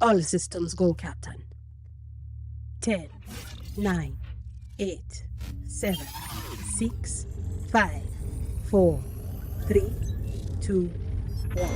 All systems go, Captain. 10, 9, 8, 7, 6, 5, 4, 3, 2, 1.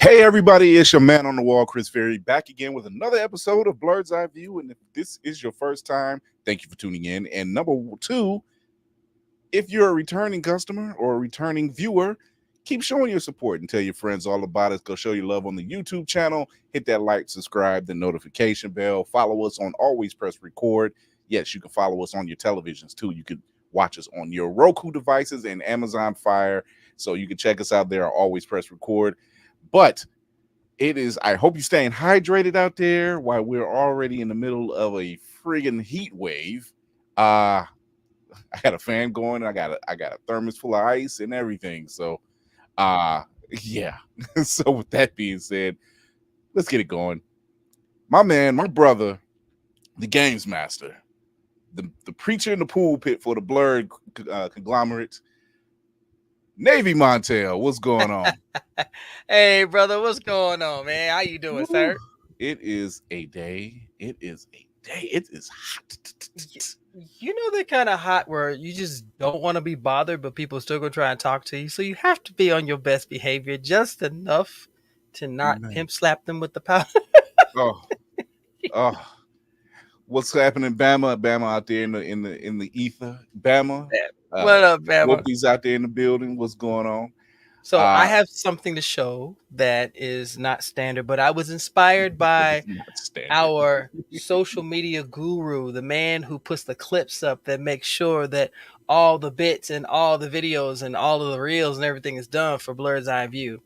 Hey everybody, it's your man on the wall, Chris Ferry, back again with another episode of Blerd's Eyeview. And if this is your first time, thank you for tuning in. And number two, if you're a returning customer or a returning viewer, keep showing your support and tell your friends all about us. Go show your love on the YouTube channel. Hit that like, subscribe, the notification bell. Follow us on Always Press Record. Yes, you can follow us on your televisions too. You can watch us on your Roku devices and Amazon Fire. So you can check us out there. Always Press Record. But it is, I hope you're staying hydrated out there while we're already in the middle of a friggin' heat wave. I got a fan going. I got a thermos full of ice and everything. So, yeah. So with that being said, let's get it going. My man, my brother, the games master, the preacher in the pulpit for the Blerd conglomerate, Navy Montel, what's going on? Hey, brother, what's going on, man? How you doing, sir? It is a day. It is a day. It is hot. You know they're kind of hot where you just don't want to be bothered, but people still gonna try and talk to you. So you have to be on your best behavior just enough to not pimp slap them with the powder. Oh, what's happening, Bama? Bama out there in the ether. Bama, what up, Bama? Whoopi's out there in the building. What's going on? So I have something to show that is not standard, but I was inspired by our social media guru, the man who puts the clips up that makes sure that all the bits and all the videos and all of the reels and everything is done for Blerd's Eyeview.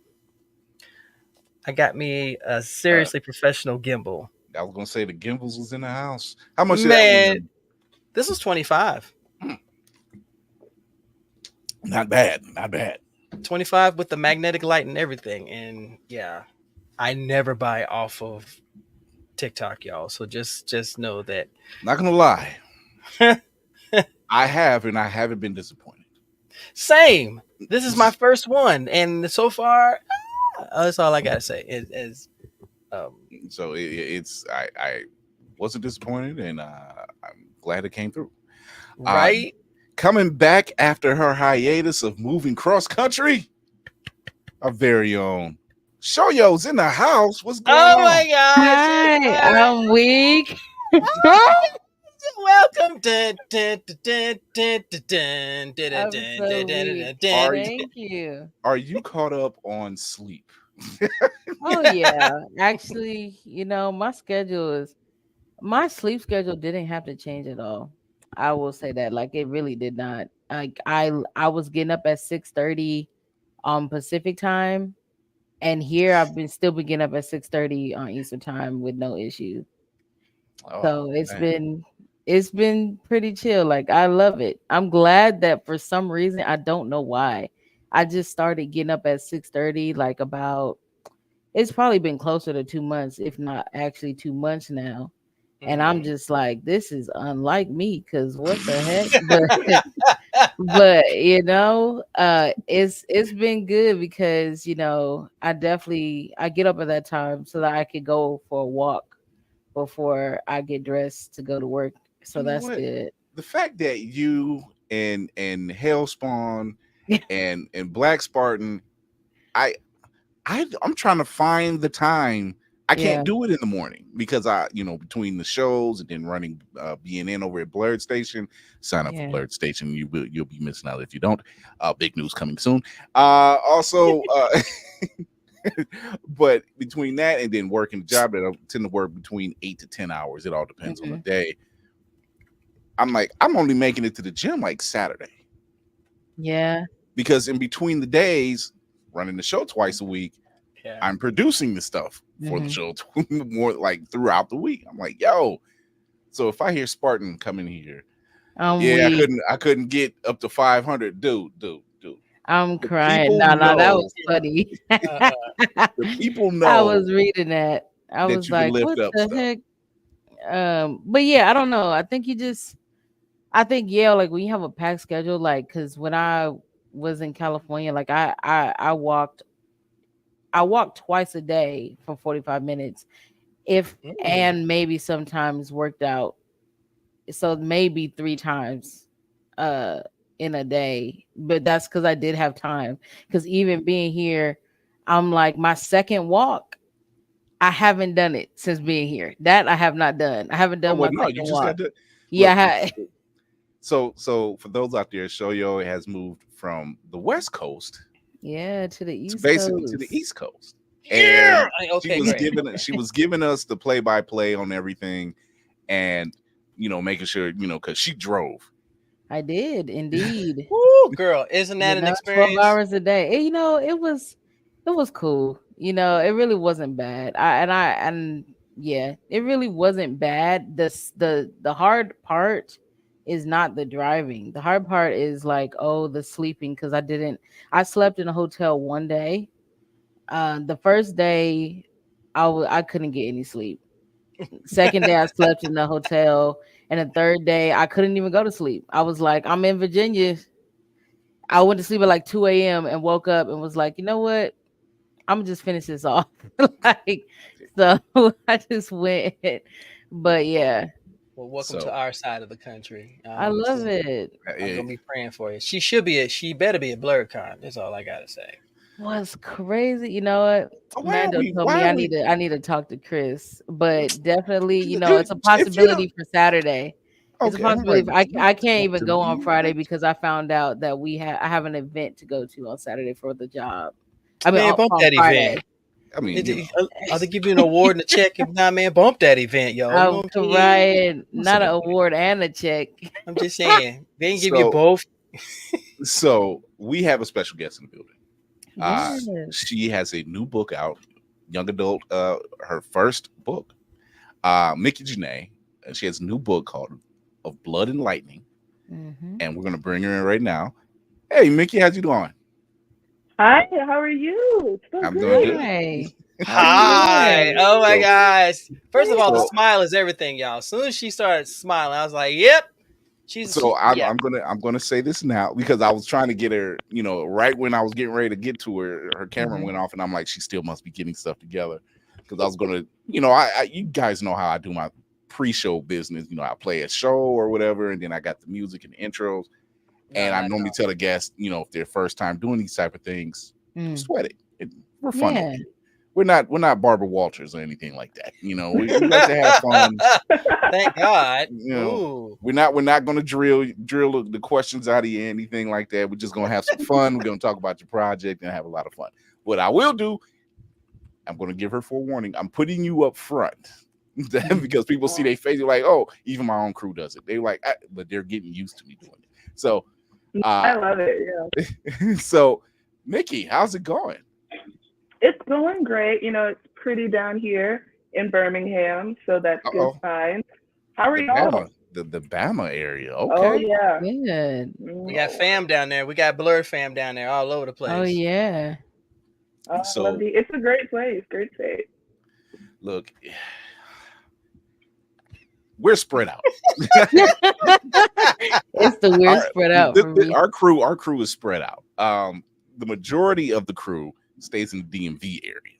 I got me a seriously professional gimbal. I was gonna say the gimbals was in the house. How much? Man, this was $25. Not bad. Not bad. 25 with the magnetic light and everything. And yeah, I never buy off of TikTok, y'all. So just know that. Not gonna lie. I have, and I haven't been disappointed. Same. This is my first one, and so far, that's all I gotta say. So it's I wasn't disappointed, and I'm glad it came through. Right? Coming back after her hiatus of moving cross country, our very own Shoyo's in the house. What's going Oh on? my gosh. Hi, I'm weak. Welcome. I'm so weak. Thank you. Are you caught up on sleep? Oh yeah. Actually, my sleep schedule didn't have to change at all. I will say that. Like it really did not. I was getting up at 6:30 Pacific time. And here I've been getting up at 6:30 on Eastern time with no issue. So Oh, it's been pretty chill. Like I love it. I'm glad that for some reason I don't know why. I just started getting up at 6:30 like about it's probably been closer to 2 months, if not actually 2 months now. And I'm just like, this is unlike me because what the heck? But it's been good because I get up at that time so that I could go for a walk before I get dressed to go to work. So You know that's what? good. The fact that you and Hellspawn and Black Spartan, I'm trying to find the time. I can't Yeah. do it in the morning because between the shows and then running BNN over at Blerd Station. Sign up for Yeah. Blerd Station. You'll be missing out if you don't. Big news coming soon. Also, but between that and then working the job that I tend to work between 8 to 10 hours. It all depends on the day. I'm only making it to the gym like Saturday. Yeah. Because in between the days, running the show twice a week, I'm producing the stuff for the show more like throughout the week. I'm like, yo. So if I hear Spartan coming here, I couldn't get up to 500. Dude. I'm crying. No, that was funny. The people know. I was reading that. I was like, what the heck? But yeah, I don't know. I think like when you have a packed schedule, like because when I was in California, like I walked twice a day for 45 minutes, and maybe sometimes worked out. So maybe 3 times in a day, but that's because I did have time. Because even being here, I'm like my second walk. I haven't done it since being here. That I have not done. I haven't done my second walk. Yeah. So for those out there, Shoyo has moved from the West Coast, to the East basically Coast. to the East Coast. Yeah. And she was giving us the play-by-play on everything, and making sure because she drove. I did indeed. Woo, girl, isn't that an experience? 12 hours a day. It was cool. It really wasn't bad. It really wasn't bad. The hard part is not the driving. The hard part is like, the sleeping, because I slept in a hotel one day. The first day I couldn't get any sleep. Second day I slept in the hotel, and the third day I couldn't even go to sleep. I was like, I'm in Virginia. I went to sleep at like 2 a.m. and woke up and was like, you know what? I'm gonna just finish this off. So I just went. But yeah. Well, welcome to our side of the country. I love it. I'm gonna be praying for you. She better be a BlerdCon. That's all I gotta say. What's crazy, you know what? Mando told me I need to talk to Chris, but definitely, it's a possibility for Saturday. It's a possibility. I can't even go on Friday because I found out that I have an event to go to on Saturday for the job. I mean, man, bump that Friday. Event. I mean, I'll give you an award and a check. If not, man, bump that event, yo. I'm crying. Not an award and a check. I'm just saying they didn't give you both. So we have a special guest in the building. Yes. She has a new book out, young adult, her first book, Micki Janae, and she has a new book called Of Blood and Lightning, and we're gonna bring her in right now. Hey, Micki, how's you doing? Hi, how are you? I'm doing good. Hi. Oh my gosh. First of all, the smile is everything, y'all. As soon as she started smiling, I was like, "Yep." I'm gonna say this now because I was trying to get her, right when I was getting ready to get to her camera went off, and I'm like, she still must be getting stuff together because I was gonna, you guys know how I do my pre-show business. You know, I play a show or whatever, and then I got the music and the intros. And I normally tell the guests, you know, if they're first time doing these type of things, sweat it. We're fun. Yeah. We're not Barbara Walters or anything like that. You know, we like to have fun. Thank God. You know, we're not going to drill the questions out of you, anything like that. We're just going to have some fun. We're going to talk about your project and have a lot of fun. What I will do, I'm going to give her forewarning. I'm putting you up front because people see their face. They're like, oh, even my own crew does it. They're like, but they're getting used to me doing it. So I love it. Yeah. So, Micki, how's it going? It's going great. You know, it's pretty down here in Birmingham, so that's good sign. How are y'all? The Bama area. Okay. Oh yeah. Good. We got fam down there. We got Blerd fam down there all over the place. Oh yeah. So it's a great place. Great state. Look, we're spread out. It's the weird spread out. Our crew is spread out. The majority of the crew stays in the DMV area.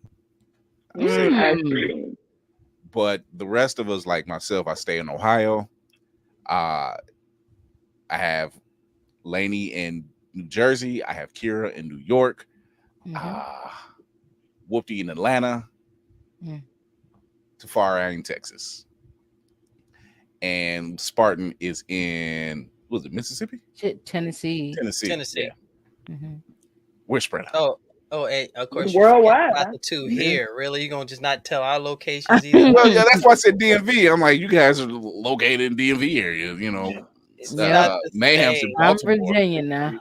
But the rest of us, like myself, I stay in Ohio. I have Lainey in New Jersey. I have Kira in New York. Whoopty in Atlanta. Tafara in Texas. And Spartan is in, was it Mississippi? Tennessee. Yeah. We're spread out. Oh, hey, of course. Worldwide. About the two here. Really? You're going to just not tell our locations either? Well, yeah, that's why I said DMV. I'm like, you guys are located in DMV area, you know. Mayhem's in Baltimore. I'm Virginia now.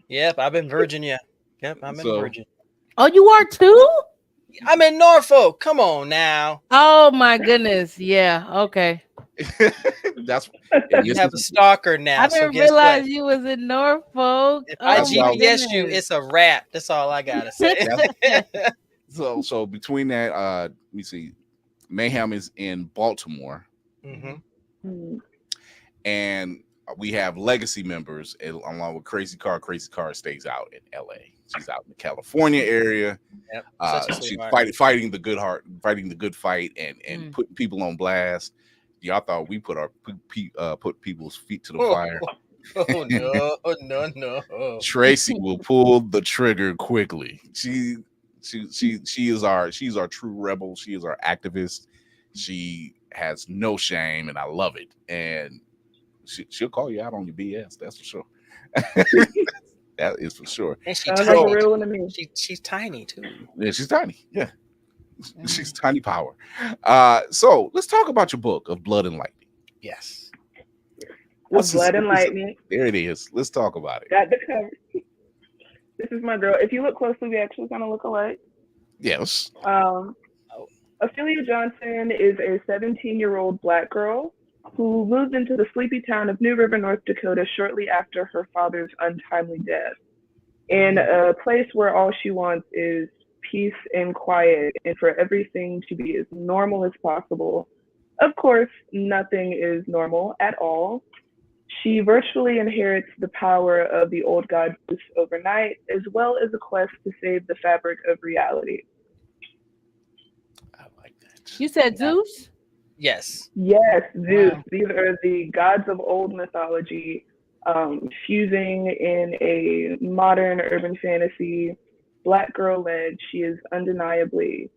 Yep, I'm in Virginia. Yep, I'm in Virginia. Oh, you are too? I'm in Norfolk. Come on now. Oh my goodness. Yeah. Okay. That's you have a stalker now. I didn't realize you was in Norfolk. If I GPS you, it's a wrap. That's all I gotta say. So between that, let me see. Mayhem is in Baltimore, and we have legacy members along with Crazy Car. Crazy Car stays out in LA. She's out in the California area. Yep. She's fighting the good fight, and putting people on blast. Y'all thought we put people's feet to the fire. Oh no. Tracy will pull the trigger quickly. She's our true rebel. She is our activist. She has no shame, and I love it. And she'll call you out on your BS. That's for sure. That is for sure. And she's tiny too. Yeah, she's tiny. Yeah. She's tiny power. So let's talk about your book of Blood and Lightning. Yes. Blood and Lightning. There it is. Let's talk about it. Got the cover. This is my girl. If you look closely, we actually kind of look alike. Yes. Ophelia Johnson is a 17-year-old Black girl who moved into the sleepy town of New River, North Dakota shortly after her father's untimely death. In a place where all she wants is peace and quiet, and for everything to be as normal as possible. Of course, nothing is normal at all. She virtually inherits the power of the old god Zeus overnight, as well as a quest to save the fabric of reality. I like that. You said Zeus? Yes. Yes, Zeus. Wow. These are the gods of old mythology, fusing in a modern urban fantasy. Black girl led, she is undeniably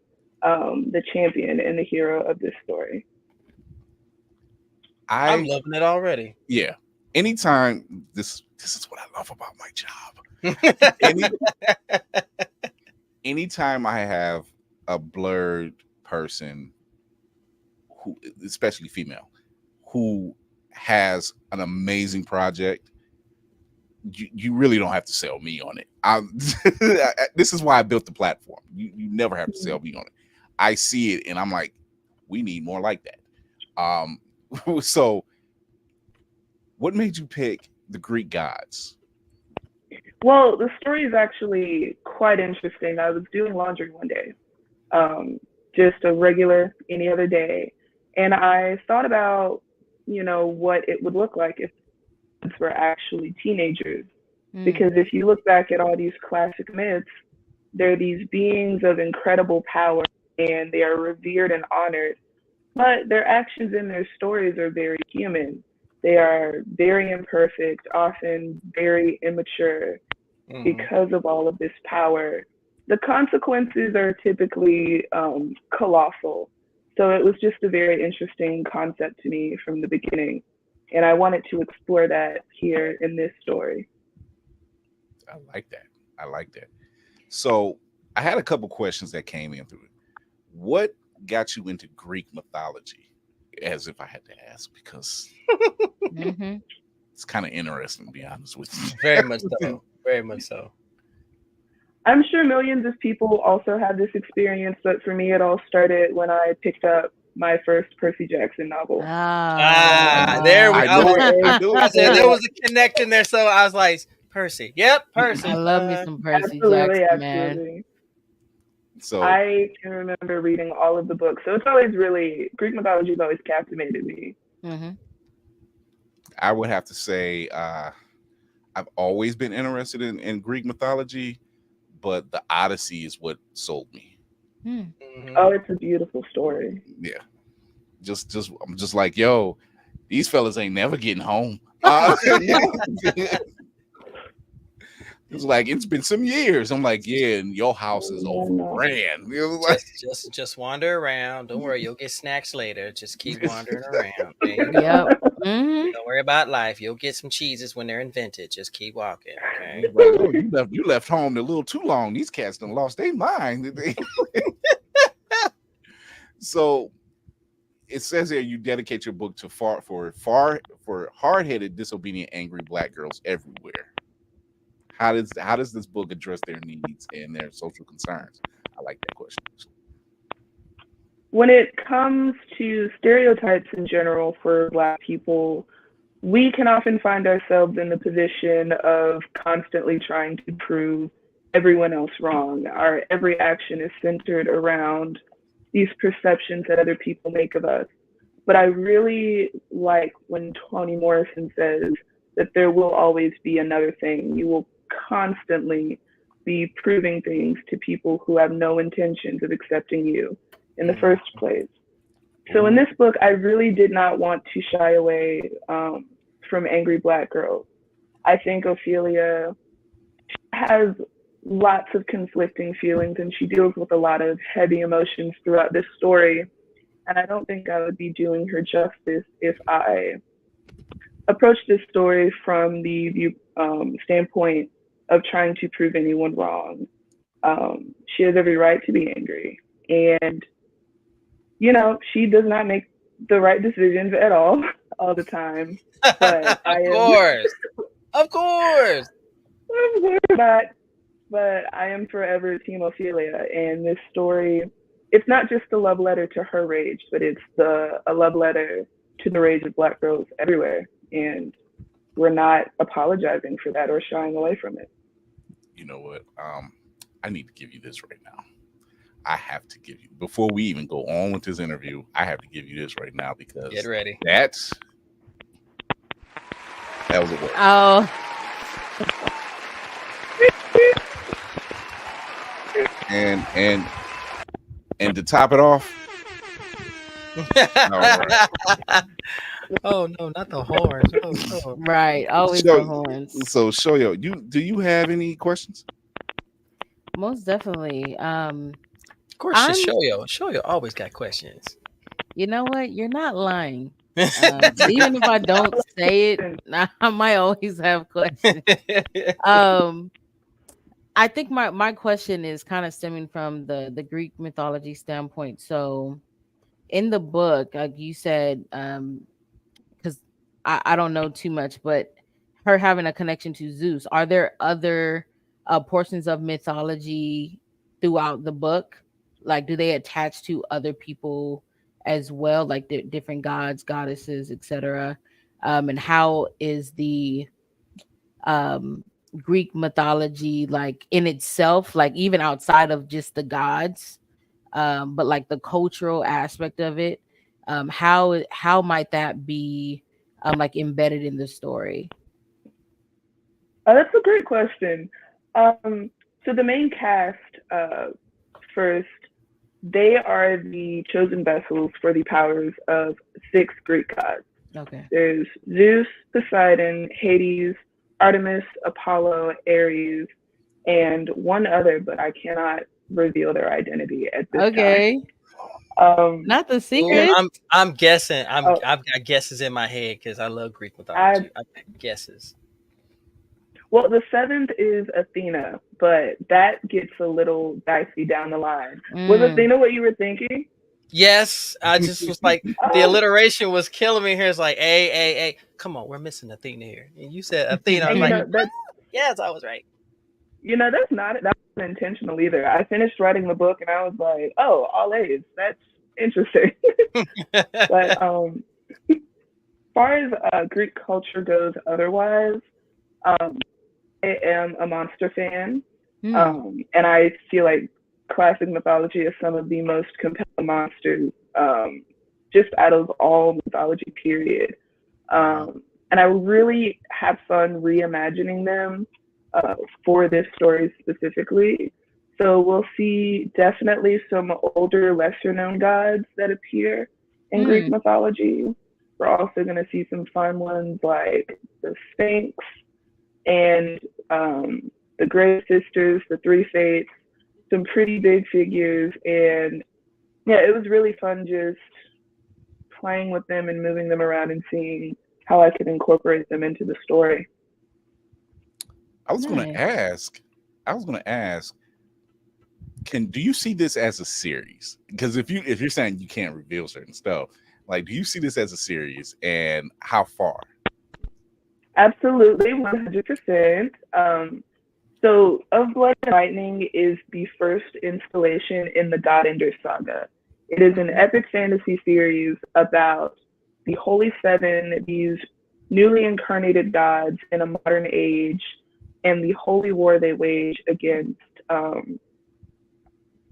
the champion and the hero of this story. I'm loving it already. Yeah. Anytime, this is what I love about my job. Anytime I have a Blerd person, who, especially female, who has an amazing project, you really don't have to sell me on it. This is why I built the platform. You never have to sell me on it. I see it and I'm like, we need more like that. So what made you pick the Greek gods? Well, the story is actually quite interesting. I was doing laundry one day, just a regular any other day, and I thought about, what it would look like if were actually teenagers. Because if you look back at all these classic myths, they're these beings of incredible power, and they are revered and honored but their actions and their stories are very human. They are very imperfect, often very immature because of all of this power. The consequences are typically colossal. So it was just a very interesting concept to me from the beginning. And I wanted to explore that here in this story. I like that. I like that. So I had a couple questions that came in through it. What got you into Greek mythology? As if I had to ask, because it's kind of interesting, to be honest with you. Very much so. Very much so. I'm sure millions of people also have this experience, but for me, it all started when I picked up my first Percy Jackson novel. There we go. I said there was a connection there, so I was like, Percy. Yep, Percy. I love me some Percy absolutely, Jackson, absolutely. man. So I can remember reading all of the books. So it's always really, Greek mythology has always captivated me. I would have to say I've always been interested in Greek mythology, but the Odyssey is what sold me. Oh, it's a beautiful story. Yeah. I'm just like, yo, these fellas ain't never getting home. It's like, it's been some years. I'm like, yeah, and your house is overran. Just wander around. Don't worry, you'll get snacks later. Just keep wandering around. Yep. Don't worry about life. You'll get some cheeses when they're invented. Just keep walking. Okay. Like, oh, you left home a little too long. These cats done lost their mind. So it says here you dedicate your book to for hard-headed, disobedient, angry Black girls everywhere. How does this book address their needs and their social concerns? I like that question. When it comes to stereotypes in general for Black people, we can often find ourselves in the position of constantly trying to prove everyone else wrong. Our every action is centered around these perceptions that other people make of us. But I really like when Toni Morrison says that there will always be another thing. You will constantly be proving things to people who have no intentions of accepting you in the first place. So in this book, I really did not want to shy away from angry Black girls. I think Ophelia has lots of conflicting feelings and she deals with a lot of heavy emotions throughout this story. And I don't think I would be doing her justice if I approached this story from the standpoint of trying to prove anyone wrong. She has every right to be angry. And, you know, she does not make the right decisions at all the time. But Of course. But I am forever Team Ophelia. And this story, it's not just a love letter to her rage, but it's a love letter to the rage of Black girls everywhere. And we're not apologizing for that or shying away from it. You know what? I need to give you this right now. I have to give you, before we even go on with this interview, I have to give you this right now because get ready. That was a word. Oh. And to top it off. Oh no, not the horns. Oh. Right, always the horns. So Shoyo, do you have any questions? Most definitely. Of course, Shoyo always got questions. You know what? You're not lying. Even if I don't say it, I might always have questions. I think my question is kind of stemming from the Greek mythology standpoint. So in the book, like you said, because I don't know too much, but her having a connection to Zeus, are there other portions of mythology throughout the book? Like, do they attach to other people as well, like the different gods, goddesses, etc.? And how is the Greek mythology like in itself, like even outside of just the gods, but like the cultural aspect of it? How might that be like embedded in the story? That's a great question. So the main cast first they are the chosen vessels for the powers of 6 Greek gods. Okay. There's Zeus, Poseidon, Hades, Artemis, Apollo, Ares, and one other, but I cannot reveal their identity at this Okay. time. Not the Ooh, secret. I'm guessing. I've Oh. got guesses in my head because I love Greek mythology. I've got guesses. Well, the 7th is Athena, but that gets a little dicey down the line. Was Athena what you were thinking? Yes, I just was like, the alliteration was killing me here. It's like, a. Come on, we're missing Athena here. And you said Athena. I was like, yes, I was right. That wasn't intentional either. I finished writing the book and I was like, oh, all A's. That's interesting. But as far as Greek culture goes otherwise, I am a monster fan. And I feel like classic mythology is some of the most compelling monsters just out of all mythology, period. And I really have fun reimagining them for this story specifically. So we'll see definitely some older, lesser known gods that appear in Greek mythology. We're also going to see some fun ones like the Sphinx and the Grey Sisters, the Three Fates, some pretty big figures. And yeah, it was really fun just playing with them and moving them around and seeing how I could incorporate them into the story. I was going to ask, do you see this as a series? Because if you're saying you can't reveal certain stuff, like, do you see this as a series, and how far? Absolutely, 100%. So, Of Blood and Lightning is the first installation in the Godender Saga. It is an epic fantasy series about the Holy Seven, these newly incarnated gods in a modern age, and the holy war they wage against an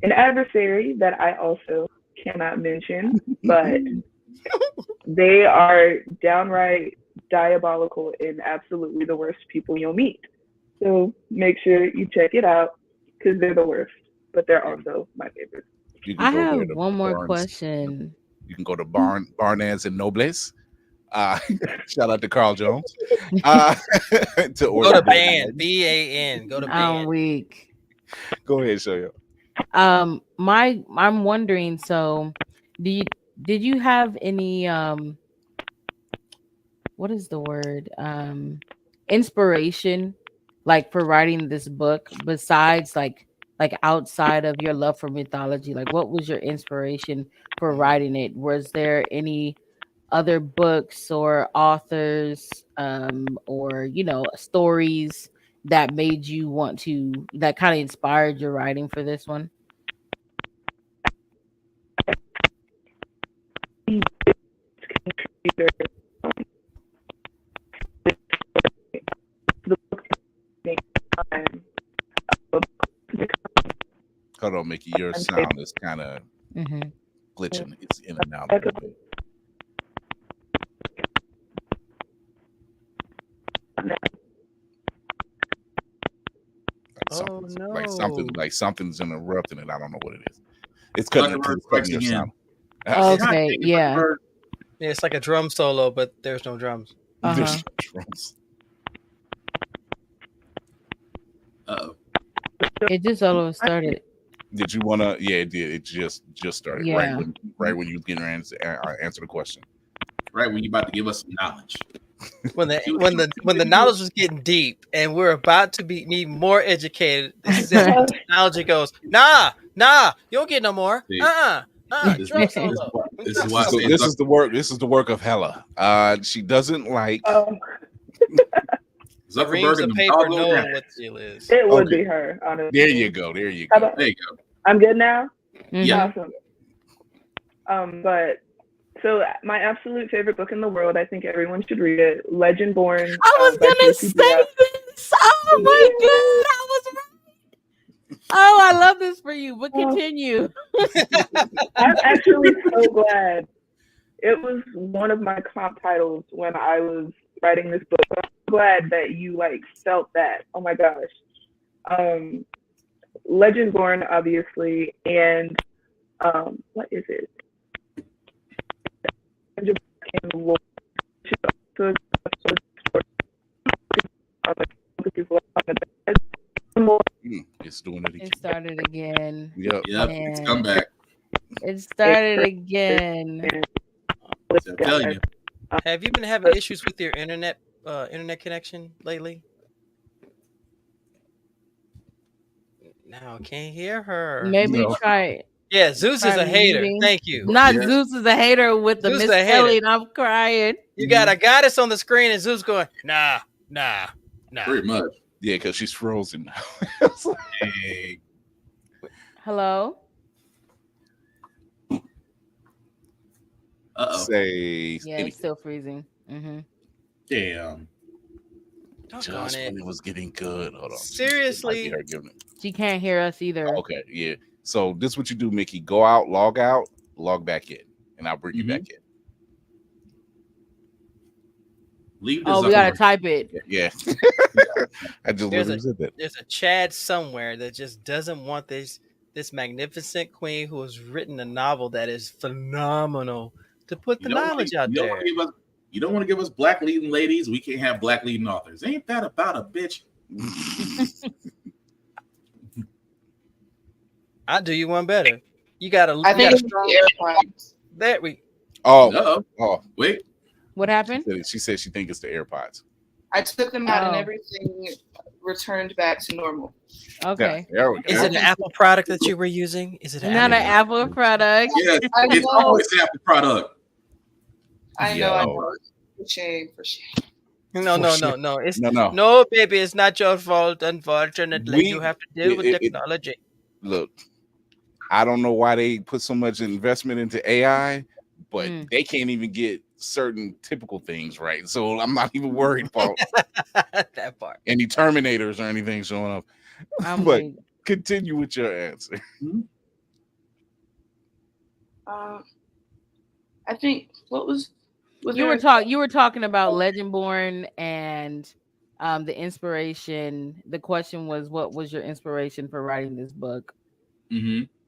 adversary that I also cannot mention, but they are downright diabolical and absolutely the worst people you'll meet. So make sure you check it out because they're the worst, but they're also my favorites. I have one more question. You can go to Barnes and Nobles. Shout out to Carl Jones. To order. Go to Ban, BAN. Go to Ban. I'm weak. Go ahead, show you. I'm wondering. So, did you have any what is the word? Inspiration, like, for writing this book besides like outside of your love for mythology? Like, what was your inspiration for writing it? Was there any other books or authors or stories that made you want to, that kind of inspired your writing for this one? Hold on, Micki, your sound is kind of glitching. It's in and out a little bit. Something's interrupting it. I don't know what it is. It's cutting your sound. Okay, yeah. Yeah, it's like a drum solo, but there's no drums. There's no drums. It just all of a started. Did you want to? Yeah, it did. It just started. Yeah. Right when you was getting ready to answer the question. Right when you about to give us some knowledge. When the knowledge was getting deep and we're about to need more educated, technology goes, nah, you don't get no more. Drum solo. This is the work of Hella. She doesn't like. Reams of paper knowing what the deal is. It would be her, honestly. There you go. There you go. I'm good now? Yeah. Awesome. But so my absolute favorite book in the world, I think everyone should read it, Legendborn. I was gonna say this. Oh my god, I was right. Oh, I love this for you, but continue. I'm actually so glad. It was one of my comp titles when I was writing this book. I'm glad that you felt that. Oh my gosh. Legendborn, obviously, and What is it? Lore. She's also It's doing it again. It started again. Yep. It's come back. It started again. I'm telling you. Have you been having issues with your internet connection lately? No, can't hear her. Maybe try. Yeah, Zeus is try a hater. muting. Thank you. Not Zeus is a hater with the Zeus is a hater. misspelling. I'm crying. You got a goddess on the screen, and Zeus going, nah. Pretty much. Yeah, because she's frozen now. Hey. Hello. Say Yeah, it's still freezing. Damn. Just when it was getting good. Hold on. Seriously? She can't hear us either. Okay, yeah. So this is what you do, Micki. Go out, log back in, and I'll bring you back in. Leave we gotta type it. Yeah. I just there's said that. There's a Chad somewhere that just doesn't want this magnificent queen who has written a novel that is phenomenal to put the knowledge out there. You don't want to give us black leading ladies. We can't have black leading authors. Ain't that about a bitch? I'll do you one better. You gotta. I think it's the AirPods. There we. Oh, wait. What happened? She said she thinks it's the AirPods. I took them out and everything returned back to normal. Okay. There we go. Is it an Apple product that you were using? Is it not an Apple product? Yes, it's always an Apple product. I know. For shame. No. It's no, no, baby. It's not your fault. Unfortunately, you have to deal with technology. Look, I don't know why they put so much investment into AI, but they can't even get certain typical things right. So I'm not even worried about that part. Any Terminators or anything showing up. But continue with your answer. I think you were talking about Legendborn and the inspiration. The question was, what was your inspiration for writing this book?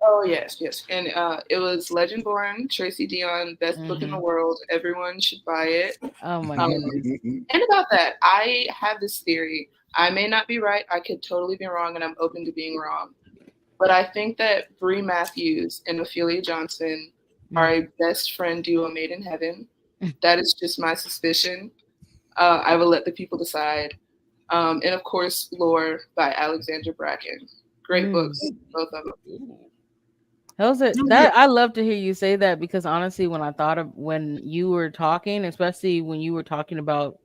Oh yes, and it was Legendborn, Tracy Dion, best book in the world. Everyone should buy it. Oh my goodness! And about that, I have this theory. I may not be right. I could totally be wrong, and I'm open to being wrong. But I think that Brie Matthews and Ophelia Johnson are a best friend duo made in heaven. That is just my suspicion. I will let the people decide. And of course, Lore by Alexandra Bracken. Great books, both of them. I love to hear you say that, because honestly, when you were talking, especially when you were talking about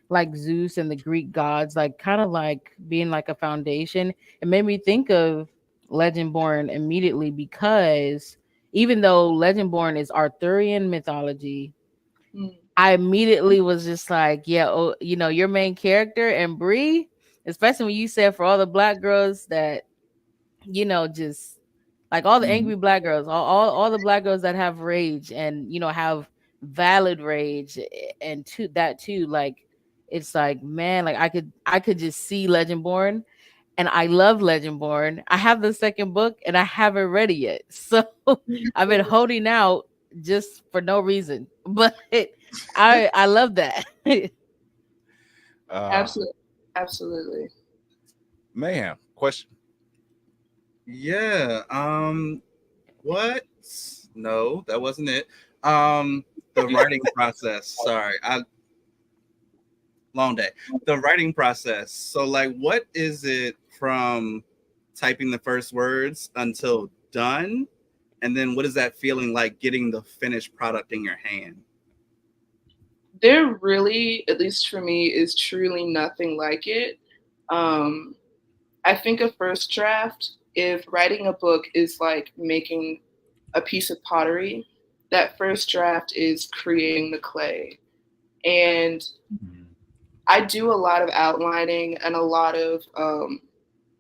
like Zeus and the Greek gods, like kind of like being like a foundation, it made me think of Legendborn immediately, because even though Legendborn is Arthurian mythology, I immediately was just like, your main character and Brie, especially when you said for all the black girls that, just like all the angry black girls, all the black girls that have rage and, have valid rage, and that too, like, it's like, man, like I could just see Legendborn, and I love Legendborn. I have the second book and I haven't read it yet. So I've been holding out just for no reason, but I love that. Absolutely. Man, question. Yeah. What? No, that wasn't it. The writing process. Sorry. Long day. The writing process. So like, what is it from typing the first words until done? And then what is that feeling like getting the finished product in your hand? There really, at least for me, is truly nothing like it. I think a first draft, if writing a book is like making a piece of pottery, that first draft is creating the clay. And I do a lot of outlining and a lot of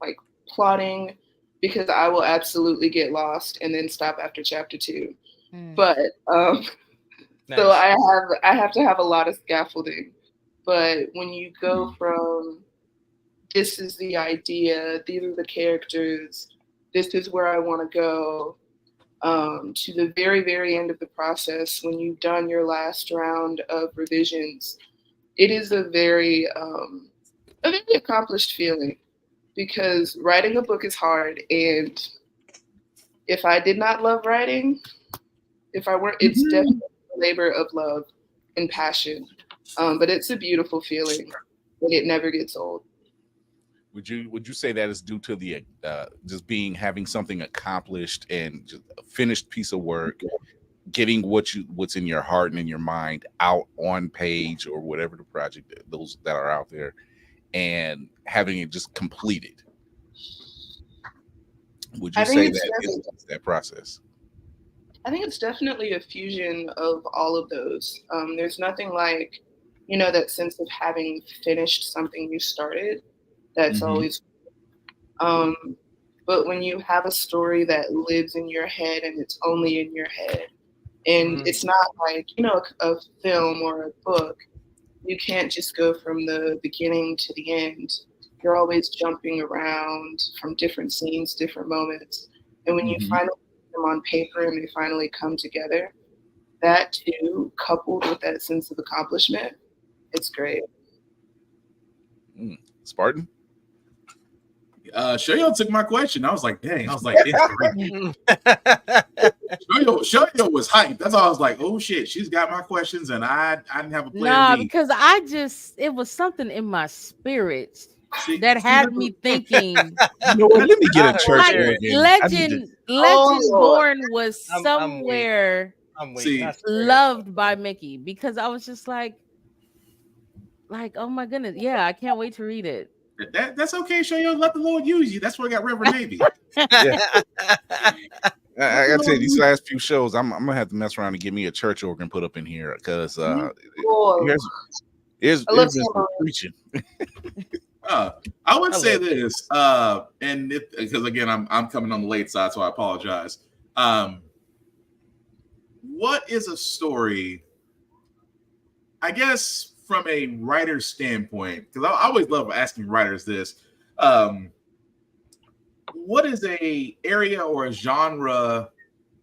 like plotting, because I will absolutely get lost and then stop after chapter 2. But nice. So I have to have a lot of scaffolding. But when you go from this is the idea, these are the characters, this is where I want to go, to the very, very end of the process when you've done your last round of revisions, it is a very accomplished feeling, because writing a book is hard. And if I did not love writing, if I weren't, it's definitely a labor of love and passion. But it's a beautiful feeling, and it never gets old. Would you say that is due to the just having something accomplished and just a finished piece of work, getting what's in your heart and in your mind out on page or whatever the project, those that are out there, and having it just completed? Would you say that is that process? I think it's definitely a fusion of all of those. There's nothing like, that sense of having finished something you started. That's always. But when you have a story that lives in your head and it's only in your head, and it's not like, a film or a book, you can't just go from the beginning to the end. You're always jumping around from different scenes, different moments. And when you finally put them on paper and they finally come together, that too, coupled with that sense of accomplishment, it's great. Spartan? Shoyo took my question. I was like, dang. I was like, Shoyo was hyped. That's all. I was like, oh shit, she's got my questions, and I didn't have a plan B. Because it was something in my spirit that had me thinking. Let me get a church organ. Legend Born was somewhere loved by Micki, because I was just like, oh my goodness, yeah, I can't wait to read it. That's okay, Shoyo. Let the Lord use you. That's where I got Reverend Navy. I gotta tell you, these last few shows, I'm gonna have to mess around and get me a church organ put up in here, because here's some preaching. I would say this, and because again, I'm coming on the late side, so I apologize. What is a story, I guess, from a writer's standpoint, because I always love asking writers this, what is a area or a genre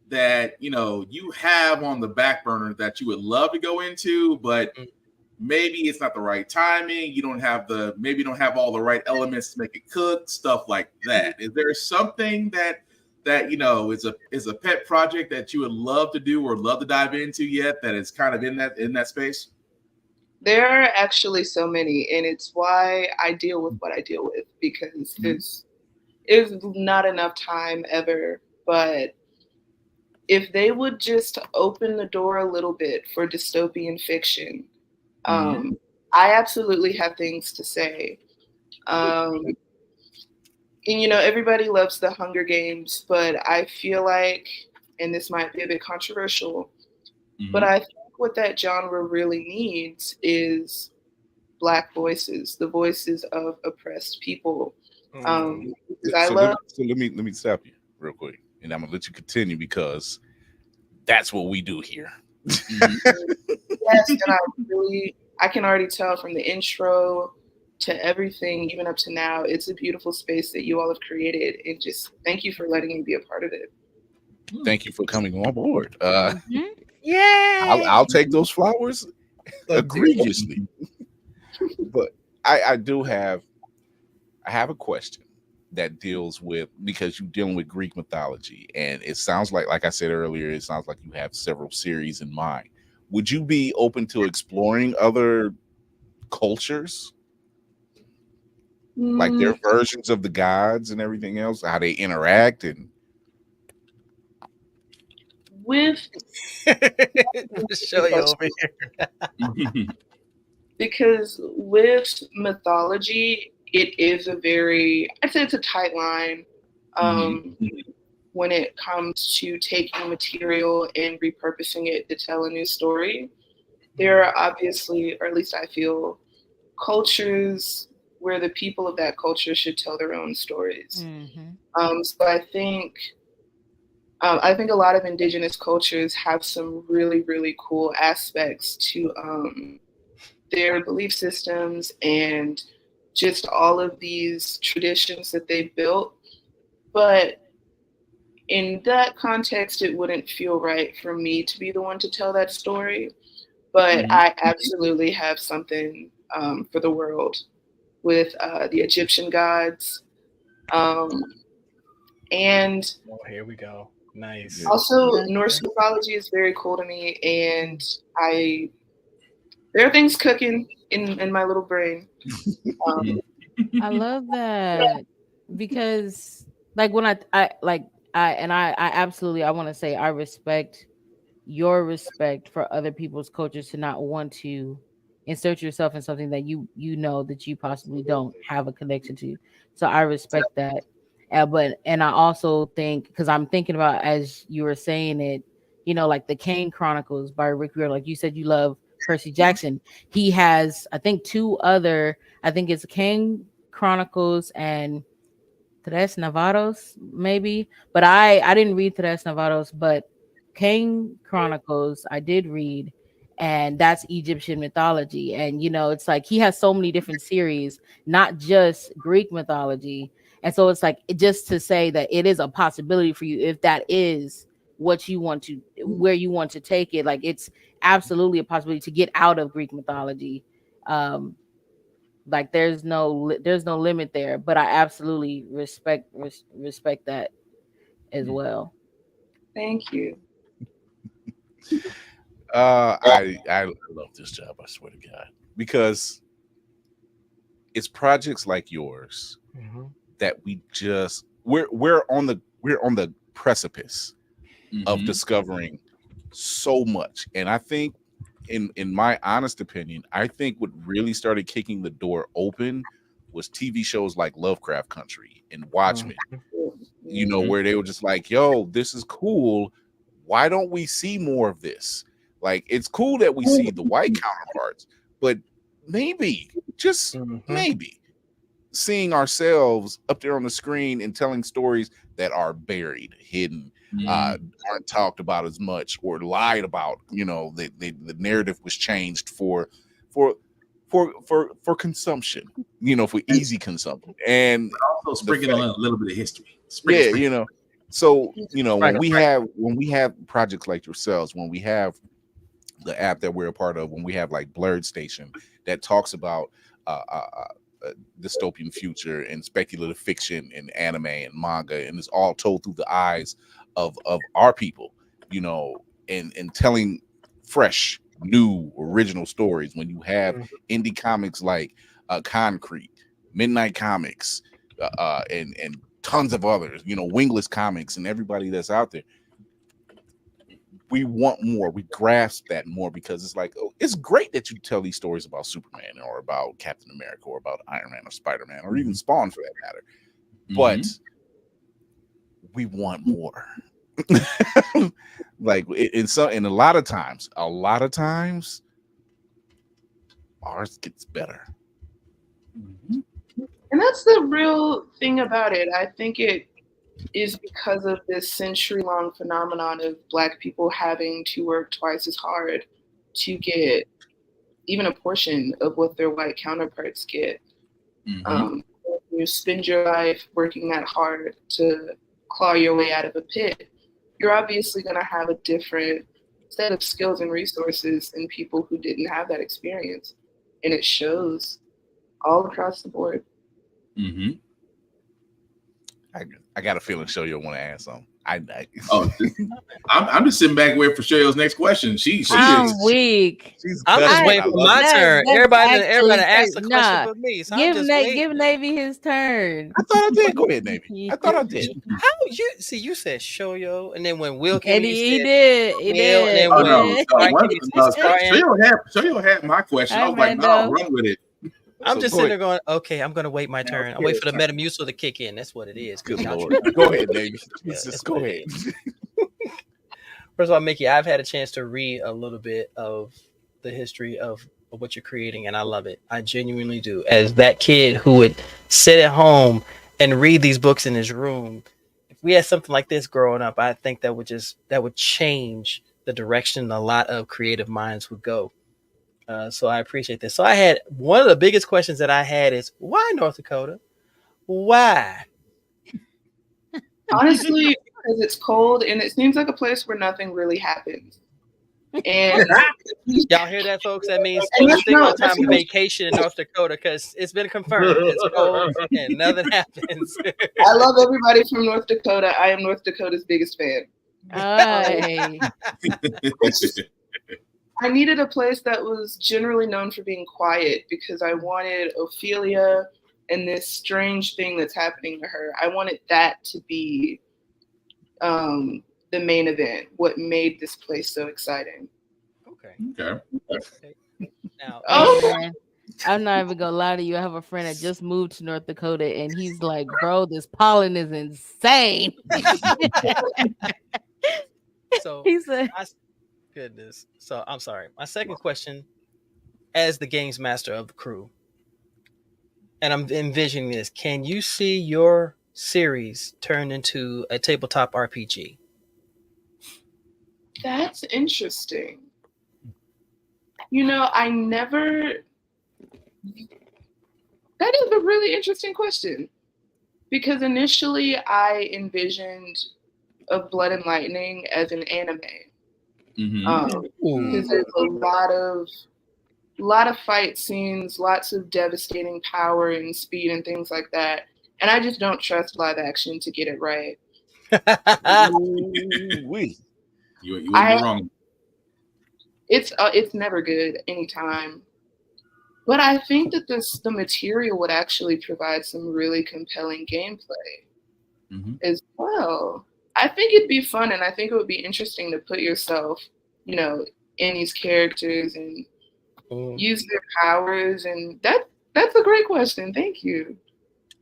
that you have on the back burner that you would love to go into, but maybe it's not the right timing, you don't have all the right elements to make it cook, stuff like that? Is there something that is a pet project that you would love to do or love to dive into yet that is kind of in that space? There are actually so many, and it's why I deal with what I deal with, because there's not enough time ever. But if they would just open the door a little bit for dystopian fiction, I absolutely have things to say. And everybody loves the Hunger Games, but I feel like, and this might be a bit controversial, but I think what that genre really needs is Black voices, the voices of oppressed people. Let me stop you real quick, and I'm gonna let you continue, because that's what we do here. Yes, and I can already tell from the intro to everything, even up to now, it's a beautiful space that you all have created, and just thank you for letting me be a part of it. Thank you for coming on board. Yay! I'll take those flowers egregiously. But I have a question that deals with, because you're dealing with Greek mythology, and it sounds like I said earlier, it sounds like you have several series in mind. Would you be open to exploring other cultures, like their versions of the gods and everything else, how they interact? And with show you over here. Because with mythology, it is I'd say it's a tight line when it comes to taking material and repurposing it to tell a new story. There are obviously, or at least I feel, cultures where the people of that culture should tell their own stories. So I think a lot of indigenous cultures have some really, really cool aspects to their belief systems and just all of these traditions that they built. But in that context, it wouldn't feel right for me to be the one to tell that story. But I absolutely have something for the world with the Egyptian gods. And here we go. Nice. Also, Norse mythology is very cool to me, and there are things cooking in my little brain. I love that because, like, when I absolutely, I want to say I respect your respect for other people's cultures to not want to insert yourself in something that you know that you possibly don't have a connection to. So I respect that. And I also think, because I'm thinking about, as you were saying it, like the Kane Chronicles by Rick Riordan, like you said, you love Percy Jackson. He has, I think, two other, I think it's Kane Chronicles and Tres Navaros, maybe. But I didn't read Tres Navaros, but Kane Chronicles I did read, and that's Egyptian mythology. And it's like he has so many different series, not just Greek mythology. And so it's like, just to say that it is a possibility for you, if that is what you want to, where you want to take it, like it's absolutely a possibility to get out of Greek mythology. Like there's no limit there, but I absolutely respect that as well. Thank you. I love this job, I swear to God, because it's projects like yours that we're on the precipice of discovering so much. And I think, in my honest opinion, I think what really started kicking the door open was TV shows like Lovecraft Country and Watchmen. Where they were just like, yo, this is cool, why don't we see more of this? Like, it's cool that we see the white counterparts, but maybe, just maybe, seeing ourselves up there on the screen and telling stories that are buried, hidden, aren't talked about as much, or lied about. The narrative was changed for consumption, for easy consumption, and also sprinkling a little bit of history. So when we have projects like yourselves, when we have the app that we're a part of, when we have like Blerd Station that talks about dystopian future and speculative fiction and anime and manga, and it's all told through the eyes of our people, and telling fresh, new, original stories. When you have indie comics like Concrete, Midnight Comics, and tons of others, Wingless Comics, and everybody that's out there, we want more. We grasp that more, because it's like, oh, it's great that you tell these stories about Superman or about Captain America or about Iron Man or Spider-Man or even Spawn for that matter. But we want more. Like, and a lot of times ours gets better. And that's the real thing about it. I think it is because of this century-long phenomenon of Black people having to work twice as hard to get even a portion of what their white counterparts get. You spend your life working that hard to claw your way out of a pit, you're obviously going to have a different set of skills and resources than people who didn't have that experience. And it shows all across the board. I got a feeling Shoyo want to ask something. I'm just sitting back waiting for Shoyo's next question. I'm weak. I'm just waiting for my turn. Everybody asked a question but me. So give Navy his turn. I thought I did. Go ahead, Navy. I thought I did. How you said Shoyo, and then when Will came, he did. And then Shoyo had my question. I was like, no, run with it. I'm just sitting there going, okay, I'm going to wait my turn. I'll wait for the Metamucil to kick in. That's what it is. Good Lord. Go ahead, Navy. Just go ahead. First of all, Micki, I've had a chance to read a little bit of the history of what you're creating, and I love it. I genuinely do. As that kid who would sit at home and read these books in his room, if we had something like this growing up, I think that would change the direction a lot of creative minds would go. So I appreciate this. So I had one of the biggest questions that I had is, why North Dakota? Why? Honestly, because it's cold and it seems like a place where nothing really happens. And y'all hear that, folks? That means And folks think no, on time that's of not- vacation in North Dakota because it's been confirmed. It's cold and nothing happens. I love everybody from North Dakota. I am North Dakota's biggest fan. Aye. I needed a place that was generally known for being quiet because I wanted Ophelia and this strange thing that's happening to her. I wanted that to be the main event, what made this place so exciting. Okay. Okay. Now, Man, I'm not even gonna lie to you. I have a friend that just moved to North Dakota, and he's like, "Bro, this pollen is insane." so He said, goodness. So I'm sorry. My second question, as the games master of the crew, and I'm envisioning this, can you see your series turn into a tabletop RPG? That's interesting. You know, that is a really interesting question. Because initially I envisioned Of Blood and Lightning as an anime. Because there's a lot of fight scenes, lots of devastating power and speed and things like that. And I just don't trust live action to get it right. You wouldn't be wrong. It's never good anytime. But I think that the material would actually provide some really compelling gameplay as well. I think it'd be fun, and I think it would be interesting to put yourself, you know, in these characters and use their powers. And that's a great question. Thank you.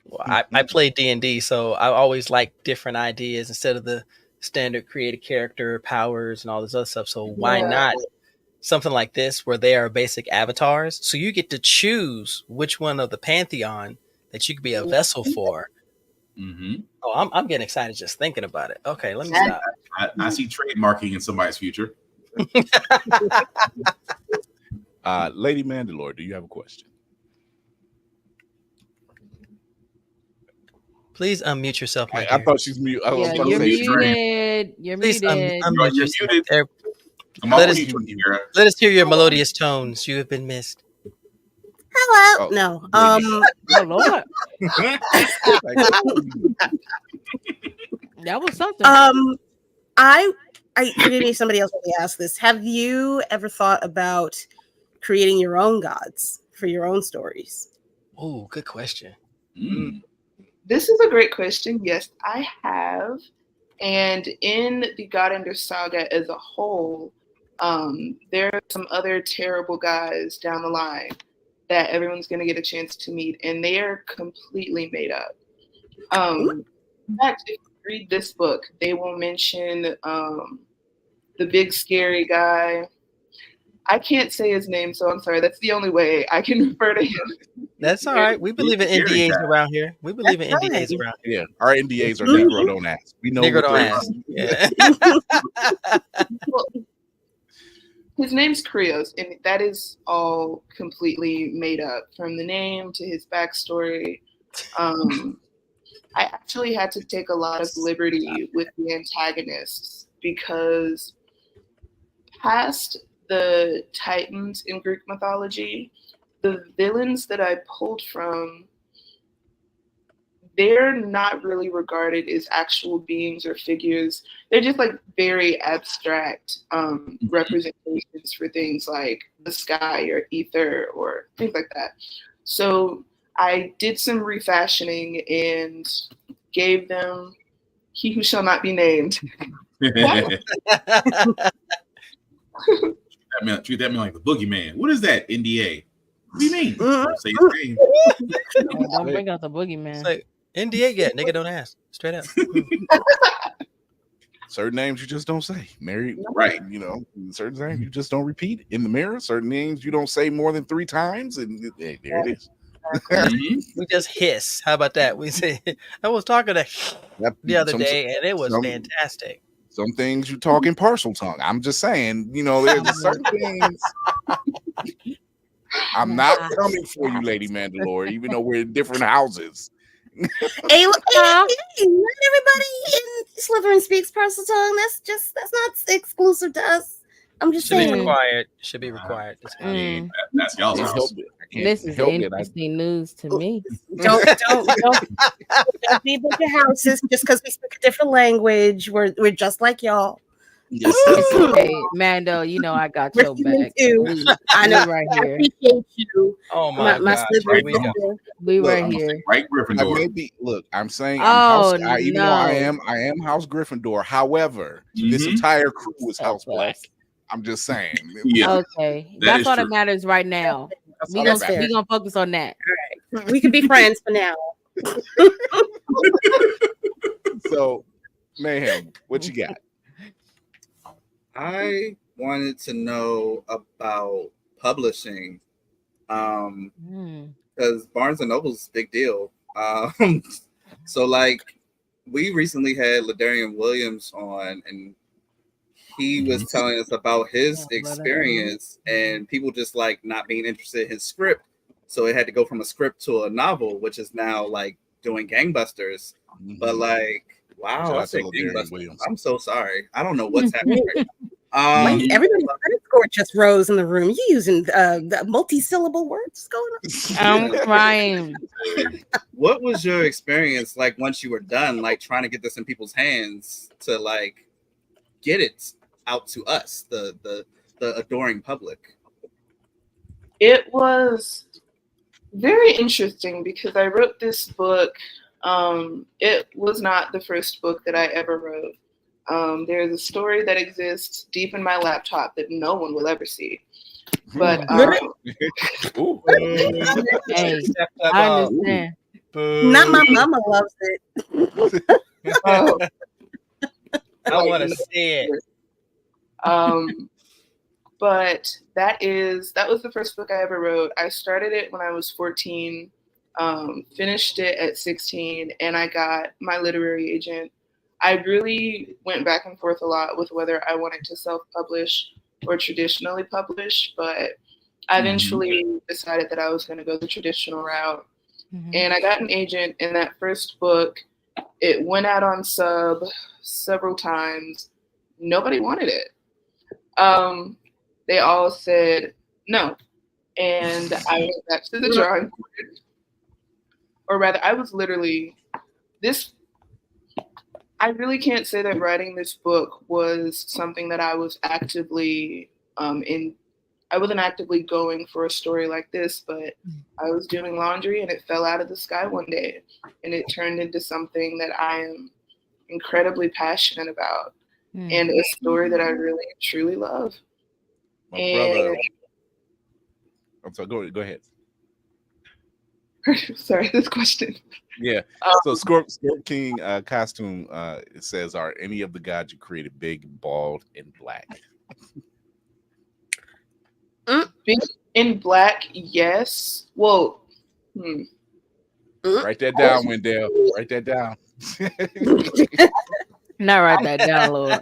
Well, I play D&D, so I always like different ideas instead of the standard created character powers and all this other stuff. So why not something like this where they are basic avatars? So you get to choose which one of the pantheon that you could be a vessel for. Oh, I'm getting excited just thinking about it. Okay, let me stop. I see trademarking in somebody's future. Lady Mandalore, do you have a question? Please unmute yourself. I thought she's mute. Yeah, you're muted. You're Please muted. unmute yourself. muted. Let us hear your melodious tones. You have been missed. Hello. Oh, No. Oh Lord, that was something. I forgive me if somebody else already asked this. Have you ever thought about creating your own gods for your own stories? Oh, good question. This is a great question. Yes, I have. And in the Godender Saga as a whole, there are some other terrible guys down the line that everyone's going to get a chance to meet, and they are completely made up. In fact, if you read this book, they will mention the big scary guy. I can't say his name, so I'm sorry. That's the only way I can refer to him. That's all right. We believe in NDAs around here. We believe in NDAs around here. Yeah, our NDAs are Negro don't ask. We know Negro what don't they're ask. Yeah. Well, his name's Krios, and that is all completely made up, from the name to his backstory. I actually had to take a lot of liberty with the antagonists because past the Titans in Greek mythology, the villains that I pulled from, they're not really regarded as actual beings or figures. They're just like very abstract representations for things like the sky or ether or things like that. So I did some refashioning and gave them he who shall not be named. Treat that man like the boogeyman. What is that, NDA? What do you mean? Don't say his name. Don't bring out the boogeyman. It's like NDA yet, nigga don't ask. Straight up. Certain names you just don't say. Mary, Right. You know, certain names you just don't repeat in the mirror. Certain names you don't say more than 3 times, and there it is. We just hiss. How about that? We say I was talking to the other day, and it was fantastic. Some things you talk in partial tongue. I'm just saying, you know, there's certain things. I'm not coming for you, Lady Mandalore, even though we're in different houses. Hey, not everybody in Slytherin speaks Parcel Tongue. That's not exclusive to us. I'm just Should be saying. required. Should be required. I mean, that's y'all's Can't house. help it. I can't This is help it. interesting news to me. Don't be a bunch of houses just because we speak a different language. We're just like y'all. Yes, Hey, Mando, you know I got your back. I know. We right I here. appreciate you. Oh my God. Slytherin Here we go. sister. We Look, right I'm here. gonna say right Gryffindor. look, I'm saying Oh, I'm house. Even though I no. am House Gryffindor. However, this Mhm. entire crew is House Okay. Black. I'm just saying. Yeah. Okay, That that's is all true. that matters right now. We That's gonna fair. we gonna focus on that. We could be friends for now. So, Mayhem, what you got? I wanted to know about publishing, because Barnes and Noble's a big deal. So like we recently had Ladarian Williams on, and he was telling us about his experience and people just like not being interested in his script. So it had to go from a script to a novel, which is now like doing gangbusters. But like, wow, Shout I out said to Ladarian gangbusters. Williams. I'm so sorry. I don't know what's happening right now. Wait, everybody's credit score just rose in the room. You using the multi-syllable words going on? I'm crying. What was your experience like once you were done, like trying to get this in people's hands to like get it out to us, the adoring public? It was very interesting because I wrote this book. It was not the first book that I ever wrote. There's a story that exists deep in my laptop that no one will ever see. But Ooh. Hey, I understand. Not my mama loves it. I want to see it. But that was the first book I ever wrote. I started it when I was 14, finished it at 16, and I got my literary agent. I really went back and forth a lot with whether I wanted to self-publish or traditionally publish, but I eventually decided that I was going to go the traditional route. And I got an agent, and that first book, it went out on sub several times. Nobody wanted it. They all said no. And I went back to the drawing board. Or rather, I was literally, I really can't say that writing this book was something that I was actively I wasn't actively going for a story like this, but I was doing laundry and it fell out of the sky one day. And it turned into something that I am incredibly passionate about and a story that I really truly love. My brother. I'm sorry, go ahead. Sorry, this question. Yeah. So Scorp King costume it says, are any of the gods you created big, bald, and black? Big in black, yes. Well, Write that down, Wendell. Write that down. Not write that down, Lord.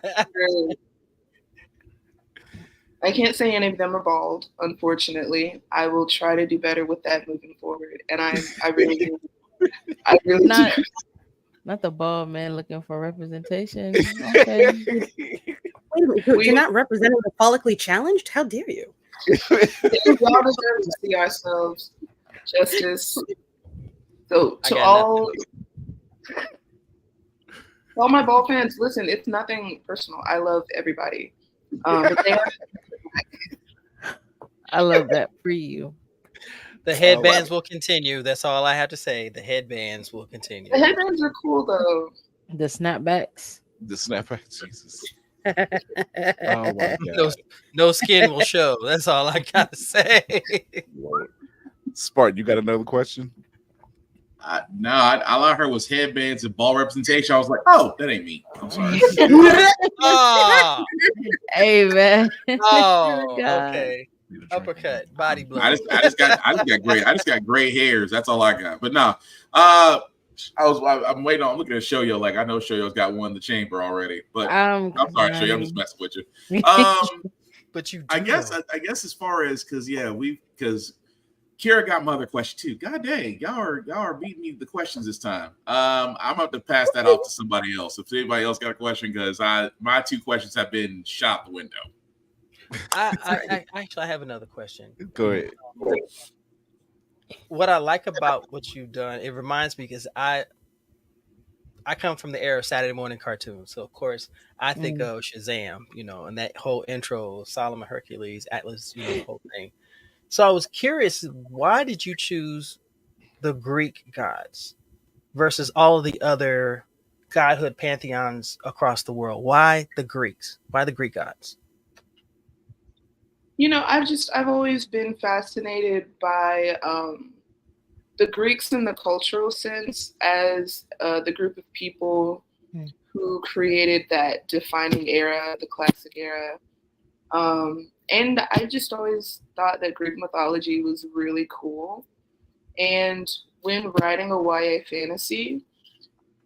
I can't say any of them are bald, unfortunately. I will try to do better with that moving forward. And I really do. I really do. Not the bald man looking for representation. Okay. Wait a minute, you're not representing the follically challenged? How dare you? We all deserve to see ourselves justice. So to all my ball fans, listen, it's nothing personal. I love everybody. But they are I love that for you. The headbands will continue. That's all I have to say. The headbands will continue. The headbands are cool though. The snapbacks. The snapback, Jesus. Oh my God. No skin will show. That's all I gotta say. Spartan, you got another question? No, all I heard was headbands and ball representation. I was like, oh, that ain't me. I'm sorry. Oh, Hey man. oh, God. okay. Uppercut, body blow. I just got gray hairs. That's all I got. But no, I'm waiting on. I'm looking at Shoyo. Like I know Shoyo's got one in the chamber already. But I'm sorry, Shoyo. I'm just messing with you. But you, I guess as far as because Kira got my other question too. God dang, y'all are beating me the questions this time. I'm about to pass that off to somebody else. If anybody else got a question, because my 2 questions have been shot the window. I actually have another question. Go ahead. What I like about what you've done, it reminds me because I come from the era of Saturday morning cartoons, so of course I think of Shazam, and that whole intro, Solomon Hercules, Atlas, the whole thing. So I was curious, why did you choose the Greek gods versus all of the other godhood pantheons across the world? Why the Greeks? Why the Greek gods? I've always been fascinated by the Greeks in the cultural sense as the group of people who created that defining era, the classic era. And I just always thought that Greek mythology was really cool. And when writing a YA fantasy,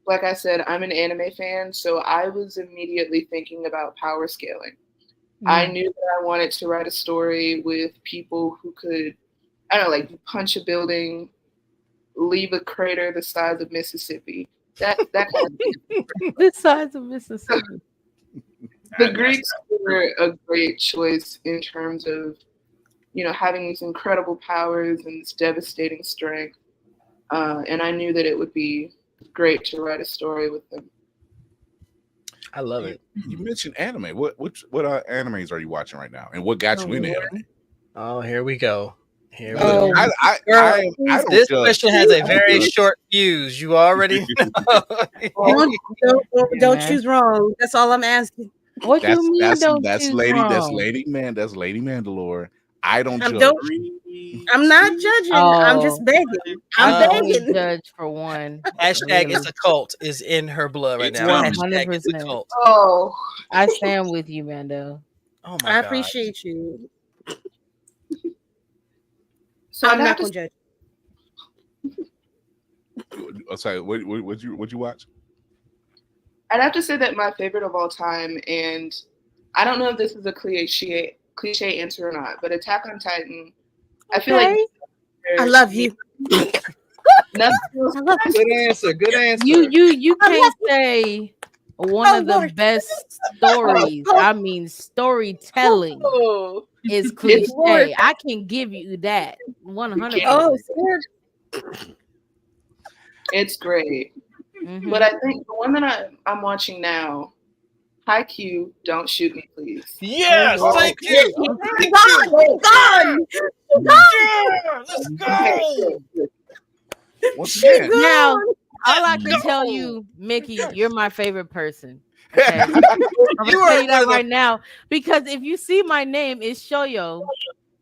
like I said, I'm an anime fan, so I was immediately thinking about power scaling. I knew that I wanted to write a story with people who could, punch a building, leave a crater the size of Mississippi. That kind of thing. The size of Mississippi. The Greeks were a great choice in terms of, having these incredible powers and this devastating strength. And I knew that it would be great to write a story with them. I love it. You mentioned anime. What animes are you watching right now? And what got you into anime? Oh, here we go. Here we Oh, go. I don't This judge. question has a very short fuse. You already know. Don't choose wrong. That's all I'm asking. What That's you mean? that's don't that's choose lady wrong? that's Lady Mandalore. I don't judge. I'm not judging. I'm just begging. I I'm only begging. judge for one. Hashtag really. it's a cult is in her blood right It's now. coming. Hashtag it's a 100%. cult. Oh, I stand with you, Mando. Oh my I god. appreciate you. so I'm I'd not have gonna to, judge. Oh, sorry, what you watch? I'd have to say that my favorite of all time, and I don't know if this is a cliche answer or not, but Attack on Titan. I feel like I love you. nothing else. I love you. Good answer. Good answer. You can't say one of the Lord. best stories. I mean, storytelling Oh, is Lord. cliche. I can give you that 100%. Oh, Lord. it's great. Mhm. But I think the one that I'm watching now, Haikyuu, Don't Shoot Me, Please. Yes, Oh, thank okay. you. God. Yeah, let's go. Once again, Now, all I Let's can tell go. you, Micki, you're my favorite person. Okay? I'm You gonna tell are you that one of right now because if you see my name, it's Shoyo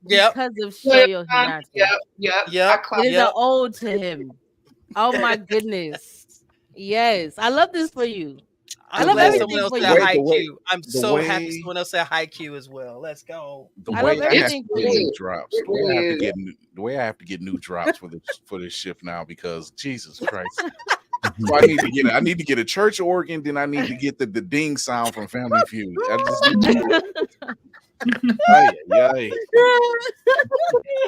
Yep. because of Shoyo Hinata. Yep. Yep. I clap. It is Yep. an ode to him. Oh my goodness. Yes, I love this for you. I I'm love glad everything someone else for said you. Haikyuu. I'm the so happy way- someone else said Haikyuu as well. Let's go. the I way love I have to everything get for new you. drops, It the way I have to really get the way I have to get new drops for this shift now because Jesus Christ. So I need to get a church organ, then I need to get the ding sound from Family Feud. I just need to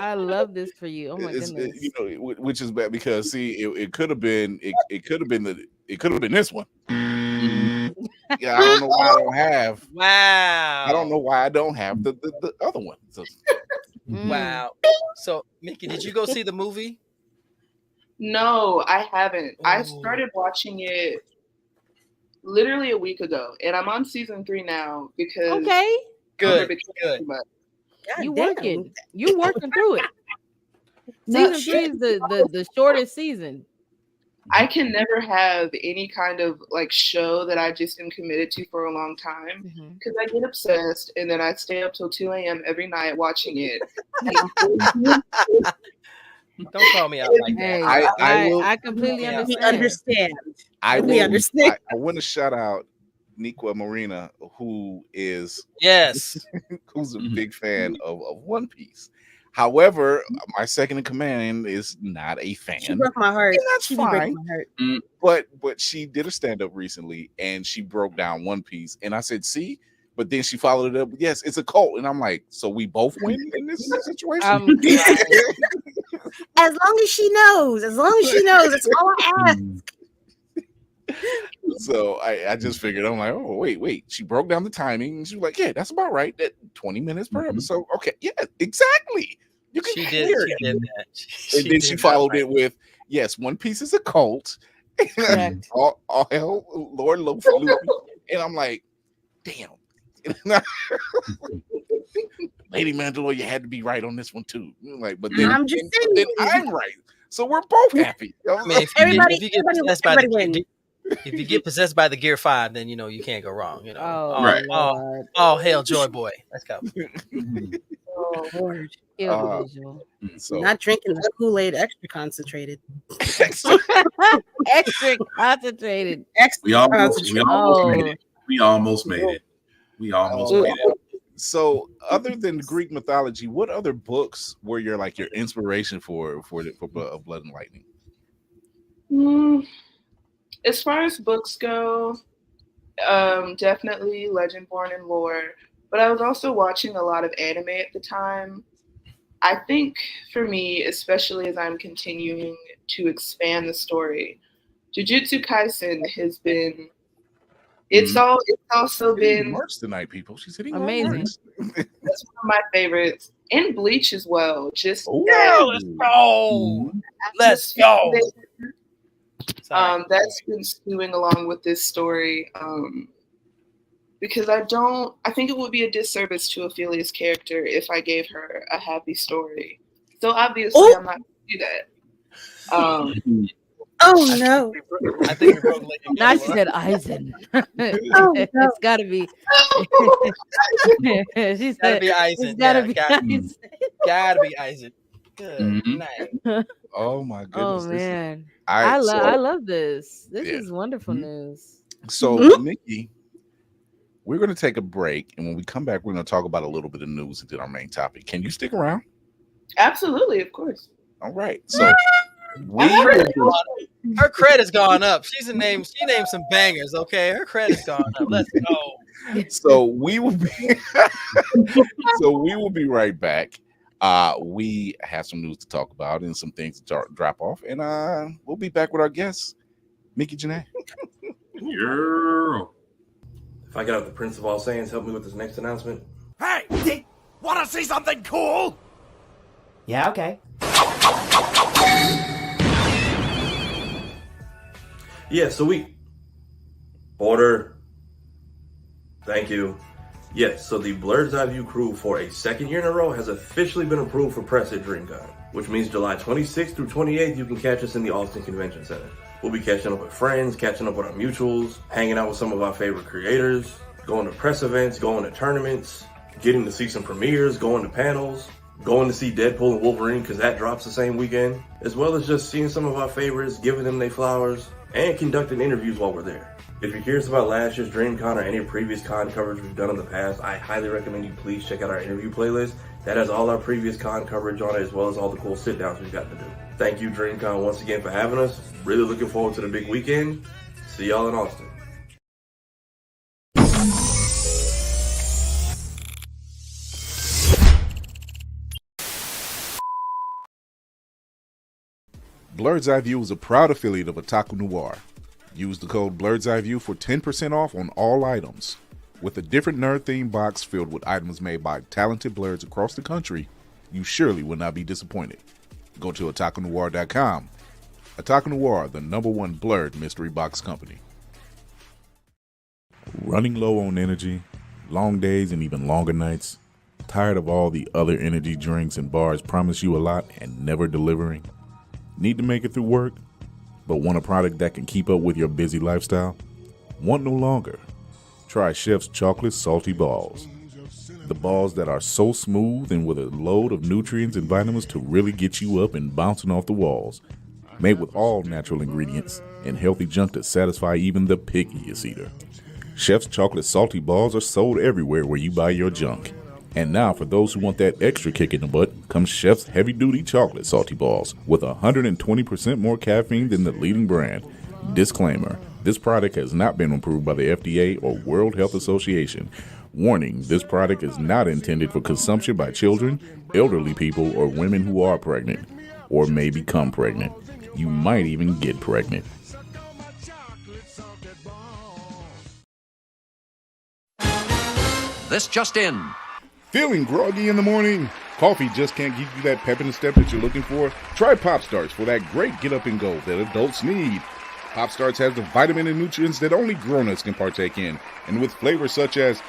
I love this for you. Oh my goodness. which is bad because see, it could have been this one. Yeah, I don't know why I don't have. Wow. I don't know why I don't have the other one. So, Wow. So, Micki, did you go see the movie? No, I haven't. I Ooh. started watching it literally a week ago, and I'm on season 3 now because Okay. Summer Good. became Good. too much. You damn. working. You working through it. No, Season 3 is the shortest season. I can never have any kind of like show that I just am committed to for a long time Mhm. because I get obsessed and then I stay up till 2 a.m. every night watching it. Don't call me out like Hey, that. I completely Yeah. We understand. understand. We understand. I want to shout out Nikwa Marina, who's a big fan of One Piece. However, my second in command is not a fan. She broke my heart. And that's She be breaking my heart. But she did a stand-up recently and she broke down One Piece. And I said, see, but then she followed it up. Yes, it's a cult. And I'm like, so we both win in this situation? I'm crying. As long as she knows. That's all I ask. So I just figured, I'm like, oh, wait. She broke down the timing. And she was like, yeah, that's about right. That 20 minutes per episode. Okay, yeah, exactly. You can hear it. She did that. And then she followed it with, yes, One Piece is a cult. Correct. all hell, Lord Luffy. And I'm like, damn. Lady Mandalorian, you had to be right on this one too. Like, but then I'm just saying, then I'm right. So we're both happy. I mean, if you get possessed by the Gear 5, then you know you can't go wrong. You know, right. Oh, hell, Joy Boy, let's go. Oh Lord. So Not drinking the Kool-Aid extra concentrated. Extra concentrated. We almost made it. We almost made it. So, other than Greek mythology, what other books were your inspiration for Blood and Lightning? As far as books go, definitely Legendborn and lore. But I was also watching a lot of anime at the time. I think for me, especially as I'm continuing to expand the story, Jujutsu Kaisen has been. It's also been merch tonight, people. She's hitting amazing. That's one of my favorites, and Bleach as well. Just let's go. Let's go. That's been stewing along with this story. Because I think it would be a disservice to Ophelia's character if I gave her a happy story. So obviously I'm not going to do that. Oh no! I think we broke Now she said Eisen. It's got to be. She said be Eisen. It's got to be Eisen. Gotta be Eisen. Good night. Oh my goodness! Oh man, I love this. This is wonderful news. So Micki, we're going to take a break, and when we come back, we're going to talk about a little bit of news and then our main topic. Can you stick around? Absolutely, of course. All right. So. Her credit's gone up. She named some bangers. Okay, her credit's gone up. Let's go. So we will be right back. We have some news to talk about and some things to drop off, and we'll be back with our guests, Micki Janae. Yeah. If I get out the Prince of All Saiyans, help me with this next announcement. Hey, want to see something cool? Yeah, okay. Yeah, so order. Thank you. Yes, so the Blerd's Eyeview crew for a second year in a row has officially been approved for press at DreamCon, which means July 26th through 28th, you can catch us in the Austin Convention Center. We'll be catching up with friends, catching up with our mutuals, hanging out with some of our favorite creators, going to press events, going to tournaments, getting to see some premieres, going to panels, going to see Deadpool and Wolverine because that drops the same weekend, as well as just seeing some of our favorites, giving them their flowers, and conducting interviews while we're there. If you're curious about last year's DreamCon or any previous con coverage we've done in the past, I highly recommend you please check out our interview playlist. That has all our previous con coverage on it, as well as all the cool sit-downs we've gotten to do. Thank you, DreamCon, once again for having us. Really looking forward to the big weekend. See y'all in Austin. Blerd's Eyeview is a proud affiliate of Otaku Noir. Use the code Blerd's Eyeview for 10% off on all items. With a different nerd-themed box filled with items made by talented Blerds across the country, you surely will not be disappointed. Go to otakunoir.com. Otaku Noir, the #1 Blerd mystery box company. Running low on energy, long days and even longer nights, tired of all the other energy drinks and bars promise you a lot and never delivering? Need to make it through work, but want a product that can keep up with your busy lifestyle? Want no longer? Try Chef's Chocolate Salty Balls. The balls that are so smooth and with a load of nutrients and vitamins to really get you up and bouncing off the walls. Made with all natural ingredients and healthy junk to satisfy even the pickiest eater. Chef's Chocolate Salty Balls are sold everywhere where you buy your junk. And now, for those who want that extra kick in the butt, comes Chef's Heavy Duty Chocolate Salty Balls with 120% more caffeine than the leading brand. Disclaimer, this product has not been approved by the FDA or World Health Association. Warning, this product is not intended for consumption by children, elderly people, or women who are pregnant. or may become pregnant. You might even get pregnant. This just in. Feeling groggy in the morning? Coffee just can't give you that pep in the step that you're looking for? Try Pop Starts for that great get up and go that adults need. Pop Starts has the vitamin and nutrients that only grown-ups can partake in, and with flavors such as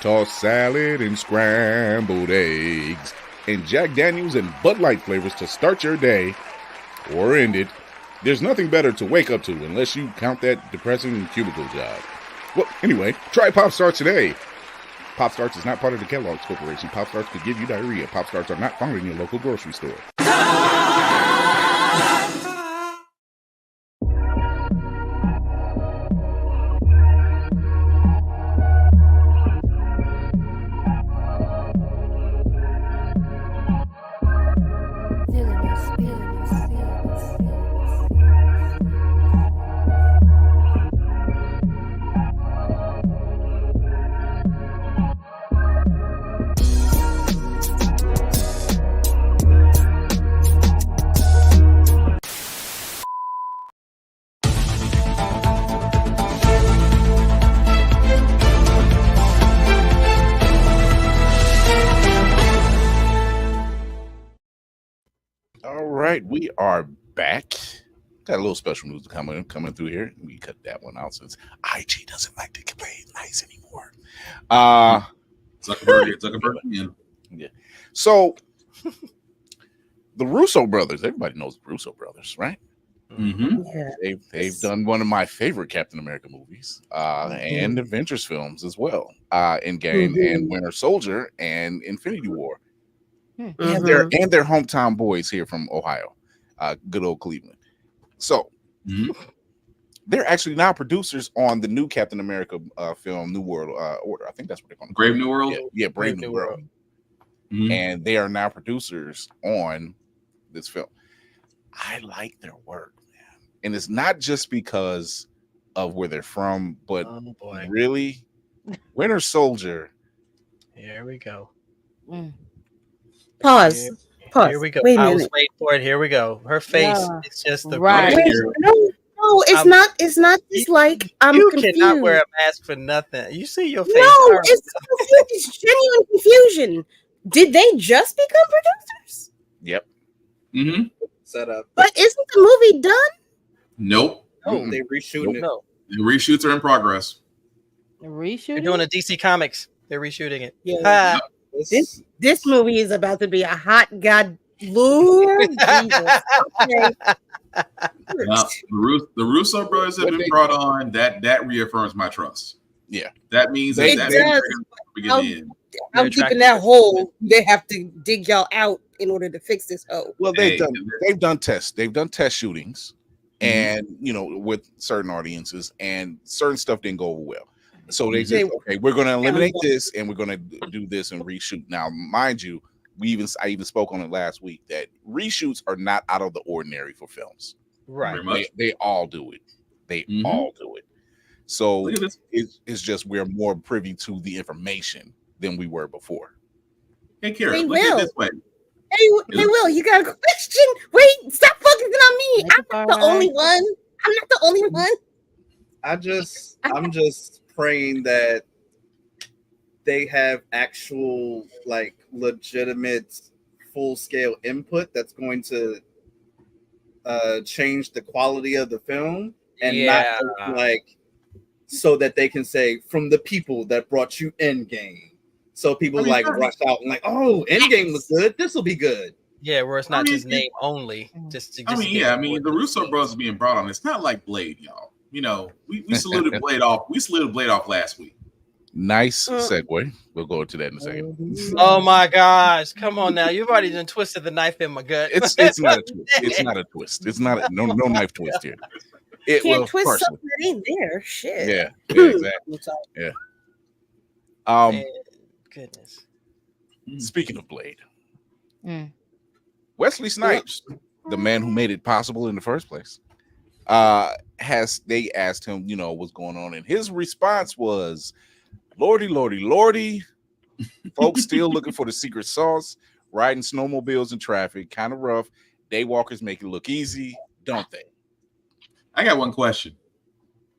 tossed salad and scrambled eggs, and Jack Daniels and Bud Light flavors to start your day or end it. There's nothing better to wake up to unless you count that depressing cubicle job. Well, anyway, try Pop Starts today. Pop Starts is not part of the Kellogg's Corporation. Pop Starts could give you diarrhea. Pop Starts are not found in your local grocery store. All right, we are back. Got a little special news coming through here. We cut that one out since IG doesn't like to play nice anymore. Zuckerberg. Yeah. So the Russo brothers, everybody knows the Russo brothers, right? Mm-hmm. Yeah. They've done one of my favorite Captain America movies, and Avengers films as well. Endgame and Winter Soldier and Infinity War. And they're hometown boys here from Ohio, good old Cleveland. So they're actually now producers on the new Captain America film, New World Order. I think that's what they're calling it. Brave New World. Yeah, Brave New World. And they are now producers on this film. I like their work, man, and it's not just because of where they're from, but really, Winter Soldier. Here we go. Pause. Here we go. Wait a I minute. was waiting for it. Here we go. Her face is just the Right. Wait, no, it's not. It's not just like I'm You confused. cannot wear a mask for nothing. You see your face. No, it's genuine confusion. Did they just become producers? Yep. Set up. But isn't the movie done? Nope. No, they reshooting it. No. The reshoots are in progress. Reshoot. They're doing a DC Comics. They're reshooting it. Yeah. This movie is about to be a hot god. Lord Jesus. Okay. Now, the Russo brothers have been brought on. That reaffirms my trust. Yeah. That means It that does. How deep in that hole they have to dig y'all out in order to fix this hole? Well, they've done tests. They've done test shootings, and with certain audiences, and certain stuff didn't go over well. So they said, okay, we're going to eliminate this, and we're going to do this and reshoot. Now, mind you, I even spoke on it last week that reshoots are not out of the ordinary for films. Right. They all do it. They all do it. So it's just we're more privy to the information than we were before. Hey, Kara, Hey, look at it Will. this way. Hey, Will, you got a question? Wait, stop focusing on me. I'm not the only one. I'm not the only one. I'm just praying that they have actual, like, legitimate full-scale input that's going to change the quality of the film, and not like so that they can say from the people that brought you Endgame. So people rush out and like, oh, Endgame was good. This will be good. Yeah, where it's not just name only. The Russo brothers being brought on. It's not like Blade, y'all. You know, we saluted Blade off. We saluted Blade off last week. Nice segue. We'll go into that in a second. Oh my gosh! Come on now, you've already done twisted the knife in my gut. It's not a twist. It's not a twist. It's not no knife twist here. It Can't will twist partially. something that ain't there. Shit. Yeah, exactly. Yeah. Goodness. Speaking of Blade, Wesley Snipes, the man who made it possible in the first place, they asked him, what's going on, and his response was, "Lordy, lordy, lordy, folks still looking for the secret sauce, riding snowmobiles in traffic, kind of rough. Daywalkers make it look easy, don't they? I got one question.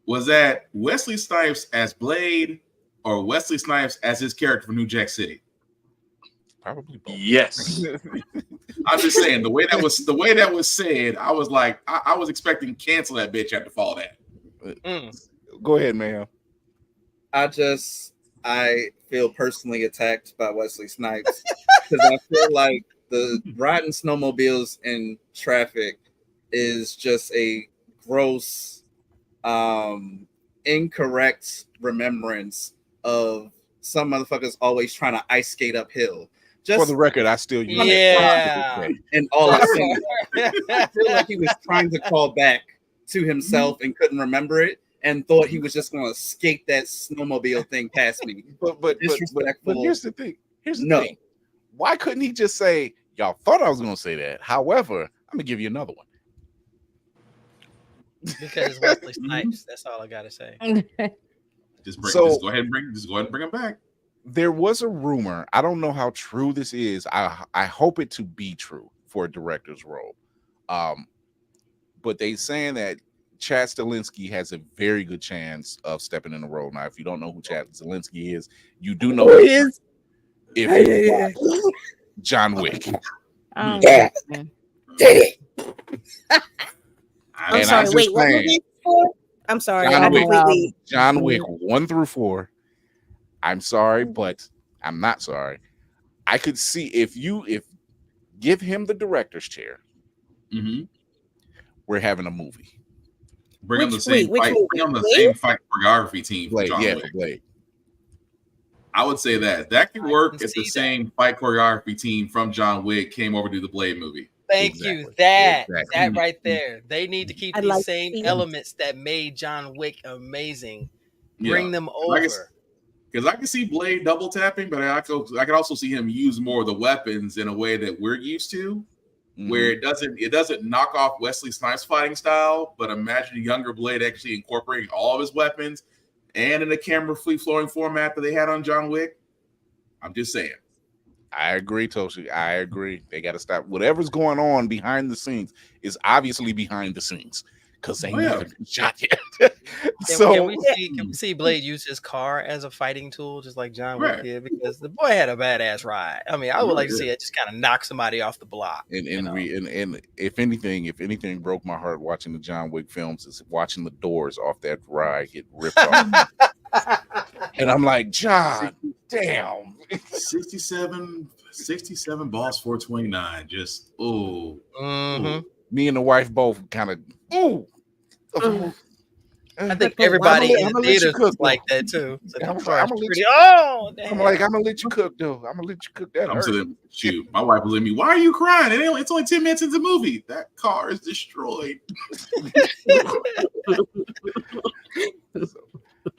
Was that Wesley Snipes as Blade or Wesley Snipes as his character from New Jack City? Probably both. Yes. I'm just saying the way that was said, I was like, I was expecting cancel that bitch after fall that. Go ahead, man. I feel personally attacked by Wesley Snipes because I feel like the riding snowmobiles in traffic is just a gross, incorrect remembrance of some motherfuckers always trying to ice skate uphill. For the record, I still use it. And all I feel like he was trying to call back to himself and couldn't remember it and thought he was just going to skate that snowmobile thing past me. But here's the thing. Thing. Why couldn't he just say, y'all thought I was going to say that? However, I'm going to give you another one. Because it's Wesley Snipes. That's all I got to say. Just go ahead and bring him back. There was a rumor. I don't know how true this is. I hope it to be true for a director's role. But they saying that Chad Stahelski has a very good chance of stepping in the role. Now, if you don't know who Chad Stahelski is, you do know who he is. If you watch John Wick. I'm sorry. Wait, what was it for? I'm sorry. John Wick 1 through 4. I'm sorry, but I'm not sorry. I could see if give him the director's chair, we're having a movie. Bring on the same fight choreography team. Blade, John Wick. Blade. I would say that could work if the same fight choreography team from John Wick came over to do the Blade movie. Thank you. That right there. They need to keep these same elements that made John Wick amazing. Bring them over. Because I can see Blade double tapping, but I could also see him use more of the weapons in a way that we're used to, where it doesn't knock off Wesley Snipes' fighting style. But imagine a younger Blade actually incorporating all of his weapons and in the camera free flowing format that they had on John Wick. I'm just saying. I agree, Toshi. I agree. They got to stop. Whatever's going on behind the scenes is obviously behind the scenes because they never been shot yet. Can we see Blade use his car as a fighting tool, just like John Wick did? Because the boy had a badass ride. I mean, I would like to see it just kind of knock somebody off the block. And if anything broke my heart watching the John Wick films is watching the doors off that ride get ripped off. And I'm like, John, damn. 67 Boss 429. Just, ooh. Me and the wife both kind of, ooh. I think everybody in the theater was like that too. So I'm gonna let you cook though. I'm gonna let you cook that. Shoot, my wife was with me. Why are you crying? It's only 10 minutes into the movie. That car is destroyed.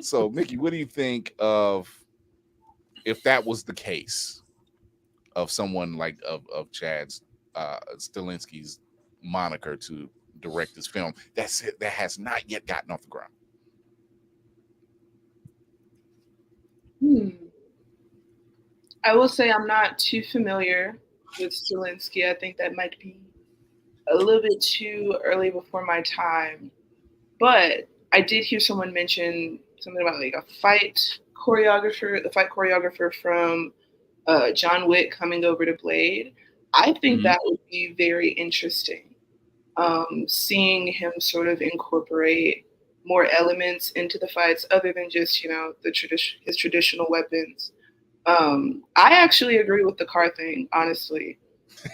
So, Micki, what do you think of if that was the case of someone like of Chad Stahelski's moniker to direct this film that has not yet gotten off the ground? I will say I'm not too familiar with Stahelski. I think that might be a little bit too early before my time. But I did hear someone mention something about like the fight choreographer from John Wick coming over to Blade. I think that would be very interesting. Seeing him sort of incorporate more elements into the fights other than just, his traditional weapons. I actually agree with the car thing, honestly.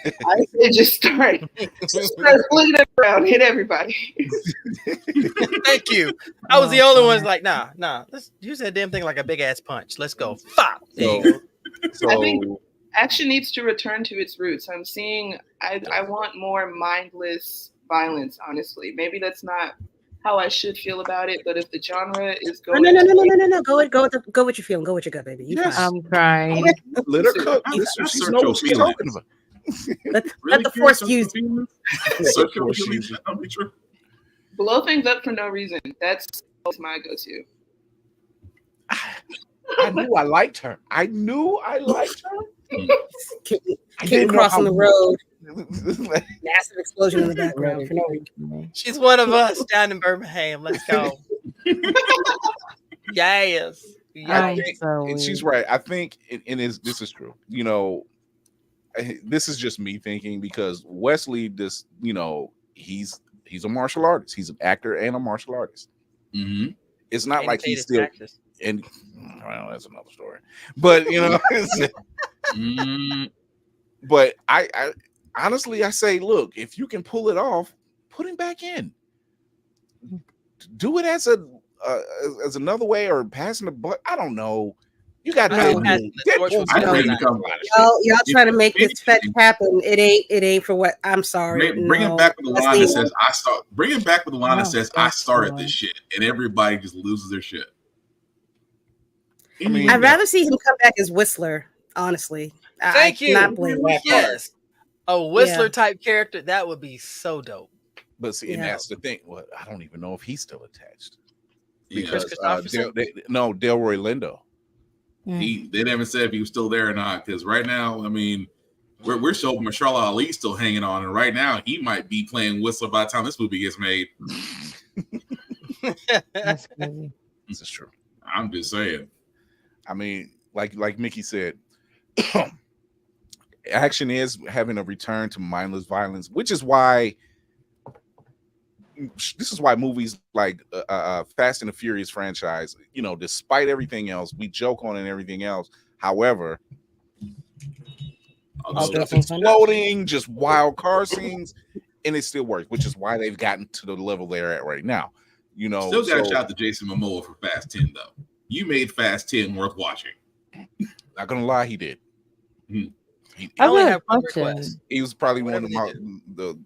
I say just start flinging it around, hit everybody. Thank you. I was the only one like, nah. Let's use that damn thing like a big ass punch. Let's go. Pop. I think action needs to return to its roots. I want more mindless violence, honestly. Maybe that's not how I should feel about it, but if the genre is going No. Go with your feeling. Go with your gut, baby. Yes. I'm crying. Let her cook. She knows what she's talking about. Let the force use. Blow things up for no reason. That's my go-to. I knew I liked her. Kid crossing the road. Massive massive explosion in the background for no reason. She's one of us down in Birmingham. Let's go. Yes. And she's right. I think, this is true. You know, this is just me thinking, because Wesley, he's a martial artist. He's an actor and a martial artist. Mm-hmm. It's not like he's still well, that's another story. But you know, but I honestly, I say, look, if you can pull it off, put him back in. Do it as another way, or passing the butt. I don't know. You got y'all trying to make this fetch happen. It ain't for what. I'm sorry. Bring him back with the line that says I start. Bring him back with the line that says I started this shit, and everybody just loses their shit. I mean, I'd rather see him come back as Whistler. Honestly, thank you. Not blame yes, a Whistler type character, that would be so dope. But see, and that's the thing. Well, I don't even know if he's still attached. Because Delroy Lindo. They never said if he was still there or not. Because right now, I mean, we're showing Mahershala Ali still hanging on, and right now he might be playing Whistler by the time this movie gets made. That's crazy. This is true. I'm just saying. I mean, like Micki said, action is having a return to mindless violence, which is why. This is why movies like Fast and the Furious franchise, you know, despite everything else, we joke on and everything else. However, stuff exploding, just wild car scenes, and it still works, which is why they've gotten to the level they're at right now. You know, still got to shout out to Jason Momoa for Fast 10, though. You made Fast 10 worth watching. Not gonna lie, he did. I only have one request. He was probably one of the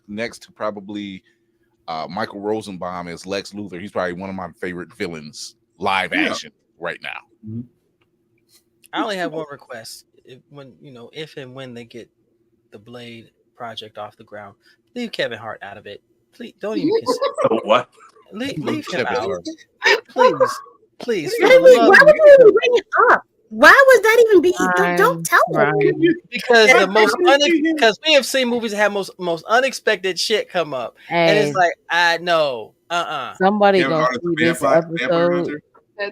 next to probably. Michael Rosenbaum as Lex Luthor. He's probably one of my favorite villains live action right now. I only have one request. If and when they get the Blade project off the ground, leave Kevin Hart out of it. Please don't even consider what. Leave him out. Please. Why would you bring it up? Why would that even be? Don't tell me. Because because we have seen movies that have most unexpected shit come up, and it's like I know, somebody gonna see this episode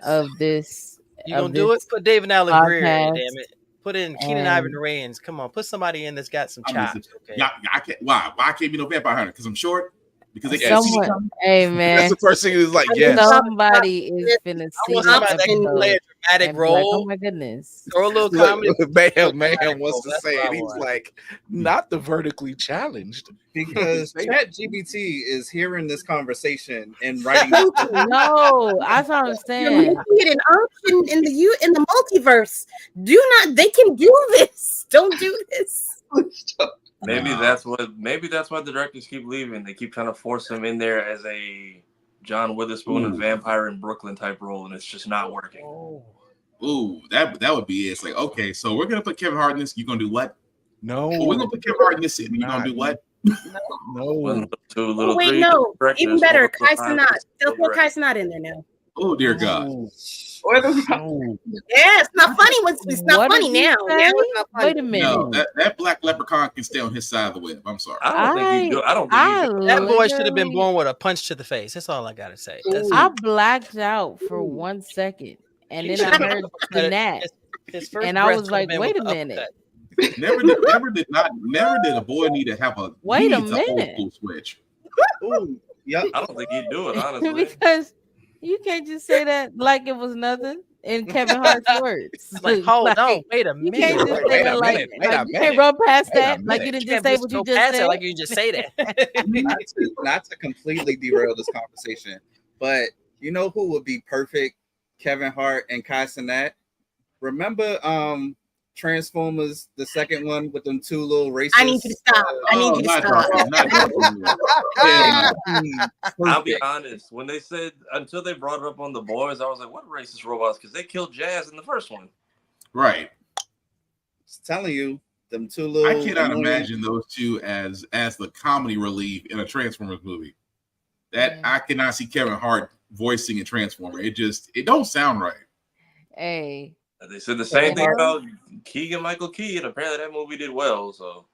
of this. You gonna do it? Put David Allen Greer, damn it. Put in Keenan Ivan Reigns. Come on, put somebody in that's got some chops. Okay. I can't. Why I can't be no vampire hunter? Because I'm short. Because they hey man, that's the first thing is like, yes, somebody is finna see somebody that can play a dramatic role. Like, oh my goodness, throw a little comedy. Man wants to say it. He's like, not the vertically challenged, because ChatGPT is hearing this conversation and writing. No, I don't understand. You're making it an option in the multiverse. They can do this. Don't do this. Maybe that's why the directors keep leaving. They keep trying to force him in there as a John Witherspoon and Vampire in Brooklyn type role, and it's just not working. Ooh, that would be it. It's like, okay, so we're gonna put Kevin Hart in this. You gonna do what? No, we're gonna put Kevin Hart in this. You gonna do what? No. No. Even better, Kai Cenat. Still put Kai Cenat in there now. Oh dear God. Yeah, it's not funny. It's not funny now. Wait a minute. No, that black leprechaun can stay on his side of the web. I'm sorry. I don't think that boy should have been born with a punch to the face. That's all I gotta say. I blacked out for 1 second, and then I heard the gnat, and I was like, "Wait a minute." Never did a boy need to have a wait a minute old school switch. Ooh, yeah, I don't think he'd do it honestly. Because you can't just say that like it was nothing in Kevin Hart's words. Like, hold on, wait a minute. You can't just say that like you can't run past that. Like you didn't just say what you just said. Like you just say that. not to completely derail this conversation, but you know who would be perfect? Kevin Hart and Kai Cenat. Remember Transformers, the second one with them two little races. I need you to stop. I'll be honest. When they said until they brought it up on The Boys, I was like, "What racist robots?" Because they killed Jazz in the first one. Right. It's telling you them two little. I cannot imagine those two as the comedy relief in a Transformers movie. That I cannot see Kevin Hart voicing a Transformer. It don't sound right. They said the same thing about Keegan-Michael Key, and apparently that movie did well. So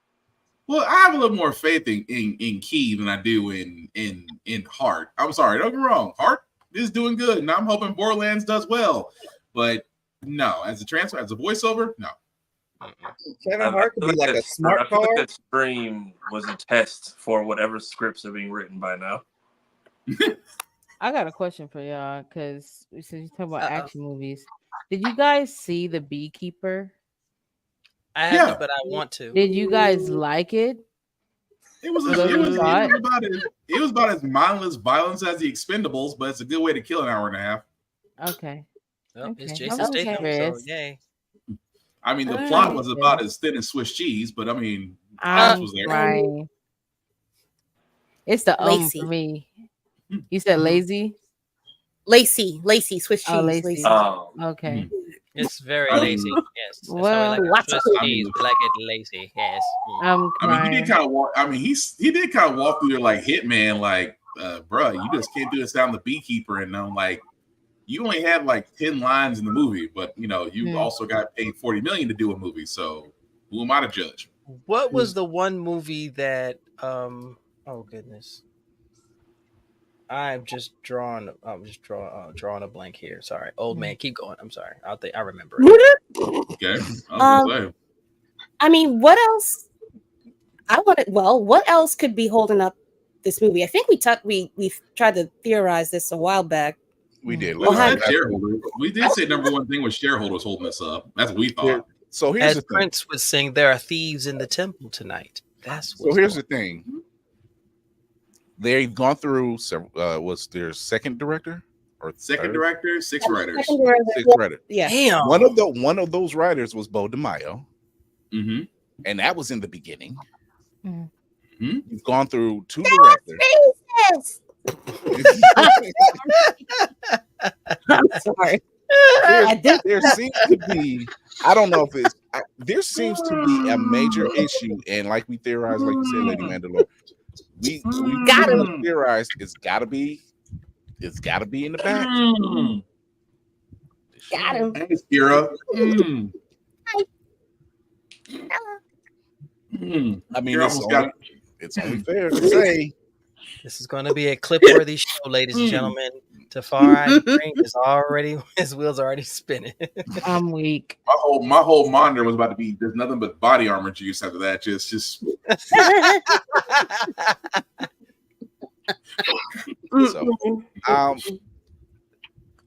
Well, I have a little more faith in Key than I do in Heart. I'm sorry, don't get me wrong. Heart is doing good, and I'm hoping Borderlands does well. But no, as a voiceover, no. Kevin Hart could be like a smart car. That stream was a test for whatever scripts are being written by now. I got a question for y'all because since you talk about action movies, did you guys see The Beekeeper? I haven't, but I want to. Did you guys like it? It was about as mindless violence as The Expendables, but it's a good way to kill an hour and a half. Okay. Well, it's Jason Statham, so yay. I mean, the plot was about as thin as Swiss cheese, but I mean, was there. Right. It's the for me. You said lazy? Lacy, Swiss cheese. Oh, lacy. Oh. Okay. It's very lazy. Yes. That's Well, how we like Swiss cheese. We like it lazy. Yes. I mean, he did kind of walk. I mean, he did kind of walk through there like Hitman, like, bro, you just can't do this down the Beekeeper, and I'm like, you only had like 10 lines in the movie, but you know, you also got paid $40 million to do a movie. So who am I to judge? What was the one movie that? Oh goodness. I'm just drawing a blank here. Sorry, old man. Keep going. I'm sorry. I remember it. Okay. I mean, what else? What else could be holding up this movie? I think we tried to theorize this a while back. We did. We did say number one thing was shareholders holding us up. That's what we thought. So here's the thing. Prince was saying, there are thieves in the temple tonight. That's so. Here's the thing. They've gone through several. Was their second director or second director? 6 writers. Six writers. Yeah. Damn. One of those writers was Bo DeMaio, and that was in the beginning. You've gone through 2 directors. I'm sorry. There seems to be. I don't know if it's. There seems to be a major issue, and like we theorized, like you said, Lady Mandalore. We got to theorize. It's got to be in the back. Got him. Thanks, Kira. I mean, it's only fair to say this is going to be a clip-worthy show, ladies and gentlemen. Tafari Green is his wheels are already spinning. I'm weak. My whole monitor was about to be. There's nothing but body armor juice after that. Just.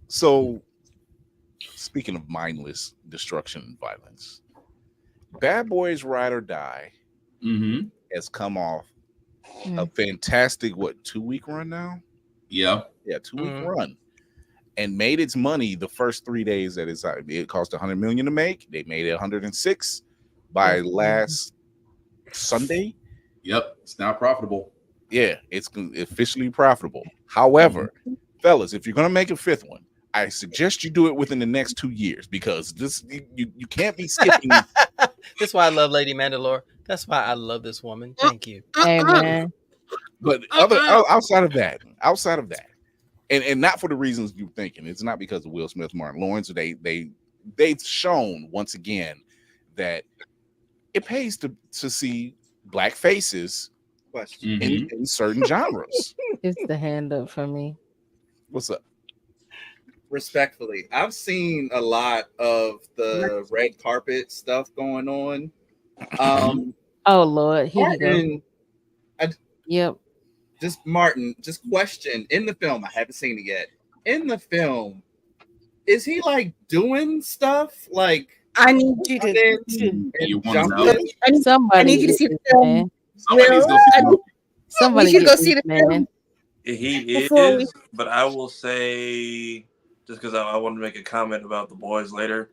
So, speaking of mindless destruction and violence, Bad Boys Ride or Die has come off a fantastic 2-week run now. Yeah, 2-week run, and made its money the first 3 days that it cost $100 million to make. They made it 106 by last Sunday. Yep, it's now profitable. Yeah, it's officially profitable. However, fellas, if you're gonna make a 5th one, I suggest you do it within the next 2 years because you can't be skipping. That's why I love Lady Mandalore. That's why I love this woman. Thank you. Amen. But outside of that, and not for the reasons you're thinking, it's not because of Will Smith, Martin Lawrence. They've shown once again that it pays to see black faces in certain genres. It's the hand up for me. What's up? Respectfully, I've seen a lot of the red carpet stuff going on. Oh Lord, here you go. Yep. Just question in the film. I haven't seen it yet. In the film, is he like doing stuff? Like I need you to. I need you to see the film. Somebody should go see the film. He is, but I will say, just because I want to make a comment about the boys later.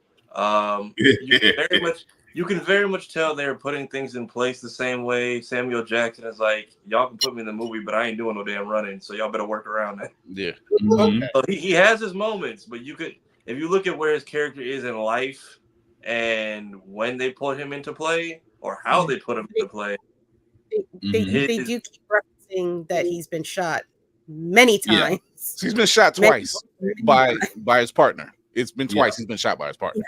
You can very much tell they're putting things in place the same way Samuel Jackson is like, y'all can put me in the movie, but I ain't doing no damn running, so y'all better work around that. Yeah. Okay. So he has his moments, but if you look at where his character is in life and when they put him into play or how they put him into play. They do keep referencing that he's been shot many times. Yeah. He's been shot twice by his partner. It's been twice he's been shot by his partner.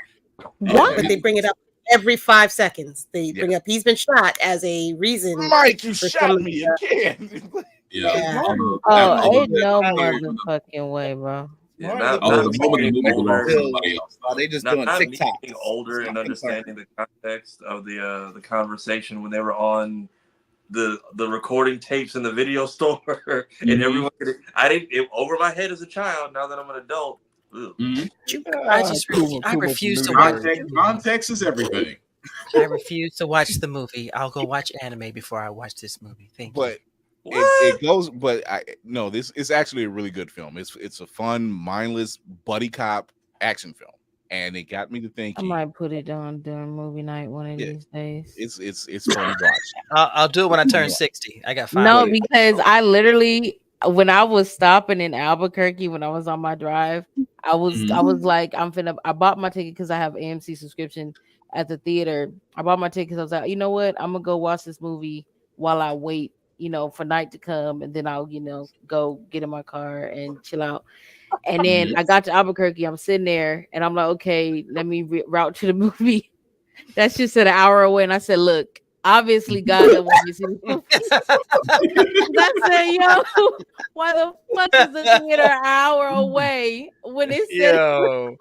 What? But they bring it up every 5 seconds they bring up he's been shot as a reason. Mike, you for shot some of me the- again. Yeah. Oh, ain't no motherfucking way, bro. Yeah, not the me moment the being movie older, belongs to somebody else. They just not doing me TikTok. being older and understanding the context of the conversation when they were on the recording tapes in the video store, and everyone could, over my head as a child. Now that I'm an adult, I refuse to watch. Context is everything. I refuse to watch the movie. I'll go watch anime before I watch this movie. Thank you. It goes, but this is actually a really good film. It's a fun, mindless buddy cop action film, and it got me to thinking. I might put it on during movie night one of these days. It's fun to watch. I'll do it when I turn 60. I got 5. No, because I literally, when I was stopping in Albuquerque when I was on my drive, I was like, I bought my ticket because I have AMC subscription at the theater. I bought my ticket because I was like, you know what, I'm gonna go watch this movie while I wait, for night to come, and then I'll, go get in my car and chill out. And then I got to Albuquerque. I'm sitting there, and I'm like, okay, let me route to the movie. That's just an hour away, and I said, look. Obviously, God doesn't want me to see the movie. I said, yo, why the fuck is the theater an hour away when it's yo?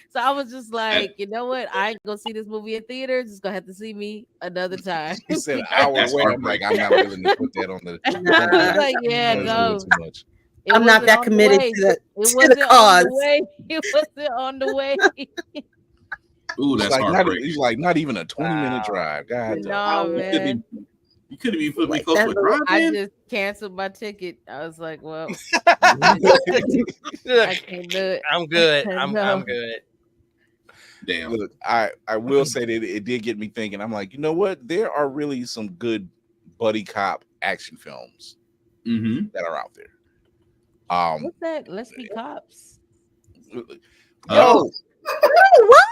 So I was just like, you know what? I ain't gonna see this movie in theaters. Just gonna have to see me another time. He said an hour away. I'm like, I'm not willing to put that on the. I was like, yeah, no. Too much. I'm not that committed to the cause. It wasn't on the way. Ooh, that's he's like not even a 20-minute drive. God, no, man. You couldn't even put me close to a drive. I just canceled my ticket. I was like, well, I can't do it. I'm good. I'm good. Damn. Look, I will say that it did get me thinking. I'm like, you know what? There are really some good buddy cop action films that are out there. What's that? Let's Be Cops. No. What?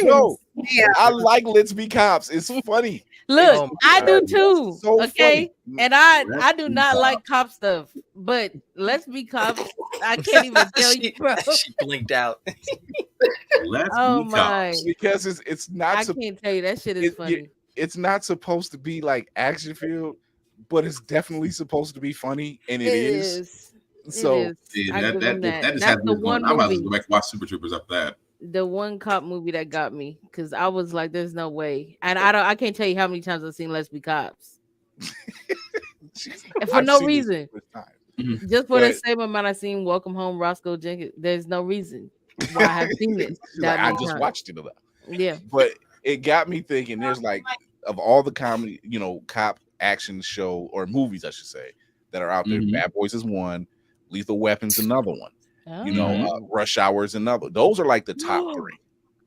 No. Yeah. I like Let's Be Cops. It's funny. Look, I do too. So okay, funny. and I do not like cop stuff, but Let's Be Cops. I can't even tell you, bro. She blinked out. Let's Be Cops. Because it's not. I can't tell you that shit is funny. It's not supposed to be like action filled, but it's definitely supposed to be funny, and it is. So that just has me going. I might as well go back and watch Super Troopers after that. The one cop movie that got me, because I was like, "There's no way," and I can't tell you how many times I've seen Let's Be Cops, and for no reason, just for the same amount I've seen Welcome Home, Roscoe Jenkins. There's no reason why I have seen it. I just watched it. Yeah, but it got me thinking. There's like of all the comedy, cop action show or movies, I should say, that are out there. Bad Boys is one. Lethal Weapon's another one. Rush Hour is another. Those are like the top 3.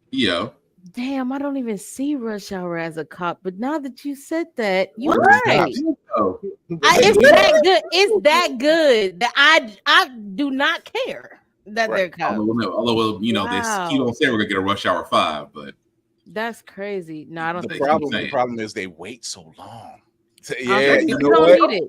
Yeah. Damn, I don't even see Rush Hour as a cop, but now that you said that, you're right. It's that good. It's that good that I do not care that they're cops. Although they keep on saying we're gonna get a Rush Hour 5, but that's crazy. No, I don't think the problem is they wait so long. Yeah, you know what?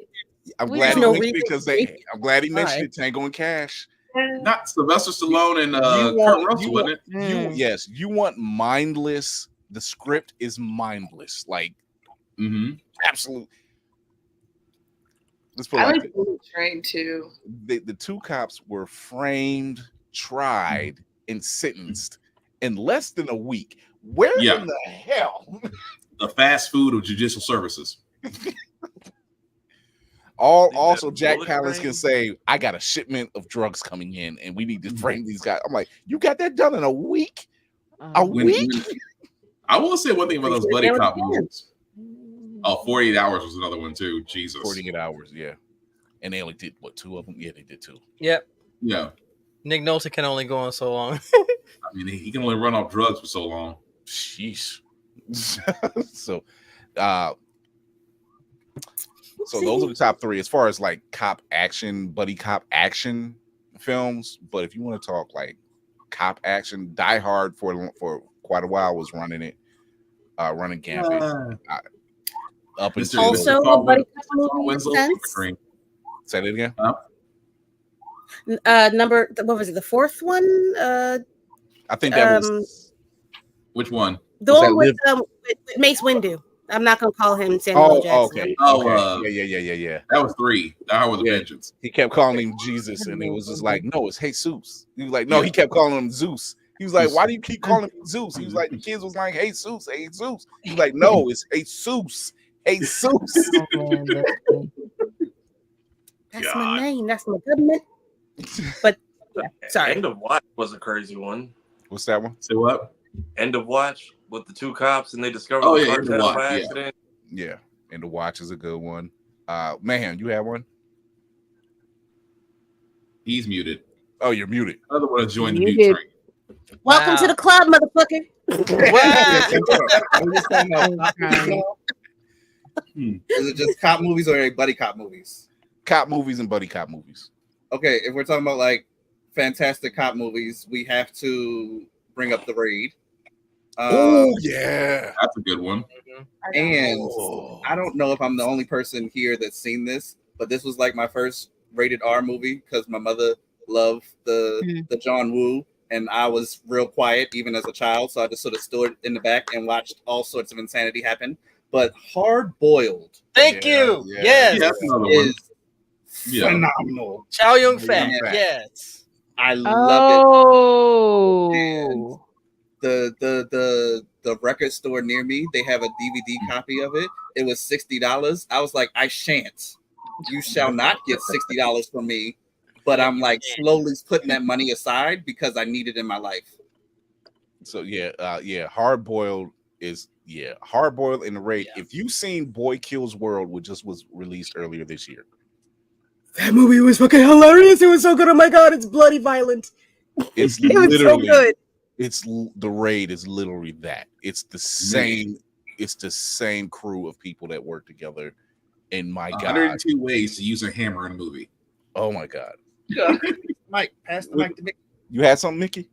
I'm glad he mentioned it because I'm glad he mentioned it. Tango and Cash. Not Sylvester Stallone and Kurt Russell, wasn't it? You want mindless. The script is mindless. Like, absolutely. Let's put it like like Bullet Train too. The 2 cops were framed, tried, and sentenced in less than a week. Where in the hell? The fast food of judicial services. Also, Jack Palance can say, I got a shipment of drugs coming in and we need to frame these guys. I'm like, you got that done in a week? A week? I will say one thing about those buddy cop movies. 48 Hours was another one too. Jesus. 48 Hours, yeah. And they only did, 2 of them? Yeah, they did 2. Yep. Yeah. Nick Nolte can only go on so long. I mean, he can only run off drugs for so long. Sheesh. So those are the top 3 as far as like cop action, buddy cop action films. But if you want to talk like cop action, Die Hard for quite a while was running it, running Gambit. Up until also a buddy cop movie. Say that again. Number, what was it? The 4th one? I think that was Which one? The one with Mace Windu. I'm not gonna call him Samuel L. Jackson. Okay. Yeah. That was 3. The Hour with Vengeance. He kept calling him Jesus, and it was just like, no, it's Jesus. He was like, no, he kept calling him Zeus. He was like, why do you keep calling him Zeus? He was like, the kids was like, hey, Zeus, hey, Zeus. He was like, no, it's Jesus, hey, Zeus. That's my name. That's my government. But yeah, sorry. End of Watch was a crazy one. What's that one? Say what? End of Watch with the 2 cops, and they discovered Oh, the yeah, cartel by accident. Yeah, End of Watch is a good one. Mayhem, you have one? He's muted. Oh, you're muted. Other one joined the mute train. Welcome to the club, motherfucker. Is it just cop movies or buddy cop movies? Cop movies and buddy cop movies. Okay, if we're talking about like fantastic cop movies, we have to bring up The Raid. Oh yeah, that's a good one. And I don't know if I'm the only person here that's seen this, but this was like my first rated R movie because my mother loved the John Woo, and I was real quiet even as a child, so I just sort of stood in the back and watched all sorts of insanity happen. But Hard Boiled, thank you. Yes, is phenomenal. Chow Yun Fat. Yes, I love it. And the record store near me, they have a DVD copy of it. It was $60. I was like, I shan't. You shall not get $60 from me. But I'm like slowly putting that money aside because I need it in my life. So Hard Boiled is Hard Boiled in The Raid. If you've seen Boy Kills World, which just was released earlier this year, that movie was fucking hilarious. It was so good. Oh my god, it's bloody violent. It's it was so good. It's The Raid is literally that. It's the same. It's the same crew of people that work together. And my god, 102 ways to use a hammer in a movie. Oh my god. Mike, pass the mic to Mickey. You had something, Mickey?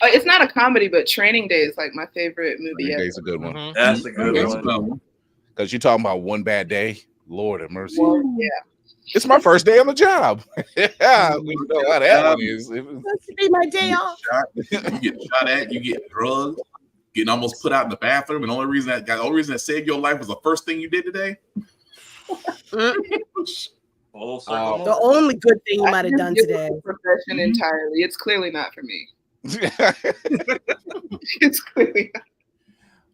It's not a comedy, but Training Day is like my favorite movie. Training Day's a good one. Mm-hmm. That's a good one. Because you're talking about One Bad Day. Lord have mercy. Well, yeah. It's my first day on the job. Yeah, we know how that one is. This should be my day off. You get shot at, you get drugged, getting almost put out in the bathroom, and the only reason that saved your life was the first thing you did today. The only good thing you might have done today. Profession entirely. It's clearly not for me. It's clearly not.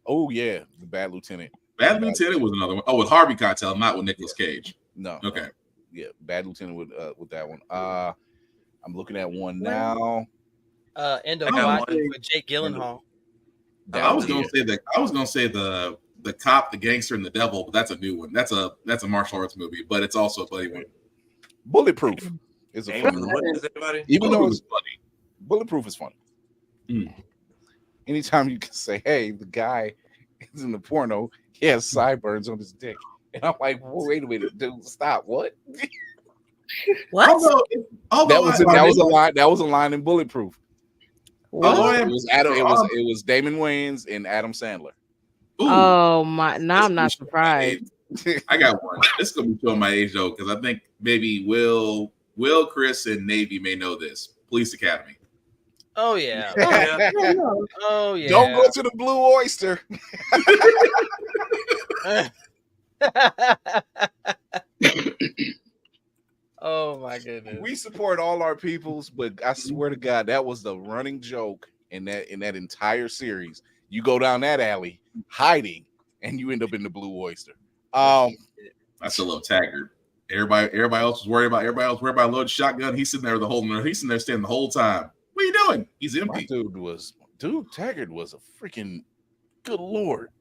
Oh yeah, The Bad Lieutenant. Bad Lieutenant was another one. Oh, with Harvey Keitel, not with Nicolas Cage. No. Okay. Yeah, Bad Lieutenant with that one. I'm looking at one now. End of Watch with Jake Gyllenhaal. I was gonna say the cop, the gangster, and the devil, but that's a new one. That's a martial arts movie, but it's also a buddy one. Bulletproof is a funny one. Even though it's funny, Bulletproof is funny. Anytime you can say, "Hey, the guy is in the porno, he has sideburns on his dick," and I'm like, well, "Wait a minute, dude, stop! What? What? That was a line in Bulletproof. It was Adam. It was Damon Wayans and Adam Sandler. Ooh. Oh my! Now I'm not surprised. I got one. This is gonna be showing my age though, because I think maybe Will, Chris, and Navy may know this. Police Academy. Oh yeah. Oh yeah. Don't go to the Blue Oyster. Oh my goodness. We support all our peoples, but I swear to God, that was the running joke in that entire series. You go down that alley hiding, and you end up in the Blue Oyster. I still love Taggart. Everybody else was worried about a loaded shotgun. He's sitting there standing the whole time. What are you doing? He's empty. Taggart was a freaking good lord.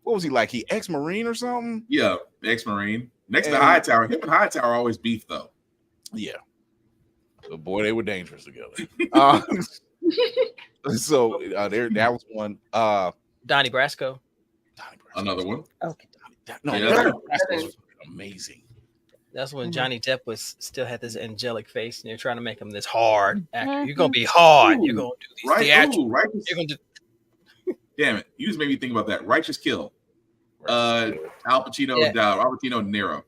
What was he like? He ex-Marine or something? Yeah, ex-Marine. Next to Hightower. Him and Hightower always beef though. Yeah. But boy, they were dangerous together. So that was one. Donnie Brasco. Another one. Okay. Donnie Brasco was amazing. That's when Johnny Depp still had this angelic face, and you're trying to make him this hard actor. You're gonna be hard. You're gonna do these theatrical. You're gonna do. Damn it! You just made me think about that. Righteous Kill. Al Pacino, Robert De Niro.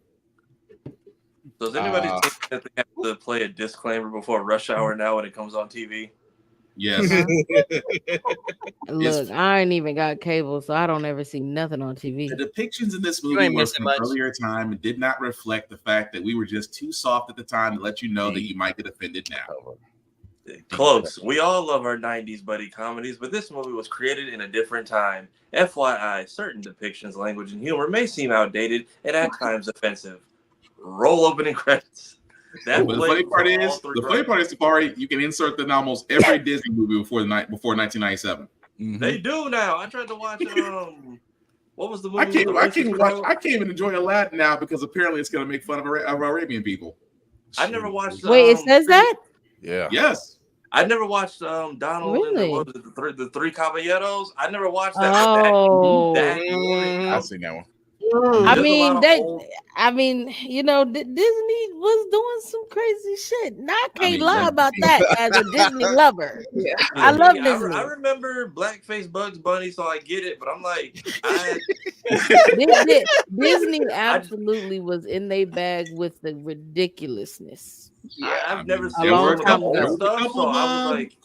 Does anybody think that they have to play a disclaimer before Rush Hour now when it comes on TV? Yes. Look, I ain't even got cable, so I don't ever see nothing on TV. The depictions in this You movie ain't were missing from much. earlier time and did not reflect the fact that we were just too soft at the time to let you know that you might get offended now. Close. We all love our 90s buddy comedies, but this movie was created in a different time. FYI, certain depictions, language, and humor may seem outdated and at times offensive. Roll opening credits. But the funny part is, Safari, you can insert them in almost every Disney movie before 1997. They do now. I tried to watch what was the movie? I can't even enjoy Aladdin now because apparently it's going to make fun of Arabian people. I never watched. Wait, it says that? Yeah. Yes. I never watched Donald Really? and what was it, the Three Caballeros. I never watched that. Oh. I've seen that one. I mean, you know, Disney was doing some crazy shit. And I can't lie about that as a Disney lover. Yeah. I love Disney. I remember Blackface Bugs Bunny, so I get it, but I'm like, Disney absolutely was in their bag with the ridiculousness. I've never seen a long time ago. stuff, so I was like,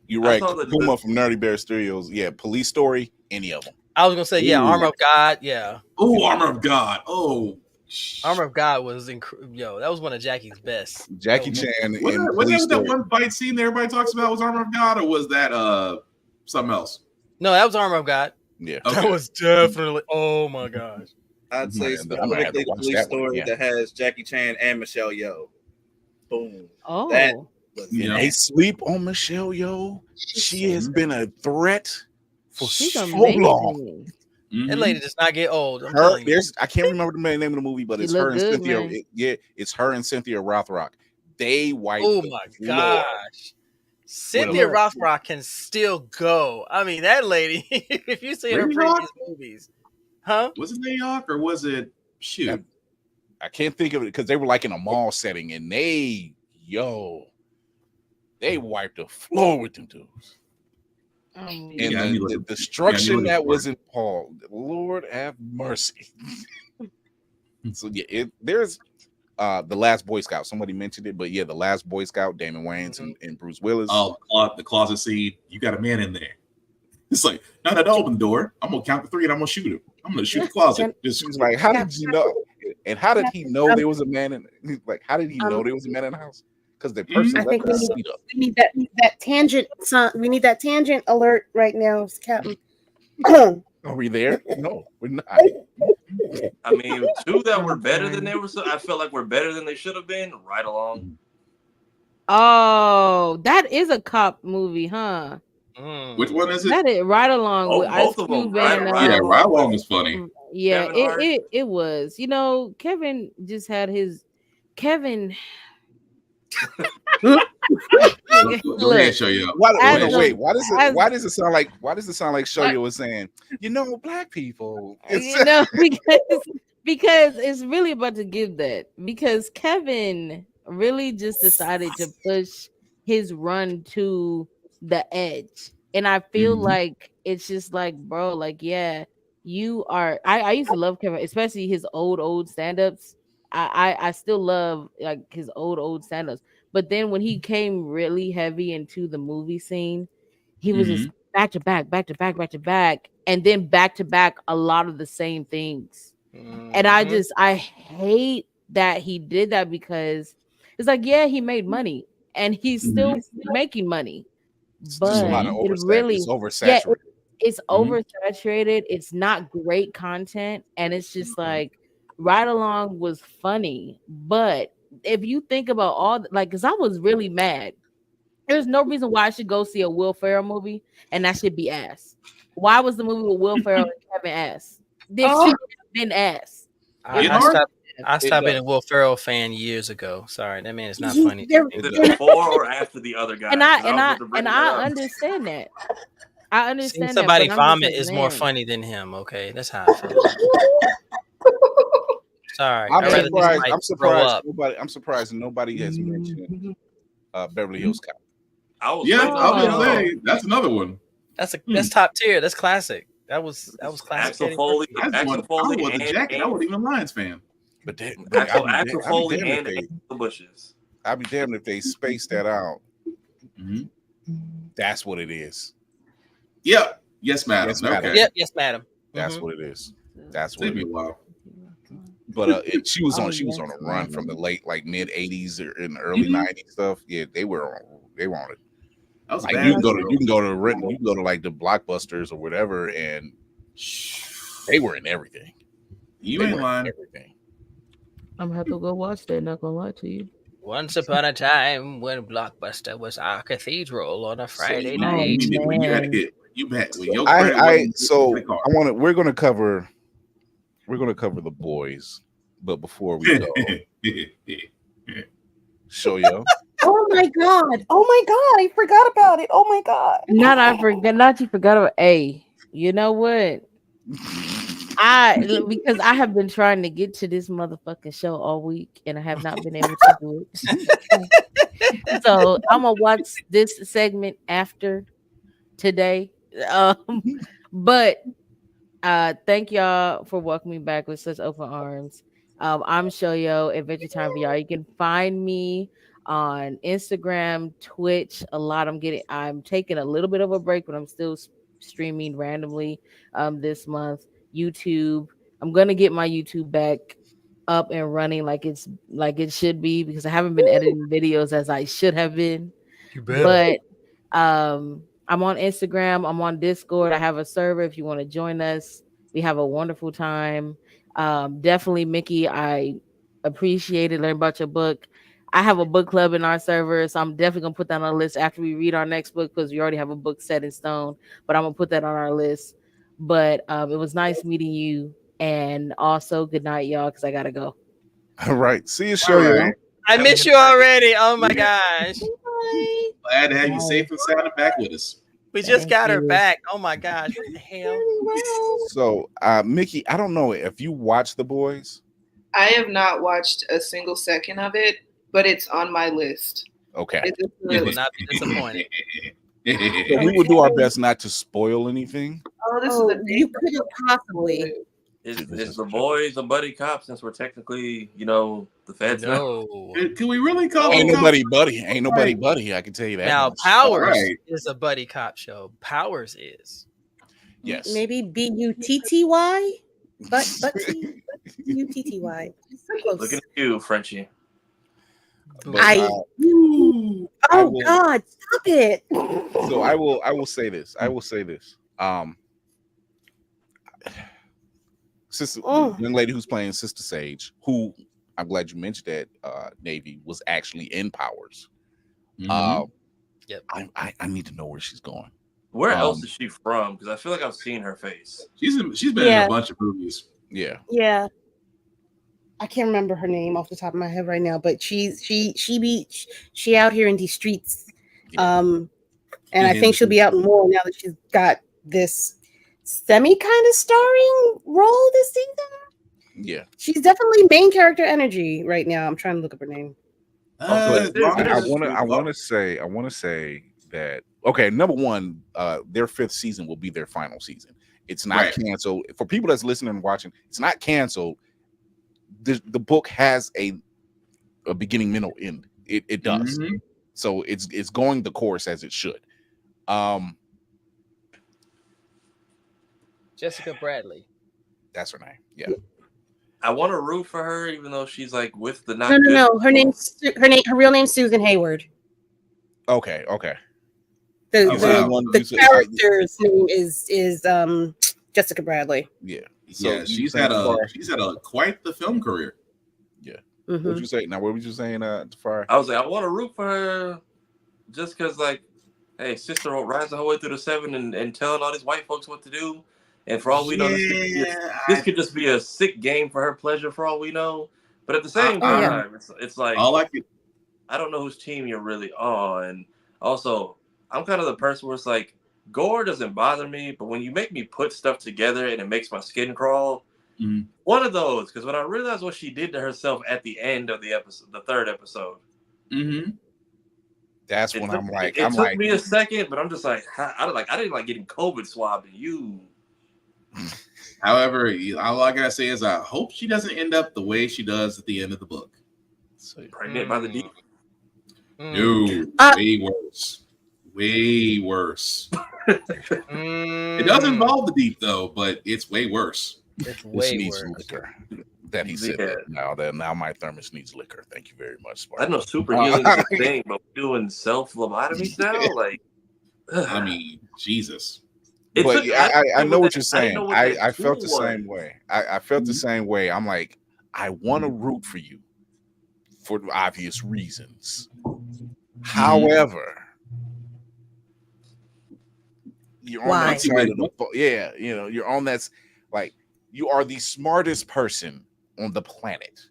you're right. Puma from Nerdy Bear Studios. Yeah, Police Story, any of them. I was gonna say, yeah, Armor of God, yeah. Oh, Armor of God. Oh, Armor of God was yo, that was one of Jackie's best. Jackie Chan. Was that one fight scene that everybody talks about was Armor of God, or was that something else? No, that was Armor of God. Yeah, that was definitely. Oh my gosh. I'd say specifically the Police Story that has Jackie Chan and Michelle Yeoh. Boom. Oh, they sleep on Michelle Yeoh. She has been a threat for so long. That lady does not get old. I can't remember the name of the movie, but it's her and Cynthia. Man. It's her and Cynthia Rothrock. They wiped. Oh my gosh. Cynthia Rothrock can still go. I mean, that lady, if you see her previous movies. Huh? Was it New York or was it shoot? I can't think of it because they were like in a mall setting and they wiped the floor with them dudes. And the destruction that was in Paul, Lord have mercy. So yeah, there's the Last Boy Scout. Somebody mentioned it, but yeah, the Last Boy Scout, Damon Wayans and Bruce Willis. Oh, the closet scene. You got a man in there. It's like, no, don't open the door. I'm gonna count to 3 and I'm gonna shoot him. I'm gonna shoot the closet. Just like, how did you know? And how did he know there was a man in? Like, how did he know there was a man in the house? Because the person. I think we need that tangent. We need that tangent alert right now, Captain. Are we there? No, we're not. I mean, two that were better than they were. I felt like we're better than they should have been. Right along. Oh, that is a cop movie, huh? Which one is it? That is Right Along with Ice Cube. Yeah, Right Along is funny. Yeah, it was. You know, Kevin just had his Kevin. Go ahead, show you. Why does it sound like Shoyo was saying, you know, black people? You know, because it's really about to give that, because Kevin really just decided to push his run to the edge. And I feel like it's just like, bro, like, yeah, you are. I used to love Kevin, especially his old stand-ups. I still love like his old stand-ups. But then when he came really heavy into the movie scene, he was just back to back, and then back to back a lot of the same things. And I hate that he did that, because it's like, yeah, he made money and he's still making money. But it really it's oversaturated. It's oversaturated. It's not great content, and it's just like Right Along was funny, but if you think about all, like, because I was really mad. There's no reason why I should go see a Will Ferrell movie and that should be ass. Why was the movie with Will Ferrell and Kevin ass? This should have been ass. I stopped being a Will Ferrell fan years ago. Sorry, that man is not funny. Before or after the other guy? And I understand that. I understand. Seeing somebody vomit is more funny than him. Okay, that's how I feel. Sorry, I'm surprised nobody has mentioned Beverly Hills Cop. I was gonna say that's another one. That's top tier. That's classic. That was classic. Axel Foley. I wasn't Jackie. I wasn't even a Lions fan. But Axel Foley and the Bushes. I'd be damned if they spaced that out. That's what it is. Yep. Yes, madam. Yes, madam. Okay. Yep. Yes, madam. That's what it is. That's what Took it me is. a while. But she was on yes, a run from the madam. late mid 80s or in the early 90s stuff. Yeah, they were on it. That was Like bad. you can go to like the Blockbusters or whatever, and they were in everything. You They ain't were in lying. everything. I'm gonna have to go watch that. Not gonna lie to you. Once upon a time, when Blockbuster was our cathedral on a Friday So night. you had to man. get you bet when your So credit wasn't card. we're gonna cover the boys, but before we go, show yo. Oh my god! Oh my god! I forgot about it. Oh my god! Not you forgot about A. You know what? Because I have been trying to get to this motherfucking show all week and I have not been able to do it. So I'm gonna watch this segment after today. But thank y'all for welcoming back with such open arms. I'm Shoyo, Adventure Time for y'all. You can find me on Instagram, Twitch. I'm taking a little bit of a break, but I'm still streaming randomly this month. YouTube. I'm gonna get my YouTube back up and running like it should be because I haven't been editing videos as I should have been. You better. But I'm on Instagram, I'm on Discord. I have a server if you want to join us. We have a wonderful time. Definitely, Micki, I appreciate it. Learn about your book. I have a book club in our server, so I'm definitely gonna put that on our list after we read our next book because we already have a book set in stone. But I'm gonna put that on our list. But it was nice meeting you, and also good night, y'all, because I gotta go. All right, see you, show yo. Right. I miss you already. Oh my gosh. Glad to have you safe and sound and back with us. We just Thank got her you. back. Oh my gosh. What the hell? So, Micki, I don't know if you watch The Boys. I have not watched a single second of it, but it's on my list. Okay. You will not be disappointed. So we will do our best not to spoil anything. Oh, this Oh, is you couldn't possibly. Is The Boys a buddy cop since we're technically, the feds now? No. Can we really call Ain't it nobody buddy. I can tell you that. Now, much. Powers Right. is a buddy cop show. Powers is. Yes. Maybe Butty, Butty, Butty. Look at you, Frenchie. But, Oh will- God! Stop it! So I will say this. Sister, the young lady who's playing Sister Sage, who I'm glad you mentioned that Navy was actually in Powers. Yep. I need to know where she's going. Where else is she from? Because I feel like I've seen her face. She's been in a bunch of movies. Yeah. Yeah. I can't remember her name off the top of my head right now, but she out here in these streets. And I think she'll be out more now that she's got this semi kind of starring role this season. Yeah. She's definitely main character energy right now. I'm trying to look up her name. I want to say that okay, number one, their 5th season will be their final season. It's not canceled. For people that's listening and watching, it's not canceled. The book has a beginning, middle, end. It does. Mm-hmm. So it's going the course as it should. Jessica Bradley. That's her name. Yeah. I want to root for her, even though she's like with the not. No. Her real name's Susan Hayward. Okay. The character's name is Jessica Bradley. Yeah. So she's had a quite the film career. Yeah. Mm-hmm. What would you say? Now, what were you saying, Tafari? I was like, I want to root for her, just because, like, hey, sister rising her way through the 7 and telling all these white folks what to do, and for all we know, this could just be a sick game for her pleasure. For all we know, but at the same time, it's like I don't know whose team you're really on. Also, I'm kind of the person where it's like, gore doesn't bother me, but when you make me put stuff together and it makes my skin crawl, one of those. Because when I realized what she did to herself at the end of the episode, the 3rd episode, that's when I'm like, it took me a second, but I'm just like, I didn't like getting COVID swabbed and you. However, all I gotta say is I hope she doesn't end up the way she does at the end of the book. Pregnant by the deep. No, way worse. way worse. Mm, It does involve the deep though, but it's way worse. It's way needs worse. liquor. That he said that now my thermos needs liquor. Thank you very much, Spark. I know super healing is a thing, but we're doing self lobotomies now. Like, I mean, Jesus. But yeah, I know what you're saying. I felt the was. same way. I felt the same way. I'm like, I want to root for you for obvious reasons. However, you're on that side of the yeah, you know, you're on that, like, you are the smartest person on the planet,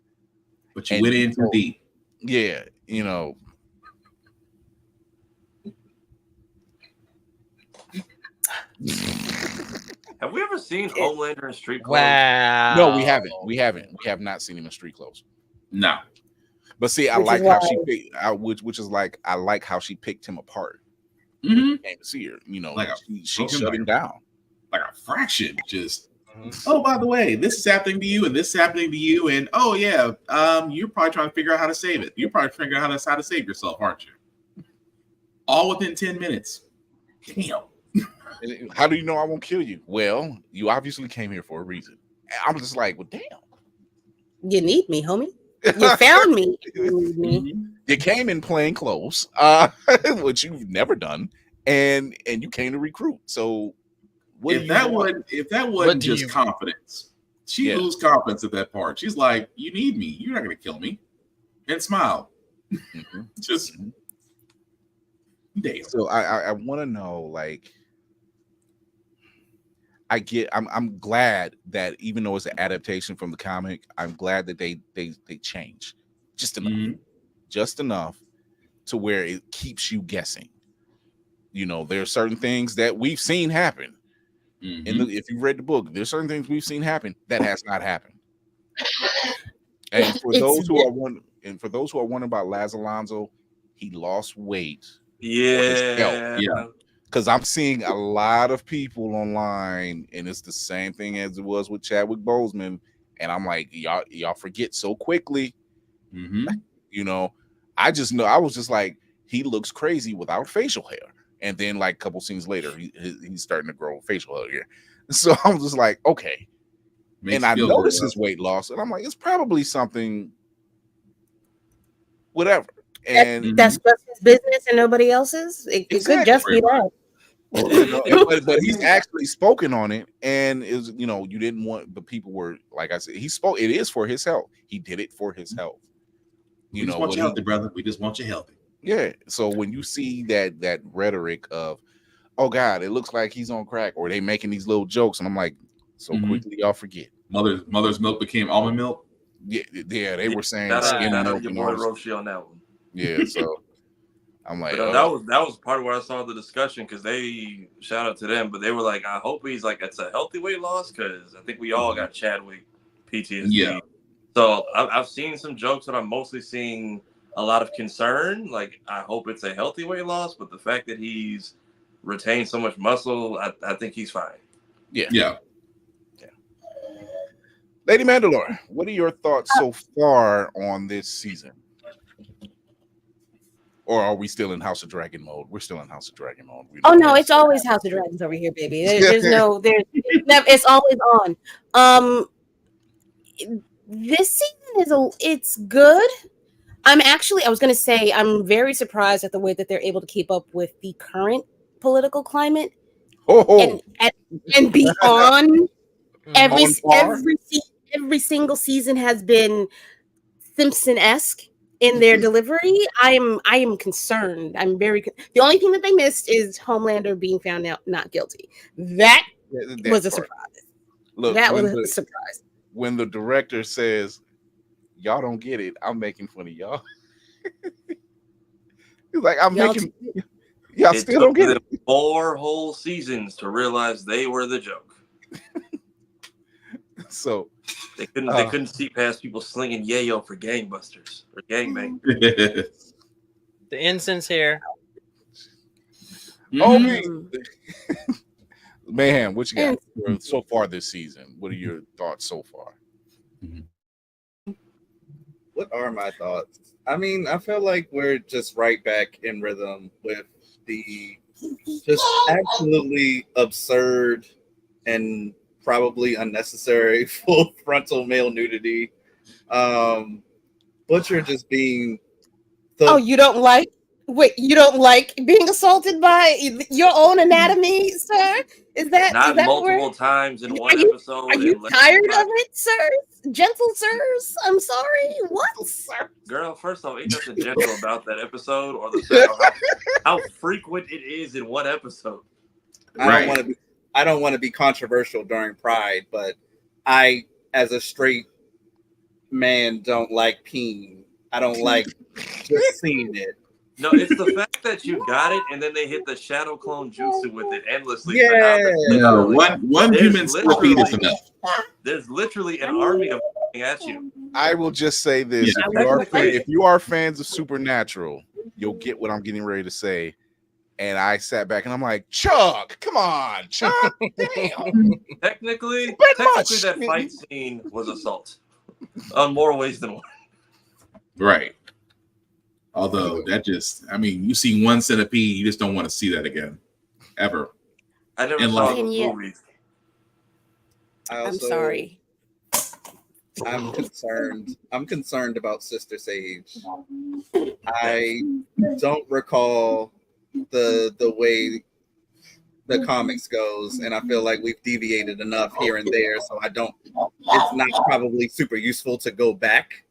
but you went in too deep. Yeah, you know. Have we ever seen Homelander in street clothes? Wow. No, we haven't. We have not seen him in street clothes. No. But see, I like how she picked, which is like, I like how she picked him apart. Came to see her, you know, like she shut him down like a fraction. Just oh, by the way, this is happening to you, and this is happening to you, and oh yeah, you're probably trying to figure out how to save it. You're probably figuring out how to save yourself, aren't you? All within 10 minutes. Damn. How do you know I won't kill you? Well, you obviously came here for a reason. I'm just like, well, damn. You need me, homie. You found me. You need me. You came in plain clothes, which you've never done, and you came to recruit. So, if that wasn't just confidence, she lose confidence at that part. She's like, "You need me. You're not going to kill me," and smile. Just damn. So I want to know, like, I'm glad that even though it's an adaptation from the comic, I'm glad that they change just enough to where it keeps you guessing. You know, there are certain things that we've seen happen. If you've read the book, there's certain things we've seen happen that has not happened. And for those who are wondering about Laz Alonso, he lost weight. Yeah. Because I'm seeing a lot of people online, and it's the same thing as it was with Chadwick Boseman. And I'm like, y'all forget so quickly. You know, I was just like, he looks crazy without facial hair. And then like a couple scenes later, he's starting to grow facial hair. So I'm just like, okay. And I noticed his weight loss, and I'm like, it's probably something, whatever. And that's just his business and nobody else's. It could just be that. But he's actually spoken on it, and is, you know, you didn't want, the people were, like I said, he spoke. It is for his health. He did it for his health. We just want you healthy, brother. We just want you healthy. Yeah. So when you see that rhetoric of, oh God, it looks like he's on crack, or they making these little jokes, and I'm like, so quickly y'all forget. Mother's milk became almond milk. Yeah, they were saying skim milk. Your boy Roshi on that one. Yeah, so I'm like, that was part of where I saw the discussion, because they, shout out to them, but they were like, I hope he's like, it's a healthy weight loss, because I think we all got Chadwick PTSD. Yeah. So I've seen some jokes, and I'm mostly seeing a lot of concern. Like, I hope it's a healthy weight loss, but the fact that he's retained so much muscle, I think he's fine. Yeah. Lady Mandalore, what are your thoughts so far on this season? Or are we still in House of Dragon mode? We're still in House of Dragon mode. Oh no, it's always House of Dragons over here, baby. It's always on. This season it's good. I was gonna say, I'm very surprised at the way that they're able to keep up with the current political climate and beyond. Every single season has been Simpson-esque in their delivery. I am concerned. The only thing that they missed is Homelander being found out not guilty. That was a surprise. Look, that was a surprise. When the director says, y'all don't get it, I'm making fun of y'all. He's like, y'all still don't get it. 4 whole seasons to realize they were the joke. So they couldn't see past people slinging yayo for gangbusters or gangbang. The incense here. Man, what you got so far this season? What are your thoughts so far? What are my thoughts? I mean, I feel like we're just right back in rhythm with the just absolutely absurd and probably unnecessary full frontal male nudity. Butcher just being Oh, you don't like? Wait, you don't like being assaulted by your own anatomy, sir? Is that Not what we're? multiple times in Are one you episode. are you and tired of it, sir? Gentle sirs, I'm sorry. What, sir? Girl, first off, ain't nothing gentle about that episode or the fact of how frequent it is in one episode. I don't want to be controversial during Pride, but I, as a straight man, don't like peeing. I don't like just seeing it. No, it's the fact that you got it and then they hit the shadow clone jutsu with it endlessly. Yeah. No, one human centipede is enough. There's literally an army of at you. I will just say this: Yeah. if you are fans of Supernatural, you'll get what I'm getting ready to say. And I sat back and I'm like, Chuck, come on, Chuck. Damn. Technically that fight scene was assault on more ways than one. Right. Although you see one centipede, you just don't want to see that again, ever. I never saw those movies. I'm sorry. I'm concerned. I'm concerned about Sister Sage. I don't recall the way the comics goes, and I feel like we've deviated enough here and there, so it's not probably super useful to go back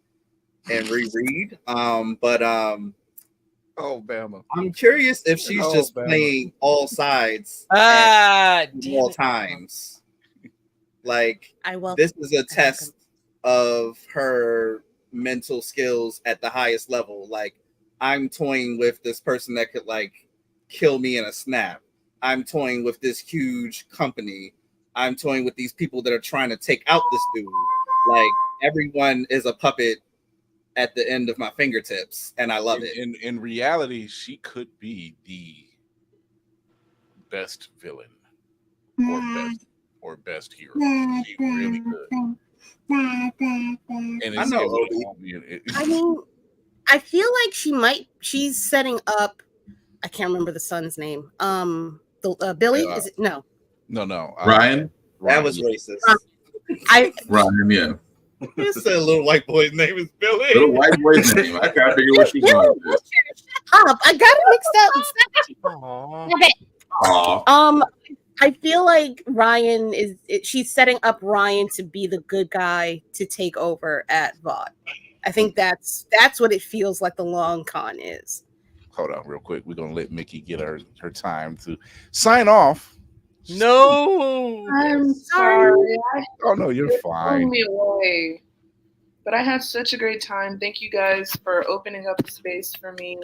and reread. But Bama. I'm curious if she's just playing all sides at all times. Like, I will. This is a test of her mental skills at the highest level. Like, I'm toying with this person that could like kill me in a snap. I'm toying with this huge company. I'm toying with these people that are trying to take out this dude. Like, everyone is a puppet at the end of my fingertips, and I love it. In reality, she could be the best villain or best hero. She really could. And I know. I mean, I feel like she's setting up. I can't remember the son's name. Billy? Is it? No. Ryan. That was racist. Ryan, yeah. You said a little white boy's name is Billy. Little white boy's name. I gotta figure what she's going with this. I got it mixed up. Okay. I feel like she's setting up Ryan to be the good guy to take over at Vought. I think that's what it feels like the long con is. Hold on real quick. We're gonna let Micki get her time to sign off. No, I'm sorry. Oh no, you're fine. Throw me away. But I had such a great time. Thank you guys for opening up the space for me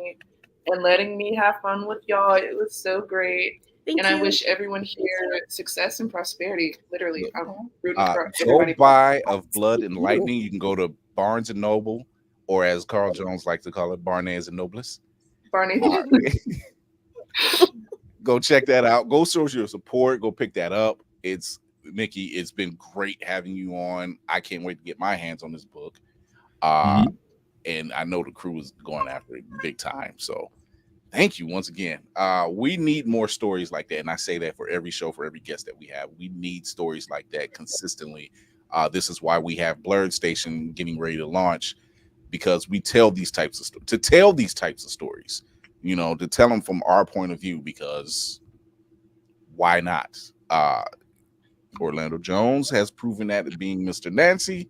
and letting me have fun with y'all. It was so great. Thank you. I wish everyone here success and prosperity. Literally, I'm rooting for Go everybody. buy of Blood and Lightning. You can go to Barnes and Noble, or as Carl Jones likes to call it, Barnes and Nobles. Barney. Go check that out. Go show your support. Go pick that up. It's Micki. It's been great having you on. I can't wait to get my hands on this book. And I know the crew is going after it big time. So thank you once again. We need more stories like that. And I say that for every show, for every guest that we have. We need stories like that consistently. This is why we have Blerd Station getting ready to launch, because we tell these types of stories, you know, to tell them from our point of view, because why not? Orlando Jones has proven that, being Mr. Nancy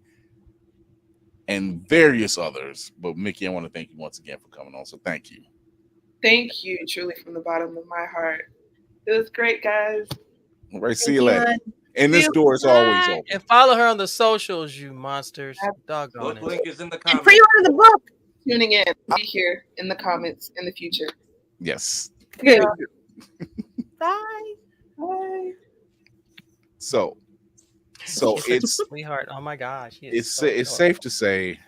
and various others. But Micki, I want to thank you once again for coming on. So thank you. Thank you, truly, from the bottom of my heart. It was great, guys. All right, see you later. And this door is always open. And follow her on the socials, you monsters. Doggone Book link is in the comments. Pre-order the book. Tuning in. I'll be here in the comments in the future. Yes. Good. Bye. Bye. So it's sweetheart. Oh my gosh. It's safe to say,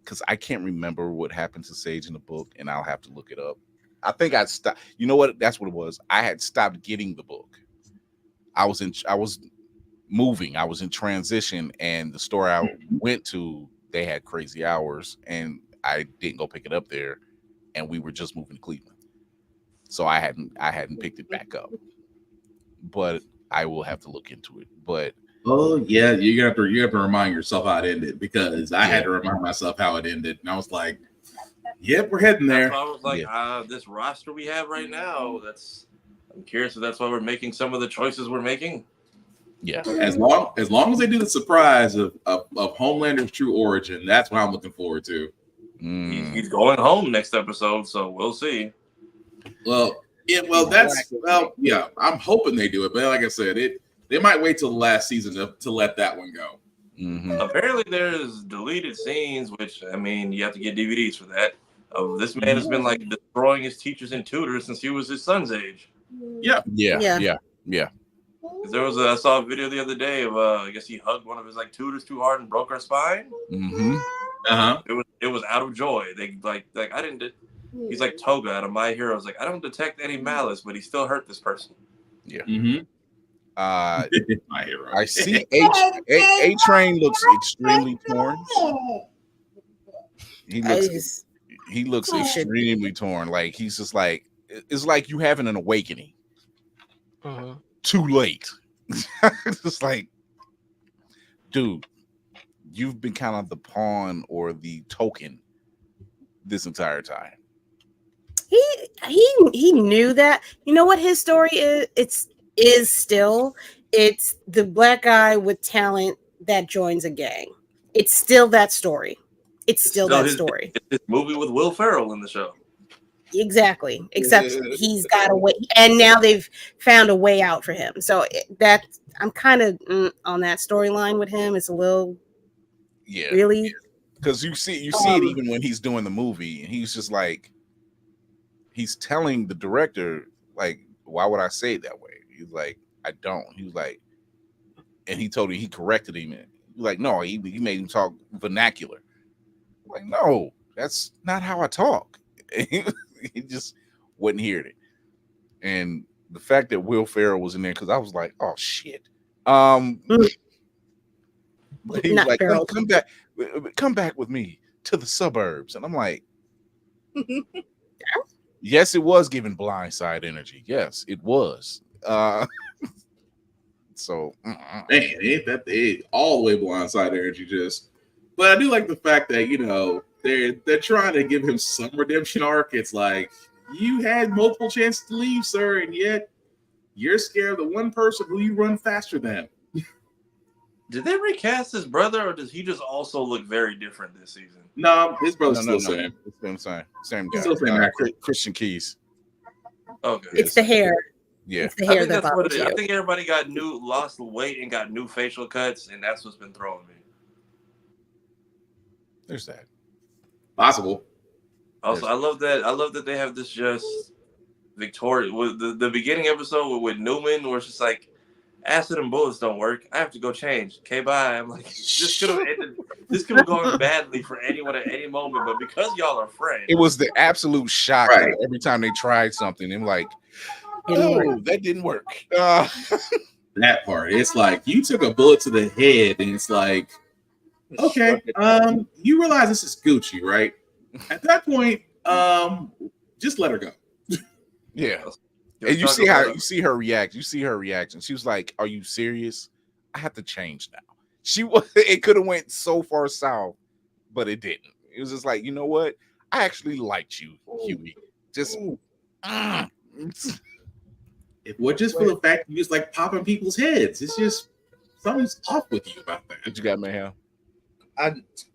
because I can't remember what happened to Sage in the book, and I'll have to look it up. I think I stopped. You know what? That's what it was. I had stopped getting the book. I was moving. I was in transition, and the store I went to, they had crazy hours, and I didn't go pick it up there. And we were just moving to Cleveland. so I hadn't picked it back up. But I will have to look into it. But oh yeah, you have to remind yourself how it ended, because I had to remind myself how it ended, and I was like, "Yep, we're heading there." That's why I was like, this roster we have right now. I'm curious if that's why we're making some of the choices we're making. Yeah, as long as they do the surprise of Homelander's true origin, that's what I'm looking forward to. He's going home next episode, so we'll see. Well, yeah, I'm hoping they do it, but like I said, they might wait till the last season to let that one go. Apparently, there's deleted scenes, which I mean, you have to get DVDs for that. This man has been like destroying his teachers and tutors since he was his son's age. Yeah. I saw a video the other day of I guess he hugged one of his like tutors too hard and broke her spine. It was out of joy. They like I didn't. He's like Toga out of My Hero. I was like, I don't detect any malice, but he still hurt this person. Yeah. My Hero. I see A Train looks extremely torn. He looks extremely torn. Like he's just like, it's like you having an awakening. Too late. It's like, dude, you've been kind of the pawn or the token this entire time. He knew that. You know what his story is? It's the black guy with talent that joins a gang. It's still that story. It's still that story. It's his movie with Will Ferrell in the show. Exactly. Except he's got a way, and now they've found a way out for him. So I'm kind of on that storyline with him. It's a little, really, because you see it even when he's doing the movie, and he's just like, he's telling the director, like, why would I say it that way? He's like, I don't. He was like, and he told him, he corrected him. He was like, no, he made him talk vernacular. I'm like, no, that's not how I talk. He just wouldn't hear it. And the fact that Will Ferrell was in there, because I was like, oh shit. But he was like, come back with me to the suburbs. And I'm like, yes, it was giving Blindside energy. Yes, it was. So man, ain't that all the way Blindside energy just. But I do like the fact that they're trying to give him some redemption arc. It's like, you had multiple chances to leave, sir, and yet you're scared of the one person who you run faster than. Did they recast his brother, or does he just also look very different this season? No, his brother's still same. It's the same guy. Still same Christian Keys. Okay. It's the hair. Yeah. It's the hair that bothers you. I think everybody lost weight and got new facial cuts, and that's what's been throwing me. There's that. Possible. Also, I love that they have this just Victoria with the beginning episode with Newman, where it's just like, acid and bullets don't work. I have to go change. Okay, bye. I'm like, this could have ended. This could have gone badly for anyone at any moment, but because y'all are friends, it was the absolute shock every time they tried something. I'm like, oh, that didn't work. That part. It's like you took a bullet to the head, and it's like, okay, you realize this is Gucci, right? At that point, just let her go. Yeah. And you see her reaction. She was like, "Are you serious? I have to change now." It could have went so far south, but it didn't. It was just like, you know what? I actually liked you, Huey. Just it was just for the fact you just like popping people's heads. It's just something's off with you about that. What you got, Mayhem? I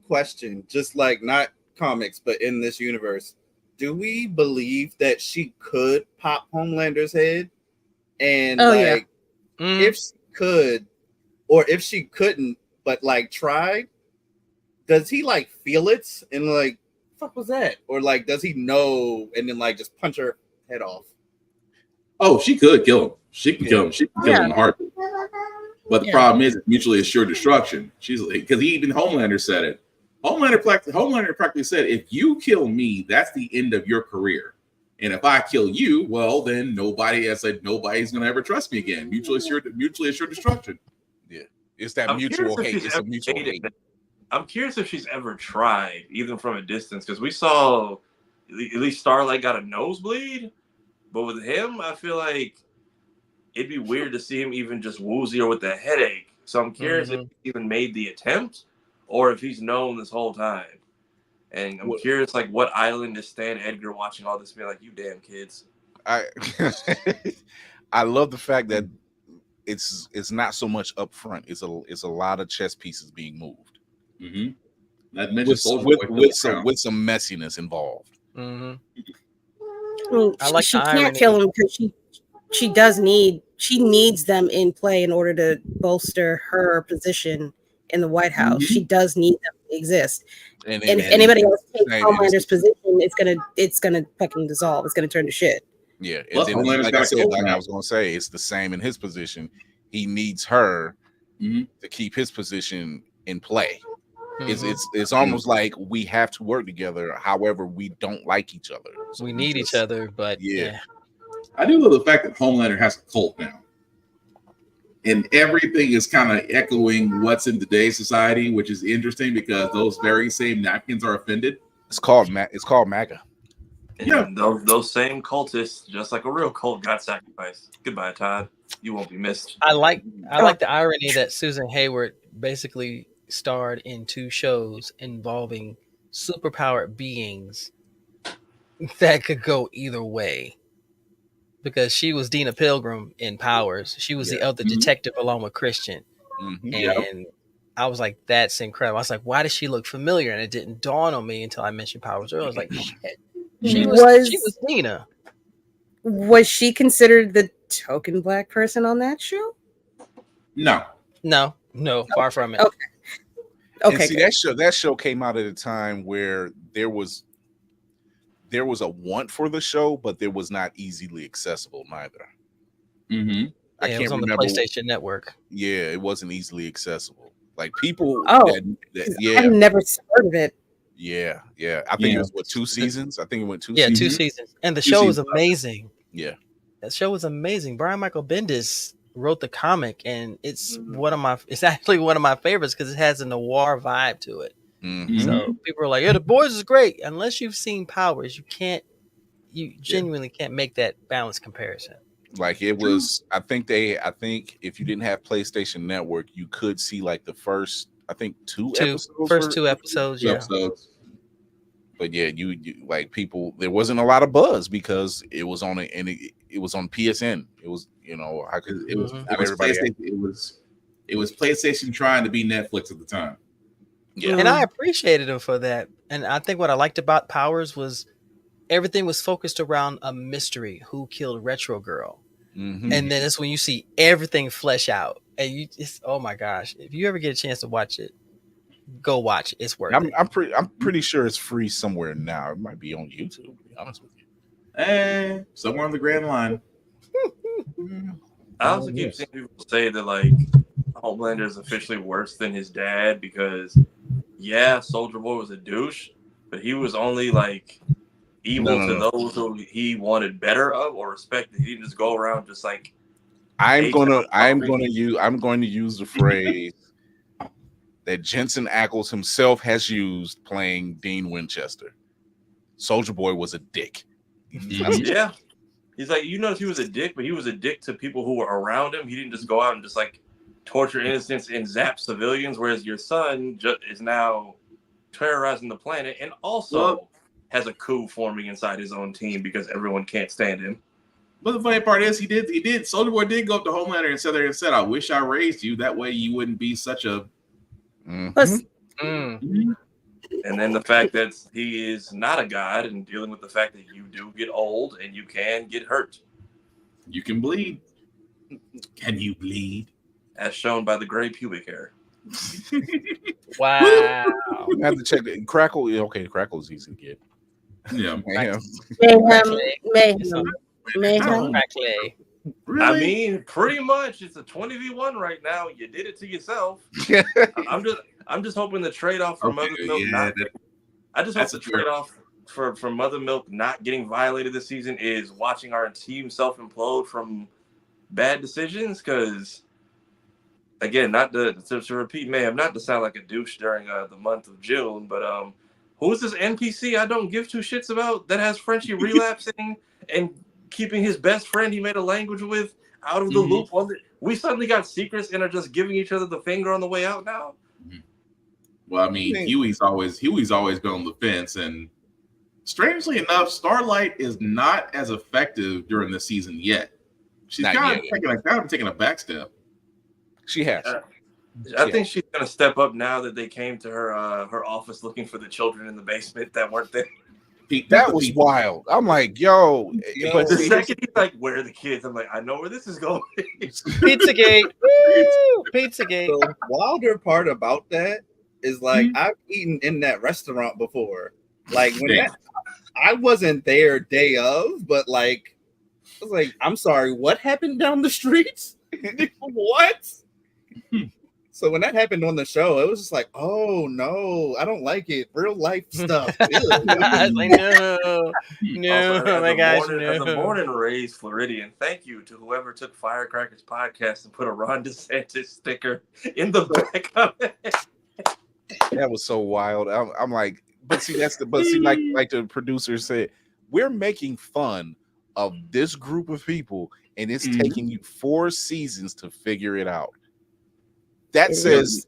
question, just like not comics, but in this universe, do we believe that she could pop Homelander's head? And if she could, or if she couldn't, but like tried, does he like feel it and like, fuck was that? Or like, does he know and then like just punch her head off? Oh, she could kill him. She can kill him. She can kill him in a heartbeat. But the problem is, it's mutually assured destruction. She's like, because even Homelander said it. Homelander practically said, if you kill me, that's the end of your career. And if I kill you, well, then nobody's going to ever trust me again. Mutually assured destruction. Yeah. It's that mutual hate. It's a mutual hate. I'm curious if she's ever tried, even from a distance, because we saw at least Starlight got a nosebleed. But with him, I feel like it'd be weird to see him even just woozy or with a headache. So I'm curious if he even made the attempt or if he's known this whole time. And I'm curious, like, what island is Stan Edgar watching all this, being like, "You damn kids." I love the fact that it's not so much up front. It's a lot of chess pieces being moved. Mm-hmm. That with some messiness involved. Well, she can't kill him because she needs them in play in order to bolster her position in the White House. She does need them to exist. And if anybody else takes Homelander's position, it's gonna fucking dissolve. It's gonna turn to shit. Yeah, like I was gonna say, it's the same in his position. He needs her to keep his position in play. It's almost like we have to work together. However, we don't like each other. So we need each other, but yeah. I do love the fact that Homelander has a cult now. And everything is kind of echoing what's in today's society, which is interesting because those very same napkins are offended. It's called MAGA. Yeah, those same cultists, just like a real cult, got sacrificed. Goodbye, Todd. You won't be missed. I like the irony that Susan Hayward basically starred in 2 shows involving superpowered beings that could go either way. Because she was Dina Pilgrim in Powers. She was the other detective along with Christian. And I was like, that's incredible. I was like, why does she look familiar? And it didn't dawn on me until I mentioned Powers earlier. I was like, shit. She was Dina. Was she considered the token black person on that show? No, far from it. Okay. See, that show came out at a time where there was a want for the show, but there was not easily accessible neither. I can't remember. On the PlayStation Network. Yeah, it wasn't easily accessible. Like people. I've never heard of it. Yeah. I think it was 2 seasons. I think it went 2 seasons. 2 seasons, and the show was amazing. Yeah, that show was amazing. Brian Michael Bendis wrote the comic, and it's actually one of my favorites because it has a noir vibe to it. So people are like, "Yeah, The Boys is great." Unless you've seen Powers, you genuinely can't make that balanced comparison. Like it was, I think if you didn't have PlayStation Network, you could see like the first, I think two episodes. 2 episodes, yeah. But yeah, you like people. There wasn't a lot of buzz because it was on it was on PSN. It was it was PlayStation trying to be Netflix at the time. Yeah, and I appreciated him for that. And I think what I liked about Powers was everything was focused around a mystery: who killed Retro Girl. And then it's when you see everything flesh out, and you just, oh my gosh! If you ever get a chance to watch it, go watch it. It's worth it. I'm pretty sure it's free somewhere now. It might be on YouTube, to be honest with you. Somewhere on the Grand Line. I also keep seeing people say that like Homelander is officially worse than his dad because Soldier Boy was a douche, but he was only like evil to those who he wanted better of or respected. He didn't just go around just like. I'm going to use the phrase that Jensen Ackles himself has used playing Dean Winchester. Soldier Boy was a dick. Yeah. He's like, he was a dick, but he was a dick to people who were around him. He didn't just go out and just like torture innocents and zap civilians, whereas your son is now terrorizing the planet and also has a coup forming inside his own team because everyone can't stand him. But the funny part is he did Soldier Boy did go up to Homelander and sit there and said, "I wish I raised you. That way you wouldn't be such a And then the fact that he is not a god and dealing with the fact that you do get old and you can get hurt. You can bleed. Can you bleed? As shown by the gray pubic hair. Wow. I have to check it. Crackle. Okay, Crackle is easy to get. Yeah. Mayhem. Really? I mean, pretty much it's a 20v1 right now. You did it to yourself. I'm just hoping the trade-off for Mother Milk I just hope the trade-off for Mother Milk not getting violated this season is watching our team self-implode from bad decisions. Because again, not to repeat Mayhem, not to sound like a douche during the month of June, but who's this NPC I don't give two shits about that has Frenchie relapsing and keeping his best friend he made a language with out of the loop. We suddenly got secrets and are just giving each other the finger on the way out now. Well, I mean, Huey's always been on the fence, and strangely enough, Starlight is not as effective during the season yet. She's kind of taking a back step. She has. I think she's gonna step up now that they came to her her office looking for the children in the basement that weren't there. That was wild. I'm like, yo. But the second he's like, "Where are the kids?" I'm like, I know where this is going. Pizzagate. Woo! Pizzagate. The wilder part about that is like I've eaten in that restaurant before. Like when I wasn't there day of, but like I was like, I'm sorry, what happened down the streets? What? So when that happened on the show, it was just like, oh no, I don't like it. Real life stuff. I was like, no, Also, my gosh, as a born and raised Floridian, thank you to whoever took Firecrackers podcast and put a Ron DeSantis sticker in the back of it. That was so wild. I'm like, but see, like the producer said, we're making fun of this group of people, and it's taking you 4 seasons to figure it out. That says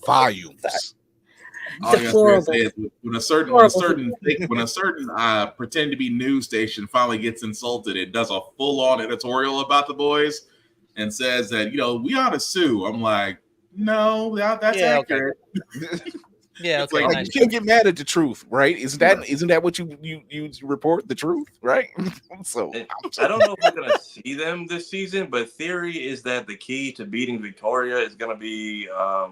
volumes. All you have to say is when a certain pretend to be news station finally gets insulted, it does a full-on editorial about the boys and says that we ought to sue. I'm like, no, that's accurate. Yeah, okay. Like, you can't get mad at the truth, right? Isn't that what you report the truth, right? So I don't know if we're gonna see them this season, but theory is that the key to beating Victoria is gonna be I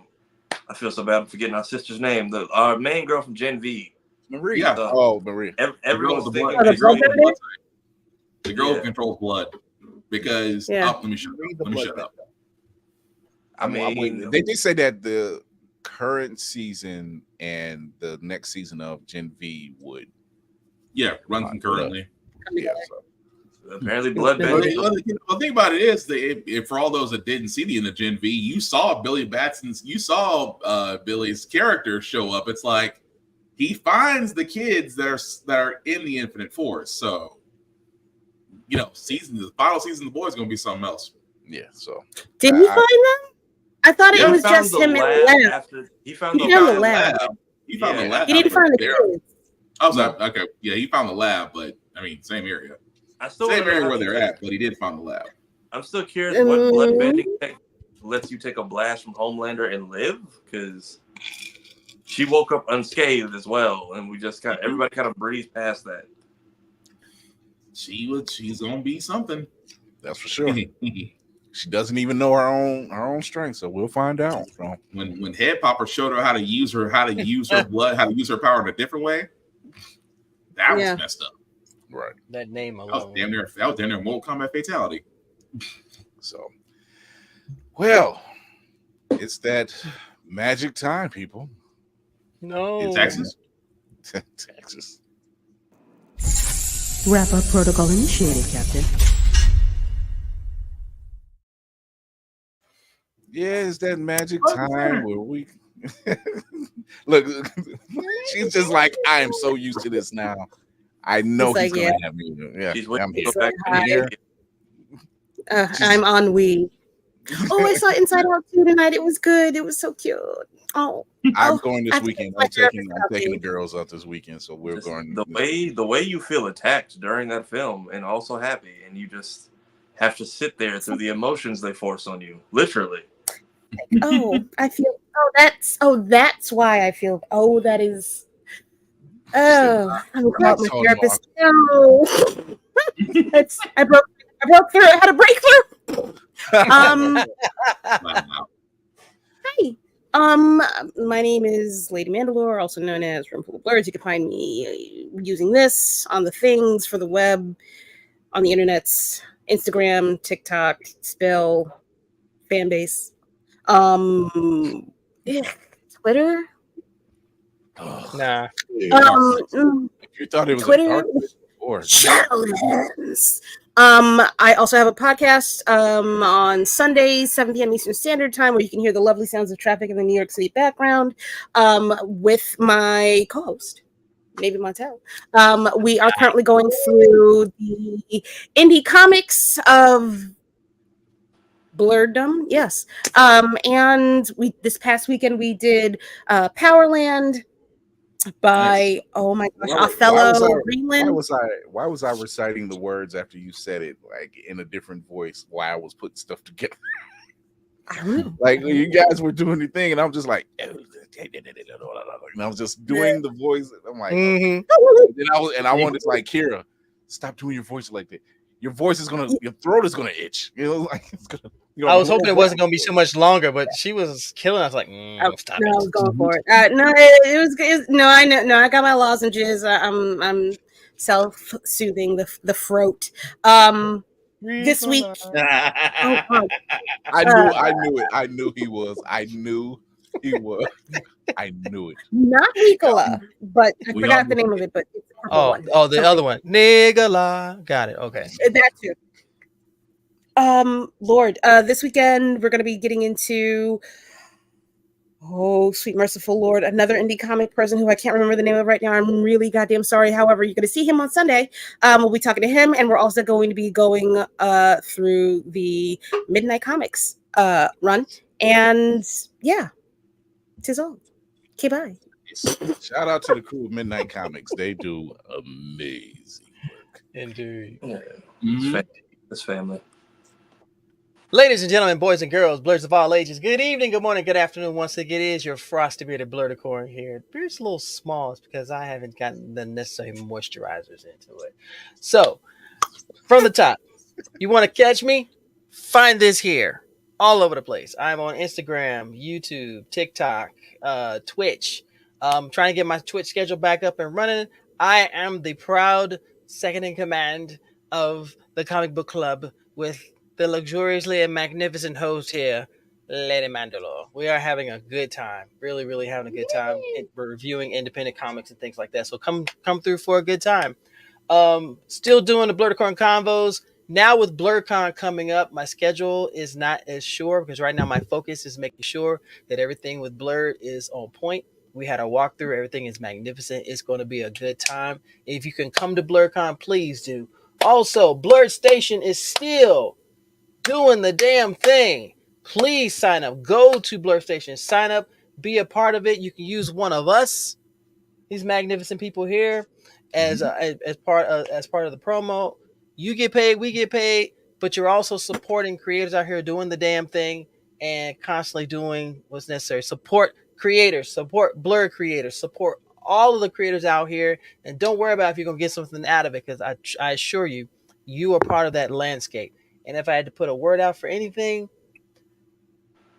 feel so bad I'm forgetting our sister's name. Our main girl from Gen V. Marie. Yeah. Marie. Everyone's thinking the girl who controls blood. Because let me shut up. I mean, they did say that the current season and the next season of Gen V would run concurrently. So apparently blood the thing about it is that if for all those that didn't see the end of Gen V, you saw Billy's character show up. It's like he finds the kids that are in the Infinite Force. So the final season of the boys is gonna be something else. Yeah. So did he find them? I thought it was just him in the lab. He found the lab. He found the lab. He didn't find the kids. I was like, okay, yeah, he found the lab, but I mean, same area. Same area where they're at, but he did find the lab. I'm still curious what blood bending lets you take a blast from Homelander and live, because she woke up unscathed as well, and we just everybody kind of breezed past that. She's gonna be something. That's for sure. She doesn't even know her own strength, so we'll find out. So when Head Popper showed her how to use her blood, how to use her power in a different way, that was messed up. Right. That name alone. That was damn near Mortal Kombat fatality. So, well, it's that magic time, people. No. In Texas. Texas. Wrap-up protocol initiated, Captain. Yeah, it's that magic time where we look. She's just like, I am so used to this now. I know he's gonna have me. Yeah, I'm here. I'm on Wii. Oh, I saw Inside Out 2 tonight. It was good. It was so cute. Oh, I'm going this weekend. I'm taking the girls out this weekend, so we're going. The way you feel attacked during that film, and also happy, and you just have to sit there through the emotions they force on you, literally. That's why I feel. Oh, that is. Oh, I'm about my therapist. No, I broke through. I had a breakthrough. Hi. My name is Lady Mandalore, also known as Roomful of Blerds. You can find me using this on the things for the web, on the internets, Instagram, TikTok, Spill, Fanbase, Twitter. Nah. You thought it was Twitter. Shadowlands. I also have a podcast on Sundays, 7 p.m. Eastern Standard Time, where you can hear the lovely sounds of traffic in the New York City background with my co-host. maybe Montel. We are currently going through the indie comics of Blerdom, yes. And we this past weekend we did Powerland by oh my gosh, Othello Greenland. Why was I reciting the words after you said it like in a different voice while I was putting stuff together? I don't know. Like you guys were doing the thing, and I'm just like, and I was just doing the voice. I'm like, okay. I wanted to like, Kira, stop doing your voice like that. Your voice is your throat is gonna itch. You know, like it's gonna. I was hoping it wasn't gonna be so much longer, but she was killing. I was like, stop it. I was going for it. No, it was no. I know. No, I got my lozenges. I'm self-soothing the throat. This week. I knew it. I knew he was. I knew he was. I knew it. Not Nicola, but I forgot the name of it. But it's the one. The other one, Nicola. Got it. Okay. That too. Lord, this weekend we're gonna be getting into sweet merciful Lord, another indie comic person who I can't remember the name of right now. I'm really goddamn sorry. However, you're gonna see him on Sunday. We'll be talking to him, and we're also going to be going through the Midnight Comics run. And yeah, tis all. Okay, bye. Shout out to the crew of Midnight Comics. They do amazing work. Indeed. Yeah. It's family. Ladies and gentlemen, boys and girls, blurs of all ages, good evening, good morning, good afternoon. Once again, it is your frosty bearded Blerdicorn here. Beard's a little small. It's because I haven't gotten the necessary moisturizers into it. So, from the top, you want to catch me? Find this here. All over the place. I'm on Instagram, YouTube, TikTok, Twitch. Trying to get my Twitch schedule back up and running. I am the proud second in command of the comic book club with the luxuriously and magnificent host here, Lady Mandalore. We are having a good time. Really, really having a good time. We're reviewing independent comics and things like that. So come through for a good time. Still doing the Blerdicorn convos. Now with BlerdCon coming up, my schedule is not as sure because right now my focus is making sure that everything with Blerd is on point. We had a walkthrough. Everything is magnificent. It's going to be a good time. If you can come to BlerdCon, please do. Also, Blerd Station is still doing the damn thing. Please sign up. Go to Blerd Station. Sign up. Be a part of it. You can use one of us, these magnificent people here, as part of the promo. You get paid, we get paid, but you're also supporting creators out here doing the damn thing and constantly doing what's necessary. Support creators, support Blerd creators, support all of the creators out here, and don't worry about if you're gonna get something out of it, because I assure you, you are part of that landscape. And if I had to put a word out for anything,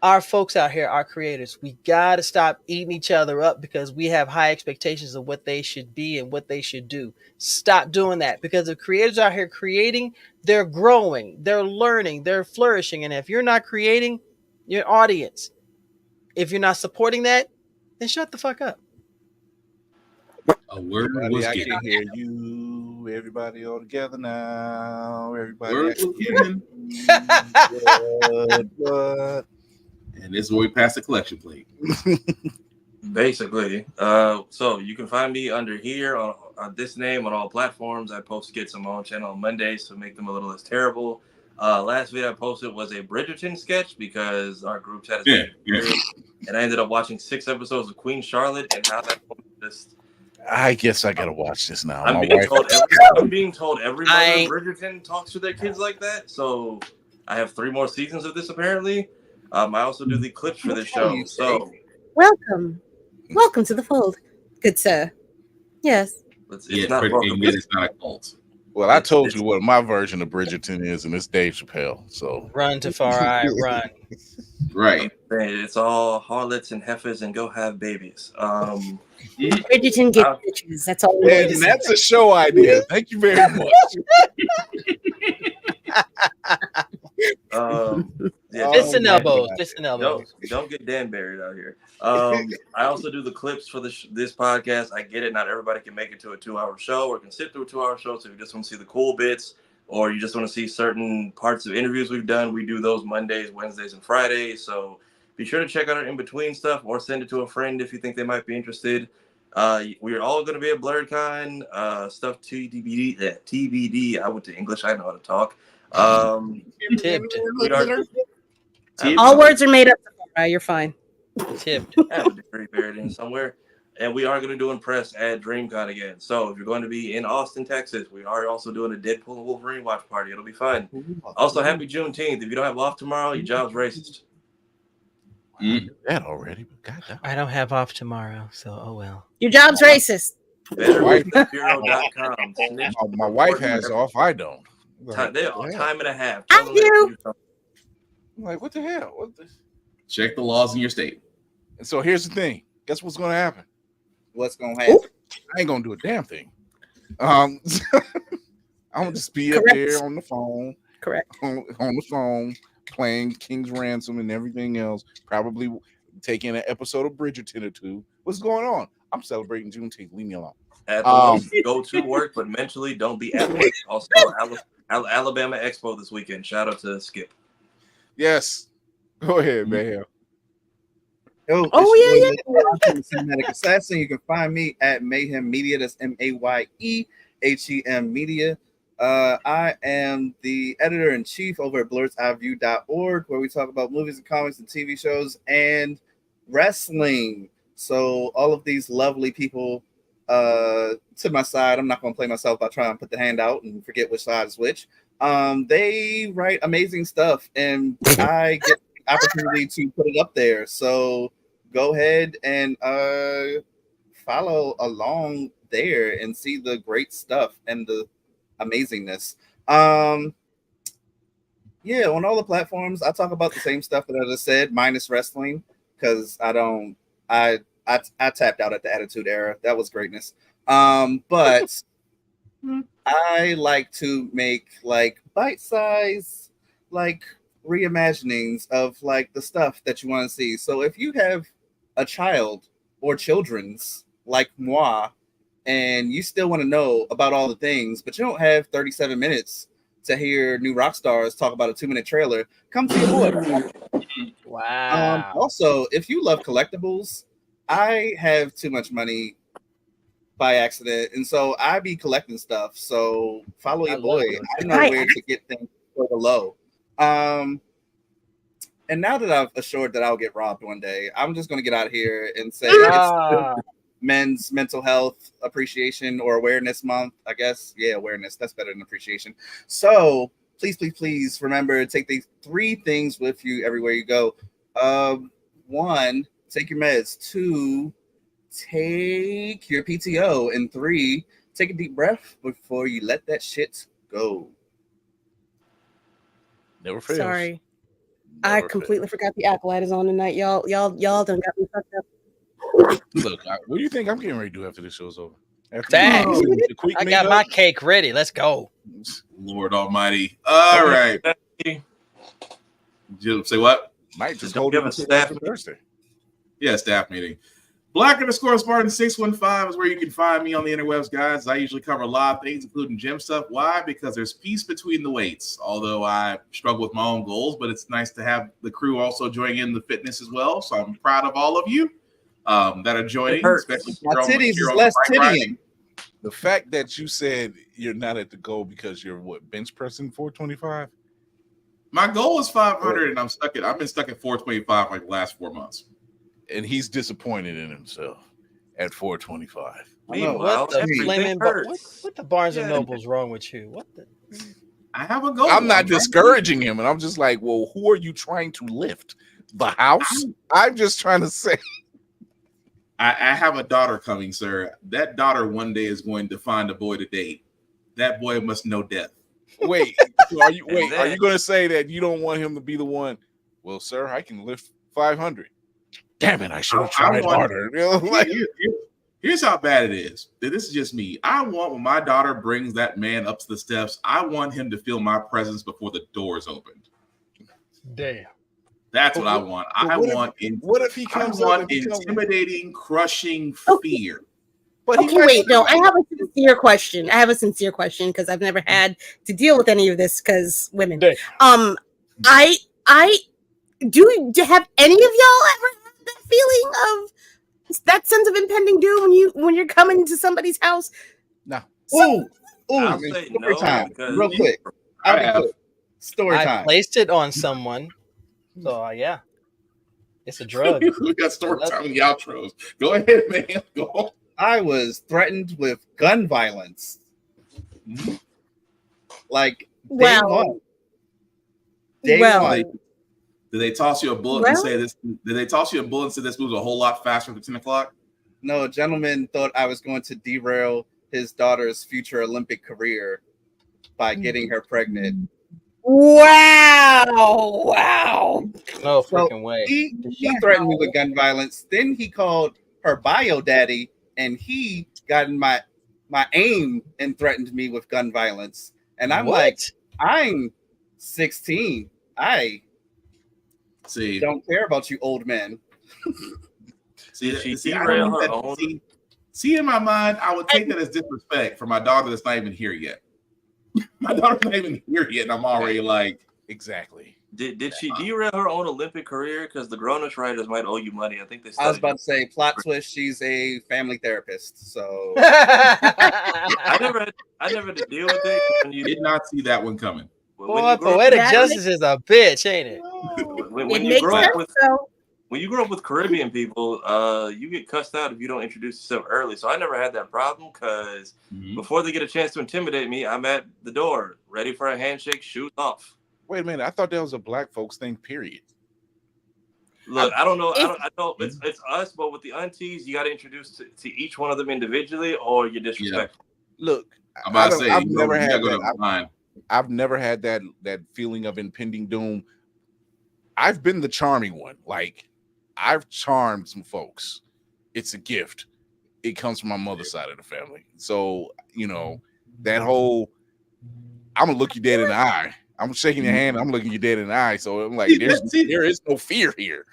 our folks out here, our creators, we got to stop eating each other up because we have high expectations of what they should be and what they should do. Stop doing that, because the creators out here creating, they're growing, they're learning, they're flourishing. And if you're not creating your audience, if you're not supporting that, then shut the fuck up. A word Everybody, was I given. can hear you. Everybody all together now. Everybody. Word was given. And this is where we pass the collection plate. Basically. So you can find me under here on this name on all platforms. I post skits on my own channel on Mondays to make them a little less terrible. Last video I posted was a Bridgerton sketch because our group chat is and I ended up watching 6 episodes of Queen Charlotte, and now just I guess I gotta watch this now. I'm being told every mother in Bridgerton talks to their kids like that. So I have 3 more seasons of this apparently. I also do the clips for this show. So welcome to the fold, good sir. Yes. It's not a cult. Well, I told you what my version of Bridgerton is, and it's Dave Chappelle. So run to far eye, run. Right. It's all harlots and heifers and go have babies. Bridgerton get bitches. That's all. And that's a show idea. Thank you very much. Fists and elbows. Don't get Dan buried out here. I also do the clips for this podcast. I get it. Not everybody can make it to a 2-hour show or can sit through a 2-hour show. So if you just want to see the cool bits or you just want to see certain parts of interviews we've done, we do those Mondays, Wednesdays, and Fridays. So be sure to check out our in-between stuff or send it to a friend if you think they might be interested. We're all going to be at BlerdCon. Stuff TBD. I went to English. I know how to talk. Tipped. All words are made up. You're fine. Tipped. I have a degree buried in somewhere. And we are going to do Impress at DreamCon again. So if you're going to be in Austin, Texas, we are also doing a Deadpool and Wolverine watch party. It'll be fun. Also, happy Juneteenth. If you don't have off tomorrow, your job's racist. That already, but goddamn. I don't have off tomorrow, so oh well. Your job's racist. BetterWithBureau.com. My wife has off. I don't. Time and a half. I do. I'm like, what the hell? Check the laws in your state. And so here's the thing. Guess what's going to happen? What's going to happen? I ain't going to do a damn thing. I'm going to just be up there on the phone. Correct. On the phone, playing King's Ransom and everything else. Probably taking an episode of Bridgerton or two. What's going on? I'm celebrating Juneteenth. Leave me alone. Go to work, but mentally don't be at work. Also, Alabama Expo this weekend. Shout out to Skip. Yes. Go ahead, man. Yeah. Cinematic Assassin. You can find me at Mayhem Media. That's MAYEHEM Media. I am the editor-in-chief over at Blerd'sEyeview.org, where we talk about movies and comics and TV shows and wrestling. So all of these lovely people to my side, I'm not going to play myself by trying to put the hand out and forget which side is which. They write amazing stuff, and I get the opportunity to put it up there. So go ahead and follow along there and see the great stuff and the amazingness. Yeah, on all the platforms, I talk about the same stuff that I just said, minus wrestling, because I tapped out at the Attitude Era. That was greatness. But I like to make like bite-size, like reimaginings of like the stuff that you want to see. So if you have a child or children's like moi, and you still want to know about all the things, but you don't have 37 minutes to hear new rock stars talk about a 2-minute trailer, come to your boy. Wow. Also, if you love collectibles, I have too much money by accident, and so I be collecting stuff. So follow your boy. I know where to get things for the low. And now that I've assured that I'll get robbed one day, I'm just going to get out of here and say it's Men's Mental Health Appreciation or Awareness Month, I guess. Yeah, awareness. That's better than appreciation. So please remember to take these 3 things with you everywhere you go. 1, take your meds. 2, take your PTO. And 3, take a deep breath before you let that shit go. Never fails. Sorry. I completely forgot the acolyte is on tonight. Y'all done got me fucked up. Look, what do you think I'm getting ready to do after this show's over? Thanks. I got my cake ready. Let's go. Lord Almighty. All right. Say what? Might just hold a staff Thursday. Yeah, staff meeting. Black_Spartan615 is where you can find me on the interwebs, guys. I usually cover a lot of things, including gym stuff. Why? Because there's peace between the weights. Although I struggle with my own goals, but it's nice to have the crew also joining in the fitness as well. So I'm proud of all of you that are joining. Especially my titties is less tittying. The fact that you said you're not at the goal because you're bench pressing 425. My goal is 500, and I've been stuck at 425 like the last 4 months. And he's disappointed in himself at 425. What the Barnes and Noble's wrong with you? What the? I have a goal. I'm not discouraging him, and I'm just like, well, who are you trying to lift? The house? I'm just trying to say. I have a daughter coming, sir. That daughter one day is going to find a boy to date. That boy must know death. Wait, are you going to say that you don't want him to be the one? Well, sir, I can lift 500. Damn it, I should have tried harder. Here's how bad it is. This is just me. I want when my daughter brings that man up to the steps, I want him to feel my presence before the door's opened. Damn. That's what I want. What if he comes up? Intimidating, crushing fear. But wait, no, I have a sincere question. Because I've never had to deal with any of this because women. I do have any of y'all ever had that feeling of that sense of impending doom when you're coming to somebody's house. No. I'll say story no, time, because real quick. Story I time. placed it on someone. So yeah, it's a drug. We got story time in the outros. Go ahead, man. Go on. I was threatened with gun violence. Like day one. Day one. Did they toss you a bullet and say this? Did they toss you a bullet and say this moves a whole lot faster than 10 o'clock? No, a gentleman thought I was going to derail his daughter's future Olympic career by getting her pregnant. Wow. No freaking way. He threatened me with gun violence. Then he called her bio daddy, and he got in my aim and threatened me with gun violence. And I'm like, I'm 16. I don't care about you old men. See, in my mind, I would take that as disrespect for my daughter that's not even here yet. My daughter's not even here yet, and I'm already like, exactly. Did she derail her own Olympic career? Because the grown-ups writers might owe you money. I think they. I was about to say, plot twist. She's a family therapist, so I never had to deal with it. You did not see that one coming. Boy, poetic justice is a bitch, ain't it? When you grow up with Caribbean people, you get cussed out if you don't introduce yourself early. So I never had that problem because before they get a chance to intimidate me, I'm at the door, ready for a handshake, shoes off. Wait a minute, I thought that was a black folks thing, period. Look, I don't know. I know it's us, but with the aunties, you got to introduce to each one of them individually, or you're disrespectful. Yeah. Look, I've never had that feeling of impending doom. I've been the charming one. Like, I've charmed some folks. It's a gift. It comes from my mother's side of the family. So, that whole, I'm gonna look you dead in the eye. I'm shaking your hand. I'm looking you dead in the eye. So I'm like, there is no fear here.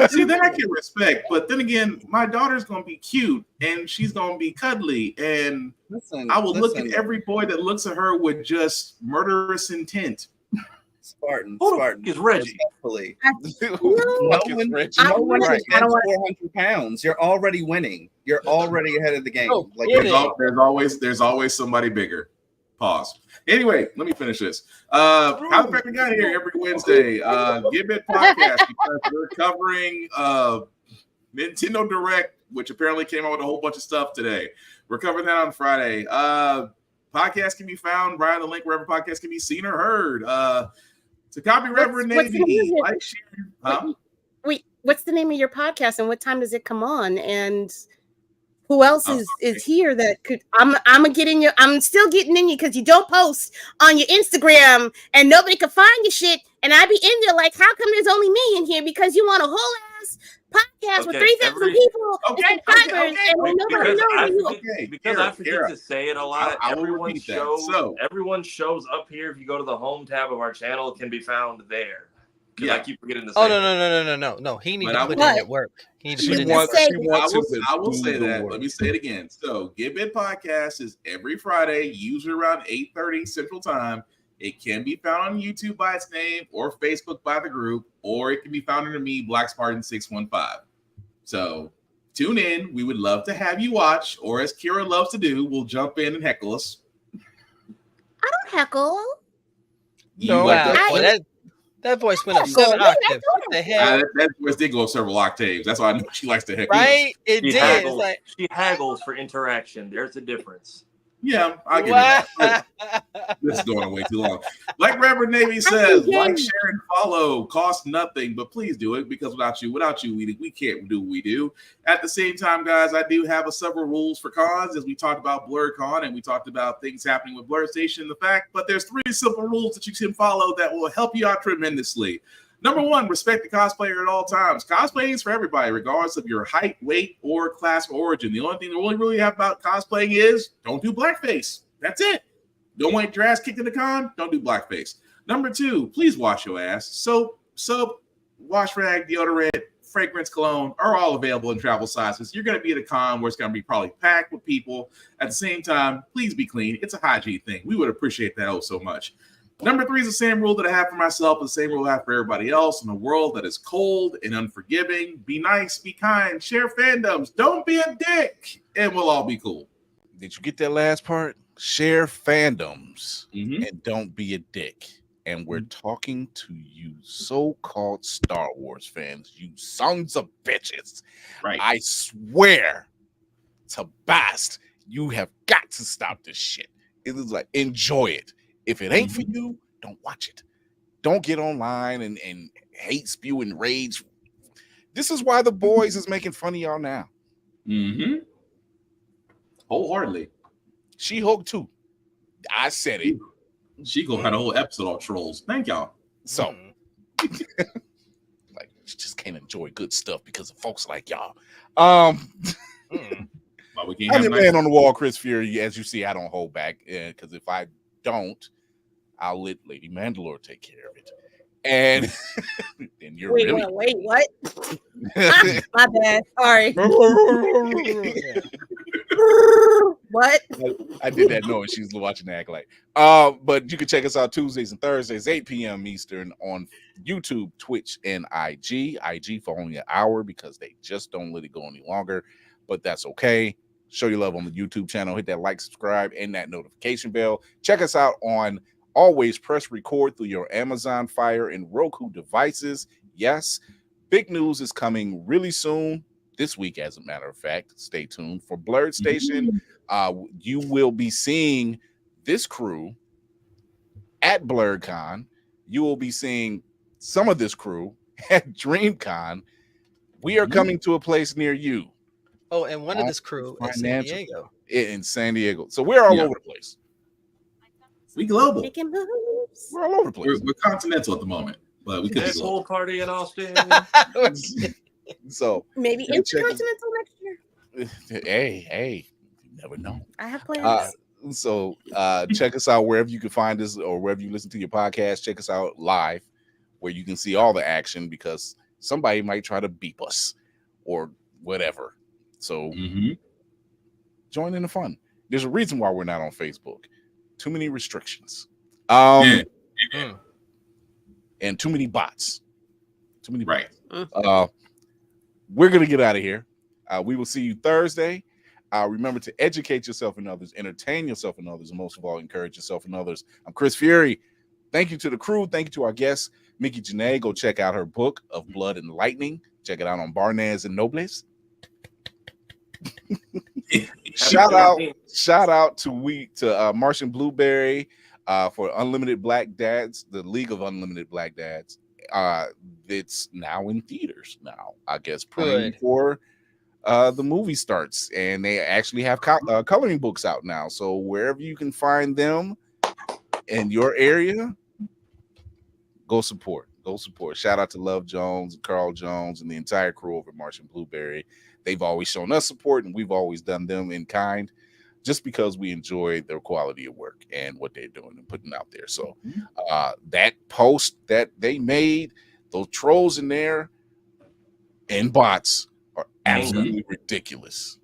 See, that I can respect. But then again, my daughter's going to be cute and she's going to be cuddly. And I will look at every boy that looks at her with just murderous intent. Spartan is Reggie. No one is 400 pounds. You're already winning. You're already ahead of the game. There's always somebody bigger. Pause. Anyway, let me finish this. How the Fact We Got Here every Wednesday. Give It podcast because we're covering Nintendo Direct, which apparently came out with a whole bunch of stuff today. We're covering that on Friday. Podcast can be found right on the link wherever podcasts can be seen or heard. To copy Reverend Navy, like, share. Wait, what's the name of your podcast and what time does it come on? And who else is here that could? I'm still getting in you because you don't post on your Instagram and nobody can find your shit. And I be in there like, how come there's only me in here? Because you want a whole ass podcast with 3,000 people and subscribers, and nobody knows you. Because I forget to say it a lot. Everyone shows up here. If you go to the home tab of our channel, it can be found there. Yeah, I keep forgetting to say. Oh no! He needs to put in that work. He needs to put in that work. I will say that. Let me say it again. So, Give It podcast is every Friday, usually around 8:30 Central Time. It can be found on YouTube by its name, or Facebook by the group, or it can be found under me, Black Spartan 615. So, tune in. We would love to have you watch, or as Kira loves to do, we'll jump in and heckle us. I don't heckle. That voice went up 7 octaves. What the hell? That voice did go up several octaves. That's why I know she likes to heckle. Right? It did. She haggles for interaction. There's a difference. Yeah, I get it. This is going on way too long. Like Reverend Navy says, like, share, and follow. Cost nothing, but please do it because without you, we can't do what we do. At the same time, guys, I do have several rules for cons, as we talked about Blerd Con and we talked about things happening with Blerd Station. The fact, but there's 3 simple rules that you can follow that will help you out tremendously. Number 1, respect the cosplayer at all times. Cosplaying is for everybody, regardless of your height, weight, or class or origin. The only thing that really have about cosplaying is don't do blackface. That's it. Don't want your ass kicked in the con? Don't do blackface. Number 2, please wash your ass. Soap, wash rag, deodorant, fragrance, cologne are all available in travel sizes. You're going to be at a con where it's going to be probably packed with people. At the same time, please be clean. It's a hygiene thing. We would appreciate that so much. Number 3 is the same rule that I have for myself, the same rule I have for everybody else. In a world that is cold and unforgiving, be nice, be kind, share fandoms, don't be a dick, and we'll all be cool. Did you get that last part? Share fandoms and don't be a dick. And we're talking to you so-called Star Wars fans, you sons of bitches. Right. I swear to Bast, you have got to stop this shit. It is like, enjoy it. If it ain't for you, don't watch it. Don't get online and hate, spew, and rage. This is why The Boys is making fun of y'all now. Wholeheartedly. She-Hulk 2. I said it. She-Hulk had a whole episode on trolls. Thank y'all. So, like, you just can't enjoy good stuff because of folks like y'all. But we can't I'm have your man on the wall, Chris Fury. As you see, I don't hold back because if I don't, I'll let Lady Mandalore take care of it. And then you're wait, really what? My bad. Sorry. What? I did that knowing she was watching the act like. But you can check us out Tuesdays and Thursdays, 8 p.m. Eastern on YouTube, Twitch, and IG. IG for only an hour because they just don't let it go any longer. But that's okay. Show your love on the YouTube channel. Hit that like, subscribe, and that notification bell. Check us out on always press record through your Amazon Fire and Roku devices. Yes, big news is coming really soon. This week, as a matter of fact. Stay tuned for Blerd Station. You will be seeing this crew at BlerdCon. You will be seeing some of this crew at DreamCon. We are coming to a place near you. Oh, and one of this crew in San Diego. In San Diego. So we're all over the place. We global. Making moves. We're all over the place. We're continental at the moment, but we could be whole party in Austin. So maybe intercontinental next year. Hey, you never know. I have plans. So check us out wherever you can find us or wherever you listen to your podcast. Check us out live where you can see all the action because somebody might try to beep us or whatever. So join in the fun. There's a reason why we're not on Facebook. Too many restrictions. And too many bots. Too many bots. We're going to get out of here. We will see you Thursday. Remember to educate yourself and others, entertain yourself and others, and most of all, encourage yourself and others. I'm Chris Fury. Thank you to the crew. Thank you to our guest, Micki Janae. Go check out her book of Blood and Lightning. Check it out on Barnes and Nobles. Shout out to Martian Blueberry for Unlimited Black Dads, the League of Unlimited Black Dads. It's now in theaters now, I guess, praying for the movie starts, and they actually have coloring books out now. So wherever you can find them in your area, go support. Shout out to Love Jones, Carl Jones, and the entire crew over at Martian Blueberry. They've always shown us support, and we've always done them in kind just because we enjoy their quality of work and what they're doing and putting out there. So that post that they made, those trolls in there and bots are absolutely ridiculous.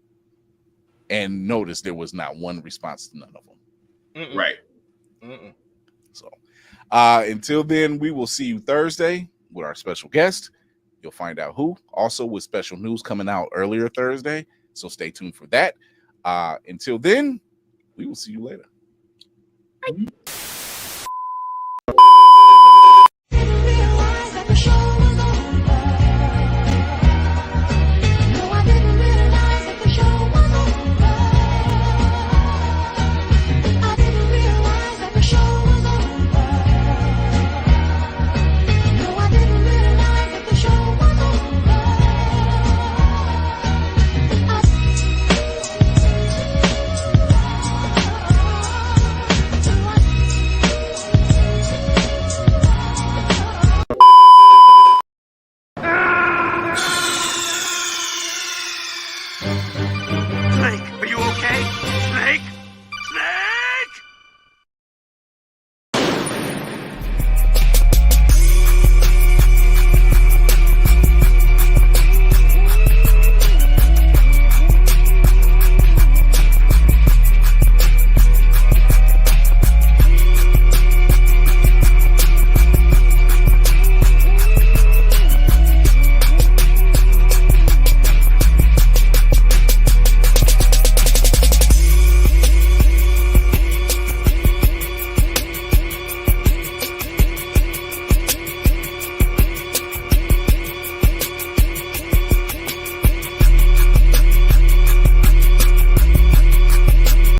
And notice there was not one response to none of them. Right. So until then, we will see you Thursday with our special guest. You'll find out who. Also with special news coming out earlier Thursday. So stay tuned for that. Until then, we will see you later. Bye.